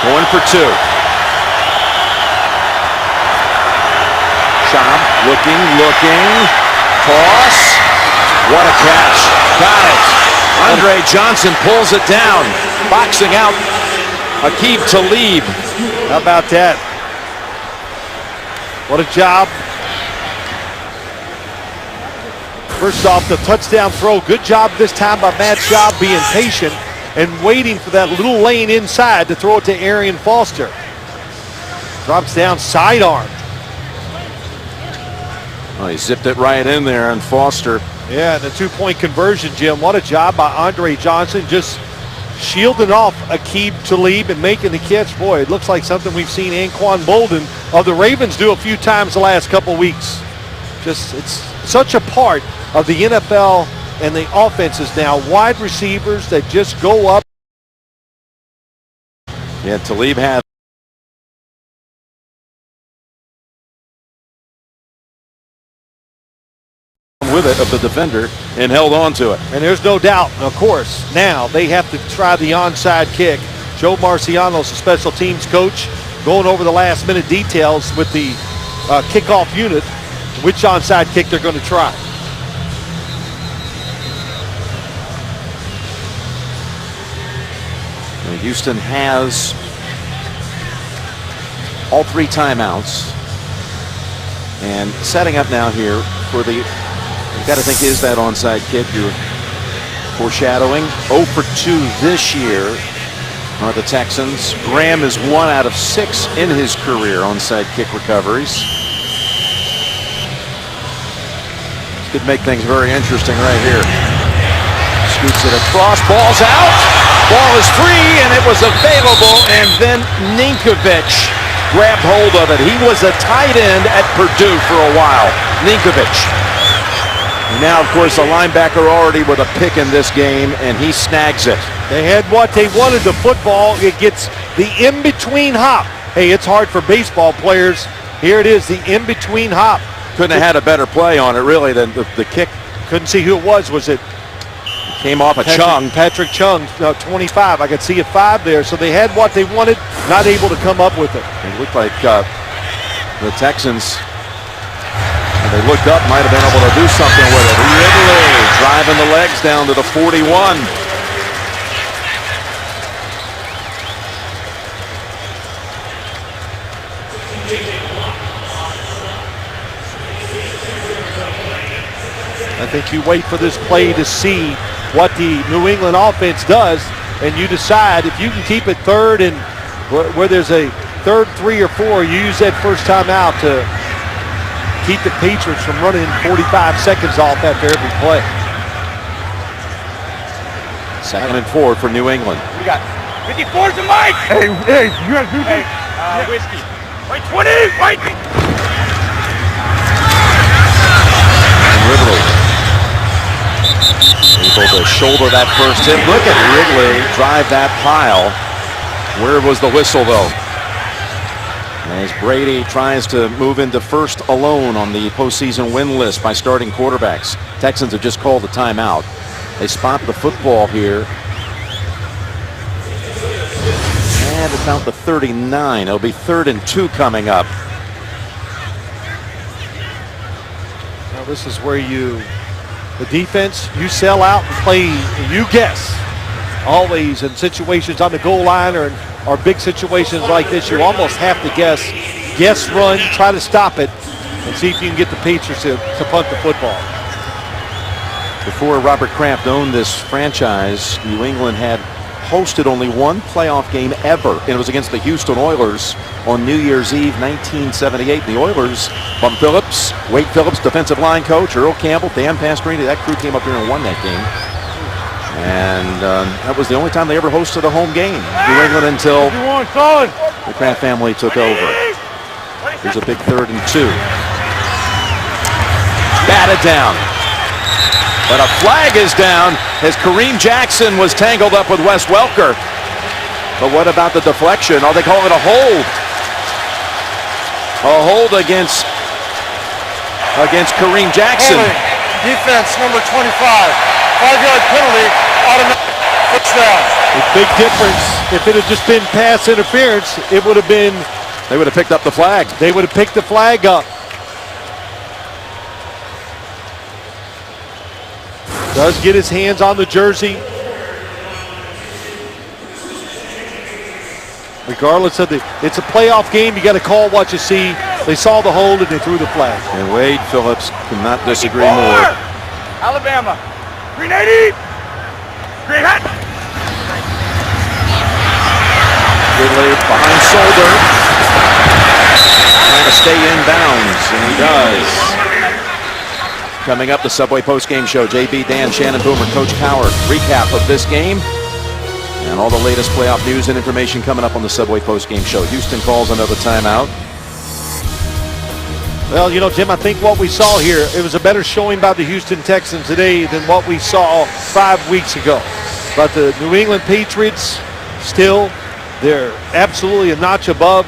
Going for 2. Schaub looking. Toss. What a catch. Got it. Andre Johnson pulls it down. Boxing out Aqib Talib. How about that? What a job. First off, the touchdown throw. Good job this time by Matt Schaub being patient and waiting for that little lane inside to throw it to Arian Foster. Drops down sidearm. Oh, he zipped it right in there on Foster. Yeah, the 2-point conversion, Jim. What a job by Andre Johnson, just shielding off Aqib Talib and making the catch. Boy, it looks like something we've seen Anquan Bolden of the Ravens do a few times the last couple weeks. Just, it's such a part of the NFL and the offenses now. Wide receivers that just go up. Yeah, Talib had with it of the defender and held on to it. And there's no doubt, of course, now they have to try the onside kick. Joe Marciano's the special teams coach, going over the last minute details with the kickoff unit, which onside kick they're going to try. And Houston has all 3 timeouts and setting up now here for the, you've got to think, is that onside kick? You're foreshadowing 0 for 2 this year are the Texans. Graham is 1 out of 6 in his career onside kick recoveries. This could make things very interesting right here. Scoots it across, ball's out. Ball is free, and it was available, and then Ninkovic grabbed hold of it. He was a tight end at Purdue for a while, Ninkovic. Now, of course, a linebacker already with a pick in this game, and he snags it. They had what they wanted. The football, it gets the in-between hop. Hey, it's hard for baseball players. Here it is, the in-between hop. Couldn't have had a better play on it, really, than the kick. Couldn't see who it was. Was it? Came off a Chung. Patrick Chung, 25. I could see a 5 there. So they had what they wanted, not able to come up with it. It looked like the Texans, when they looked up, might have been able to do something with it. Ridley driving the legs down to the 41. I think you wait for this play to see what the New England offense does, and you decide if you can keep it third and where there's a third 3 or 4, you use that first time out to keep the Patriots from running 45 seconds off after every play. 2nd and 4 for New England. We got 54's the mic. Hey, you guys do this? Whiskey. Wait, 20. Wait. And Ridley able to shoulder that first hit. Look at Ridley drive that pile. Where was the whistle, though? As Brady tries to move into first alone on the postseason win list by starting quarterbacks. Texans have just called a timeout. They spot the football here. And it's out to 39. It'll be 3rd and 2 coming up. Now this is where the defense, you sell out and play, you guess. Always in situations on the goal line or big situations like this, you almost have to guess run, try to stop it, and see if you can get the Patriots to punt the football. Before Robert Kraft owned this franchise, New England had hosted only one playoff game ever, and it was against the Houston Oilers on New Year's Eve, 1978. The Oilers, Bum Phillips, Wade Phillips, defensive line coach, Earl Campbell, Dan Pastorini, that crew came up here and won that game. And that was the only time they ever hosted a home game. New England until the Kraft family took over. Here's a big 3rd and 2. Batted down. But a flag is down as Kareem Jackson was tangled up with Wes Welker. But what about the deflection? Oh, they call it a hold. A hold against Kareem Jackson. Holding. Defense number 25. 5-yard penalty. Automatic first down. A big difference. If it had just been pass interference, it would have been. They would have picked up the flag. They would have picked the flag up. Does get his hands on the jersey. Regardless of it's a playoff game. You got to call what you see. They saw the hold and they threw the flag. And Wade Phillips cannot disagree more. Alabama. 380. Green hat. Ridley behind shoulder. Trying to stay in bounds, and he does. Coming up, the Subway postgame show. JB, Dan, Shannon Boomer, Coach Coward. Recap of this game and all the latest playoff news and information coming up on the Subway postgame show. Houston calls another timeout. Well, you know, Jim, I think what we saw here, it was a better showing by the Houston Texans today than what we saw 5 weeks ago. But the New England Patriots, still, they're absolutely a notch above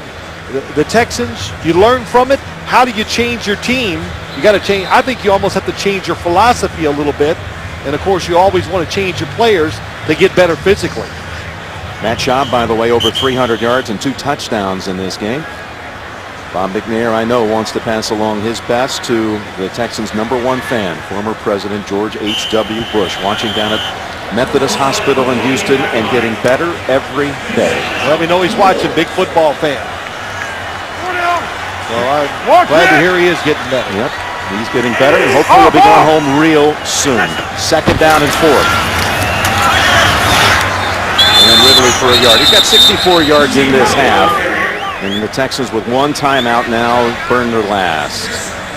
the Texans. You learn from it. How do you change your team? You got to change. I think you almost have to change your philosophy a little bit. And, of course, you always want to change your players to get better physically. Matt Schaub, by the way, over 300 yards and 2 touchdowns in this game. Bob McNair, I know, wants to pass along his best to the Texans' #1 fan, former President George H.W. Bush, watching down at Methodist Hospital in Houston and getting better every day. Well, we know he's watching, big football fan. So I'm glad to hear he is getting better. Yep, he's getting better, and hopefully he'll be going home real soon. 2nd down and 4. And Ridley for a yard. He's got 64 yards in this half. And the Texans with one timeout now burn their last.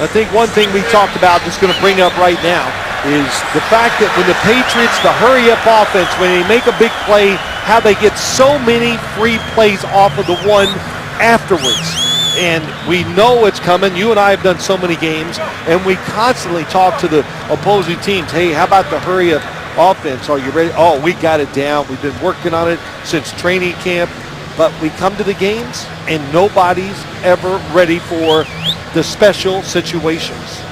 I think one thing we talked about that's going to bring up right now is the fact that when the Patriots, the hurry-up offense, when they make a big play, how they get so many free plays off of the one afterwards. And we know it's coming. You and I have done so many games, and we constantly talk to the opposing teams. Hey, how about the hurry-up offense? Are you ready? Oh, we got it down. We've been working on it since training camp. But we come to the games, and nobody's ever ready for the special situations.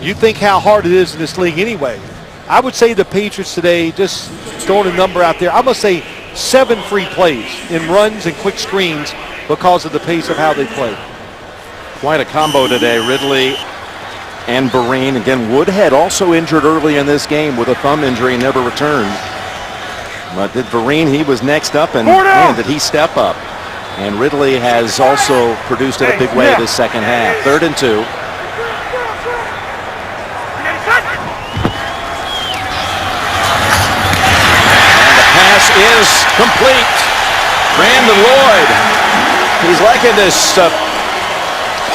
You think how hard it is in this league anyway. I would say the Patriots today, just throwing a number out there, I'm going to say 7 free plays in runs and quick screens because of the pace of how they play. Quite a combo today. Ridley and Vereen. Again, Woodhead also injured early in this game with a thumb injury and never returned. But did Vereen, he was next up, and man, did he step up. And Ridley has also produced in a big way this second half. 3rd and 2. Is complete. Brandon Lloyd. He's liking this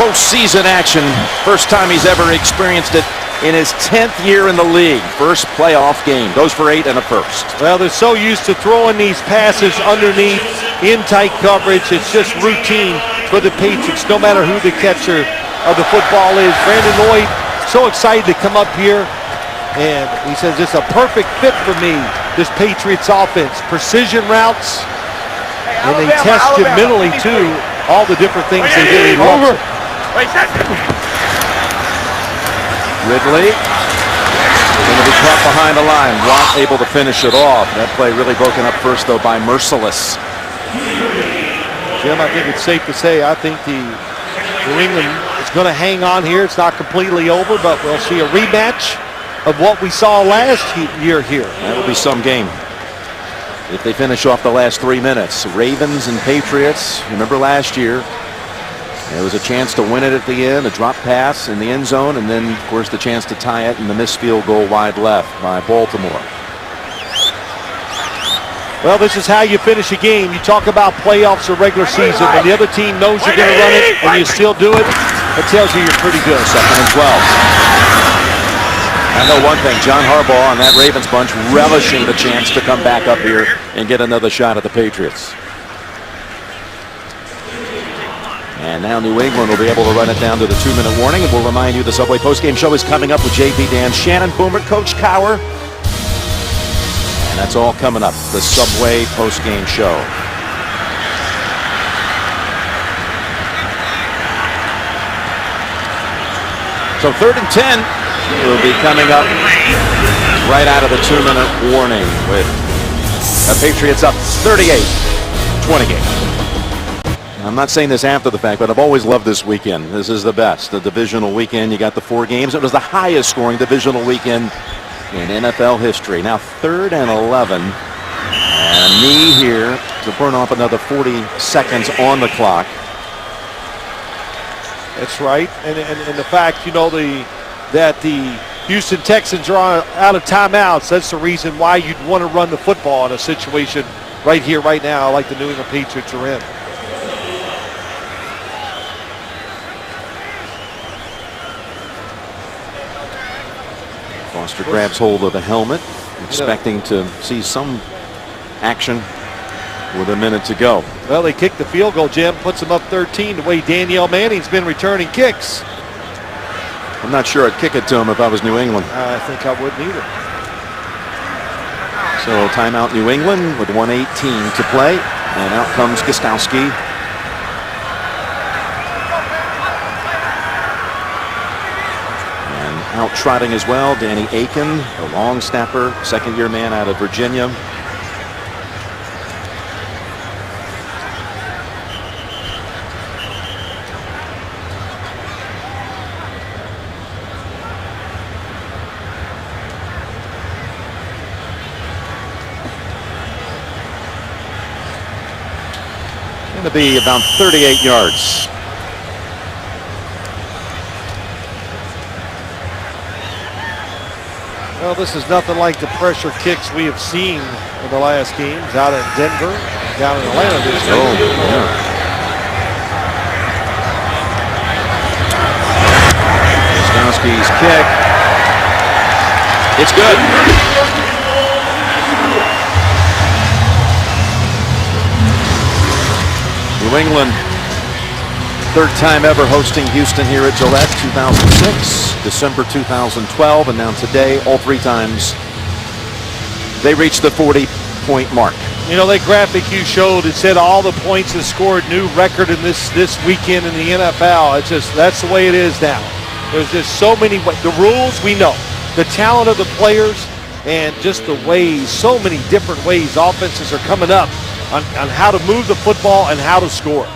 postseason action. First time he's ever experienced it in his 10th year in the league. First playoff game. Goes for 8 and a first. Well, they're so used to throwing these passes underneath in tight coverage. It's just routine for the Patriots, no matter who the catcher of the football is. Brandon Lloyd, so excited to come up here. And he says it's a perfect fit for me, this Patriots offense. Precision routes, and they test you mentally too, all the different things they do. He loves it. Ridley going to be caught behind the line. Watt able to finish it off. That play really broken up first though by Merciless. Jim, I think it's safe to say I think the New England is going to hang on here. It's not completely over, but we'll see a rematch of what we saw last year here. That will be some game if they finish off the last 3 minutes. Ravens and Patriots, remember last year, there was a chance to win it at the end, a drop pass in the end zone, and then, of course, the chance to tie it and the missed field goal wide left by Baltimore. Well, this is how you finish a game. You talk about playoffs or regular season. When the other team knows you're going to run it and you still do it, it tells you you're pretty good. 2nd and 12. I know one thing, John Harbaugh and that Ravens bunch relishing the chance to come back up here and get another shot at the Patriots. And now New England will be able to run it down to the 2-minute warning. And we'll remind you the Subway postgame show is coming up with JP Dan Shannon, Boomer, Coach Cower. And that's all coming up, the Subway postgame show. So 3rd and 10. Will be coming up right out of the 2-minute warning with the Patriots up 38-20 game. I'm not saying this after the fact, but I've always loved this weekend. This is the best. The divisional weekend, you got the 4 games. It was the highest scoring divisional weekend in NFL history. Now 3rd and 11. And a knee here to burn off another 40 seconds on the clock. That's right. And the fact, you know, that the Houston Texans are out of timeouts. That's the reason why you'd want to run the football in a situation right here, right now, like the New England Patriots are in. Foster grabs hold of the helmet, expecting to see some action with a minute to go. Well, they kicked the field goal, Jim, puts them up 13 the way Danielle Manning's been returning kicks. I'm not sure I'd kick it to him if I was New England. I think I wouldn't either. So timeout New England with 1:18 to play. And out comes Gostowski. And out trotting as well, Danny Aiken, the long snapper, second-year man out of Virginia. To be about 38 yards. Well, this is nothing like the pressure kicks we have seen in the last games out in Denver, down in Atlanta this week. Oh, yeah. Gostkowski's kick. It's good. New England, third time ever hosting Houston here at Gillette, 2006, December 2012, and now today, all three times, they reached the 40-point mark. You know, that graphic you showed, it said all the points have scored, new record in this weekend in the NFL. It's just, that's the way it is now. There's just so many, the rules we know, the talent of the players, and just the ways, so many different ways offenses are coming up on how to move the football and how to score.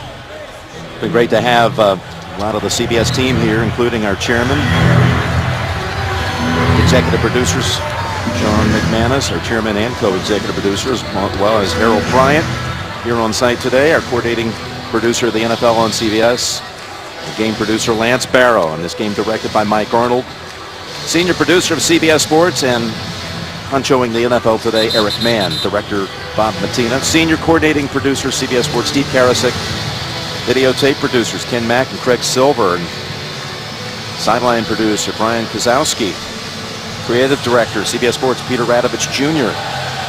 It's been great to have a lot of the CBS team here, including our chairman, executive producers, John McManus, our chairman and co-executive producers, as well as Harold Bryant here on site today, our coordinating producer of the NFL on CBS, game producer Lance Barrow, and this game directed by Mike Arnold, senior producer of CBS Sports and honchoing the NFL today, Eric Mann, director Bob Matina, senior coordinating producer CBS Sports Steve Karasik, videotape producers Ken Mack and Craig Silver, and sideline producer Brian Kozowski, creative director CBS Sports Peter Radovich Jr.,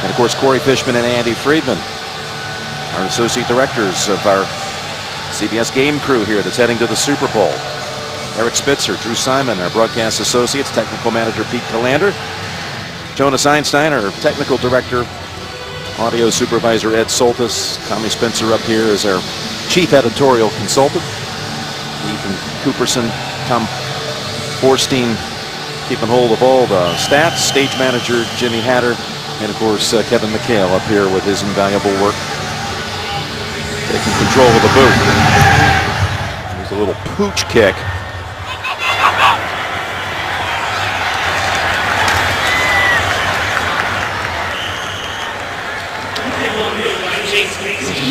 and of course Corey Fishman and Andy Friedman, our associate directors of our CBS game crew here that's heading to the Super Bowl. Eric Spitzer, Drew Simon, our broadcast associates, technical manager Pete Calander, Jonas Einstein, our technical director, audio supervisor Ed Soltis, Tommy Spencer up here is our chief editorial consultant, Ethan Cooperson, Tom Borstein keeping hold of all the stats, stage manager Jimmy Hatter, and of course Kevin McHale up here with his invaluable work, taking control of the booth. There's a little pooch kick.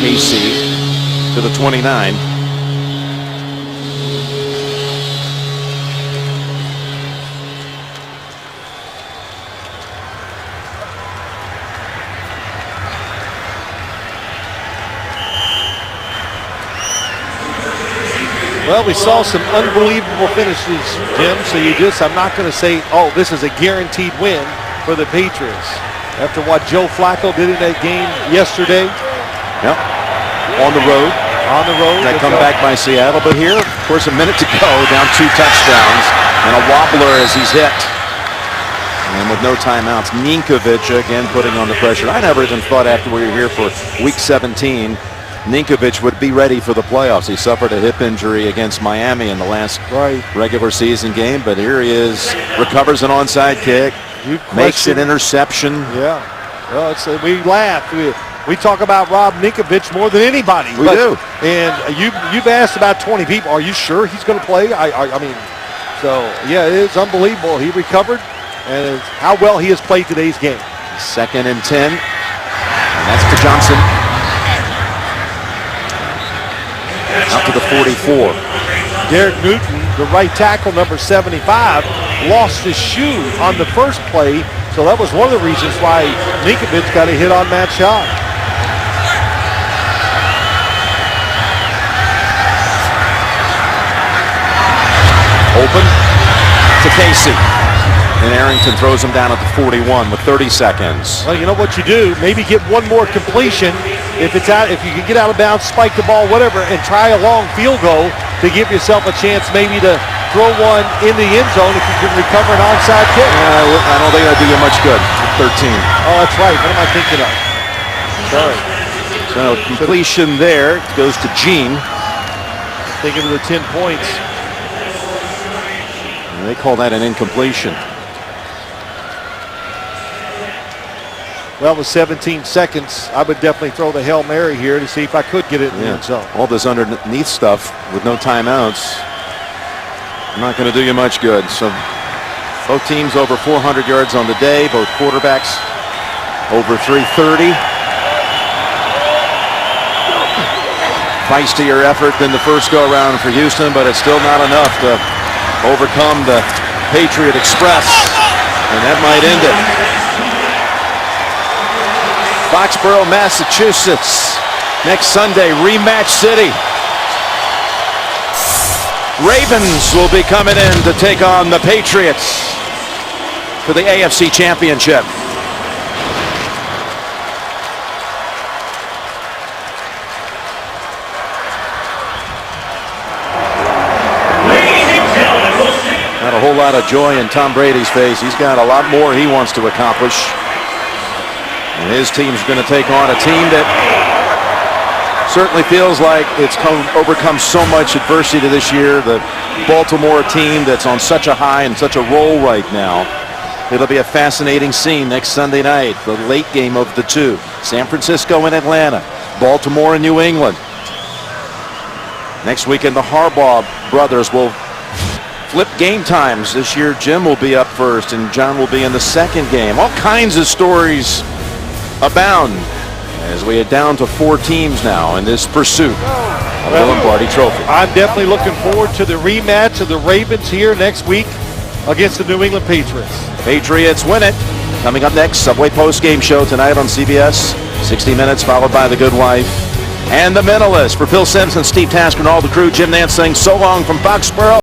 Casey to the 29. Well, we saw some unbelievable finishes, Jim, so I'm not going to say, oh, this is a guaranteed win for the Patriots. After what Joe Flacco did in that game yesterday. Yep. On the road. On the road. That comeback by Seattle. But here, of course, a minute to go, down 2 touchdowns, and a wobbler as he's hit. And with no timeouts, Ninkovic again putting on the pressure. I never even thought after we were here for week 17, Ninkovic would be ready for the playoffs. He suffered a hip injury against Miami in the last regular season game, but here he is, recovers an onside kick, makes an interception. Yeah. Well, we laugh. We talk about Rob Ninkovic more than anybody. We do. And you've asked about 20 people. Are you sure he's going to play? I mean, so yeah, it is unbelievable. He recovered, and how well he has played today's game. 2nd and 10, and that's to Johnson. Out to the 44. Derek Newton, the right tackle, number 75, lost his shoe on the first play, so that was one of the reasons why Ninkovic got a hit on that shot. Open to Casey. And Arrington throws him down at the 41 with 30 seconds. Well, you know what you do? Maybe get one more completion. If you can get out of bounds, spike the ball, whatever, and try a long field goal to give yourself a chance maybe to throw one in the end zone if you can recover an onside kick. I don't think that'd do you much good. 13. Oh, that's right. What am I thinking of? Sorry. So completion there goes to Gene. Thinking of the 10 points. And they call that an incompletion. Well, with 17 seconds, I would definitely throw the Hail Mary here to see if I could get it in the end zone. All this underneath stuff with no timeouts, not going to do you much good. So both teams over 400 yards on the day, both quarterbacks over 330. Feistier effort than the first go-around for Houston, but it's still not enough to overcome the Patriot Express. And that might end it. Foxborough, Massachusetts. Next Sunday, rematch city. Ravens will be coming in to take on the Patriots for the AFC Championship. Not a whole lot of joy in Tom Brady's face. He's got a lot more he wants to accomplish. And his team's going to take on a team that certainly feels like it's overcome so much adversity this year. The Baltimore team that's on such a high and such a roll right now. It'll be a fascinating scene next Sunday night, the late game of the two. San Francisco and Atlanta, Baltimore and New England. Next weekend, the Harbaugh brothers will flip game times. This year, Jim will be up first and John will be in the second game. All kinds of stories abound as we are down to 4 teams now in this pursuit of the Lombardi Trophy. I'm definitely looking forward to the rematch of the Ravens here next week against the New England Patriots. Patriots win it. Coming up next, Subway post-game show tonight on CBS. 60 Minutes, followed by The Good Wife. And The Mentalist. For Phil Simpson, Steve Tasker, and all the crew, Jim Nance saying so long from Foxborough.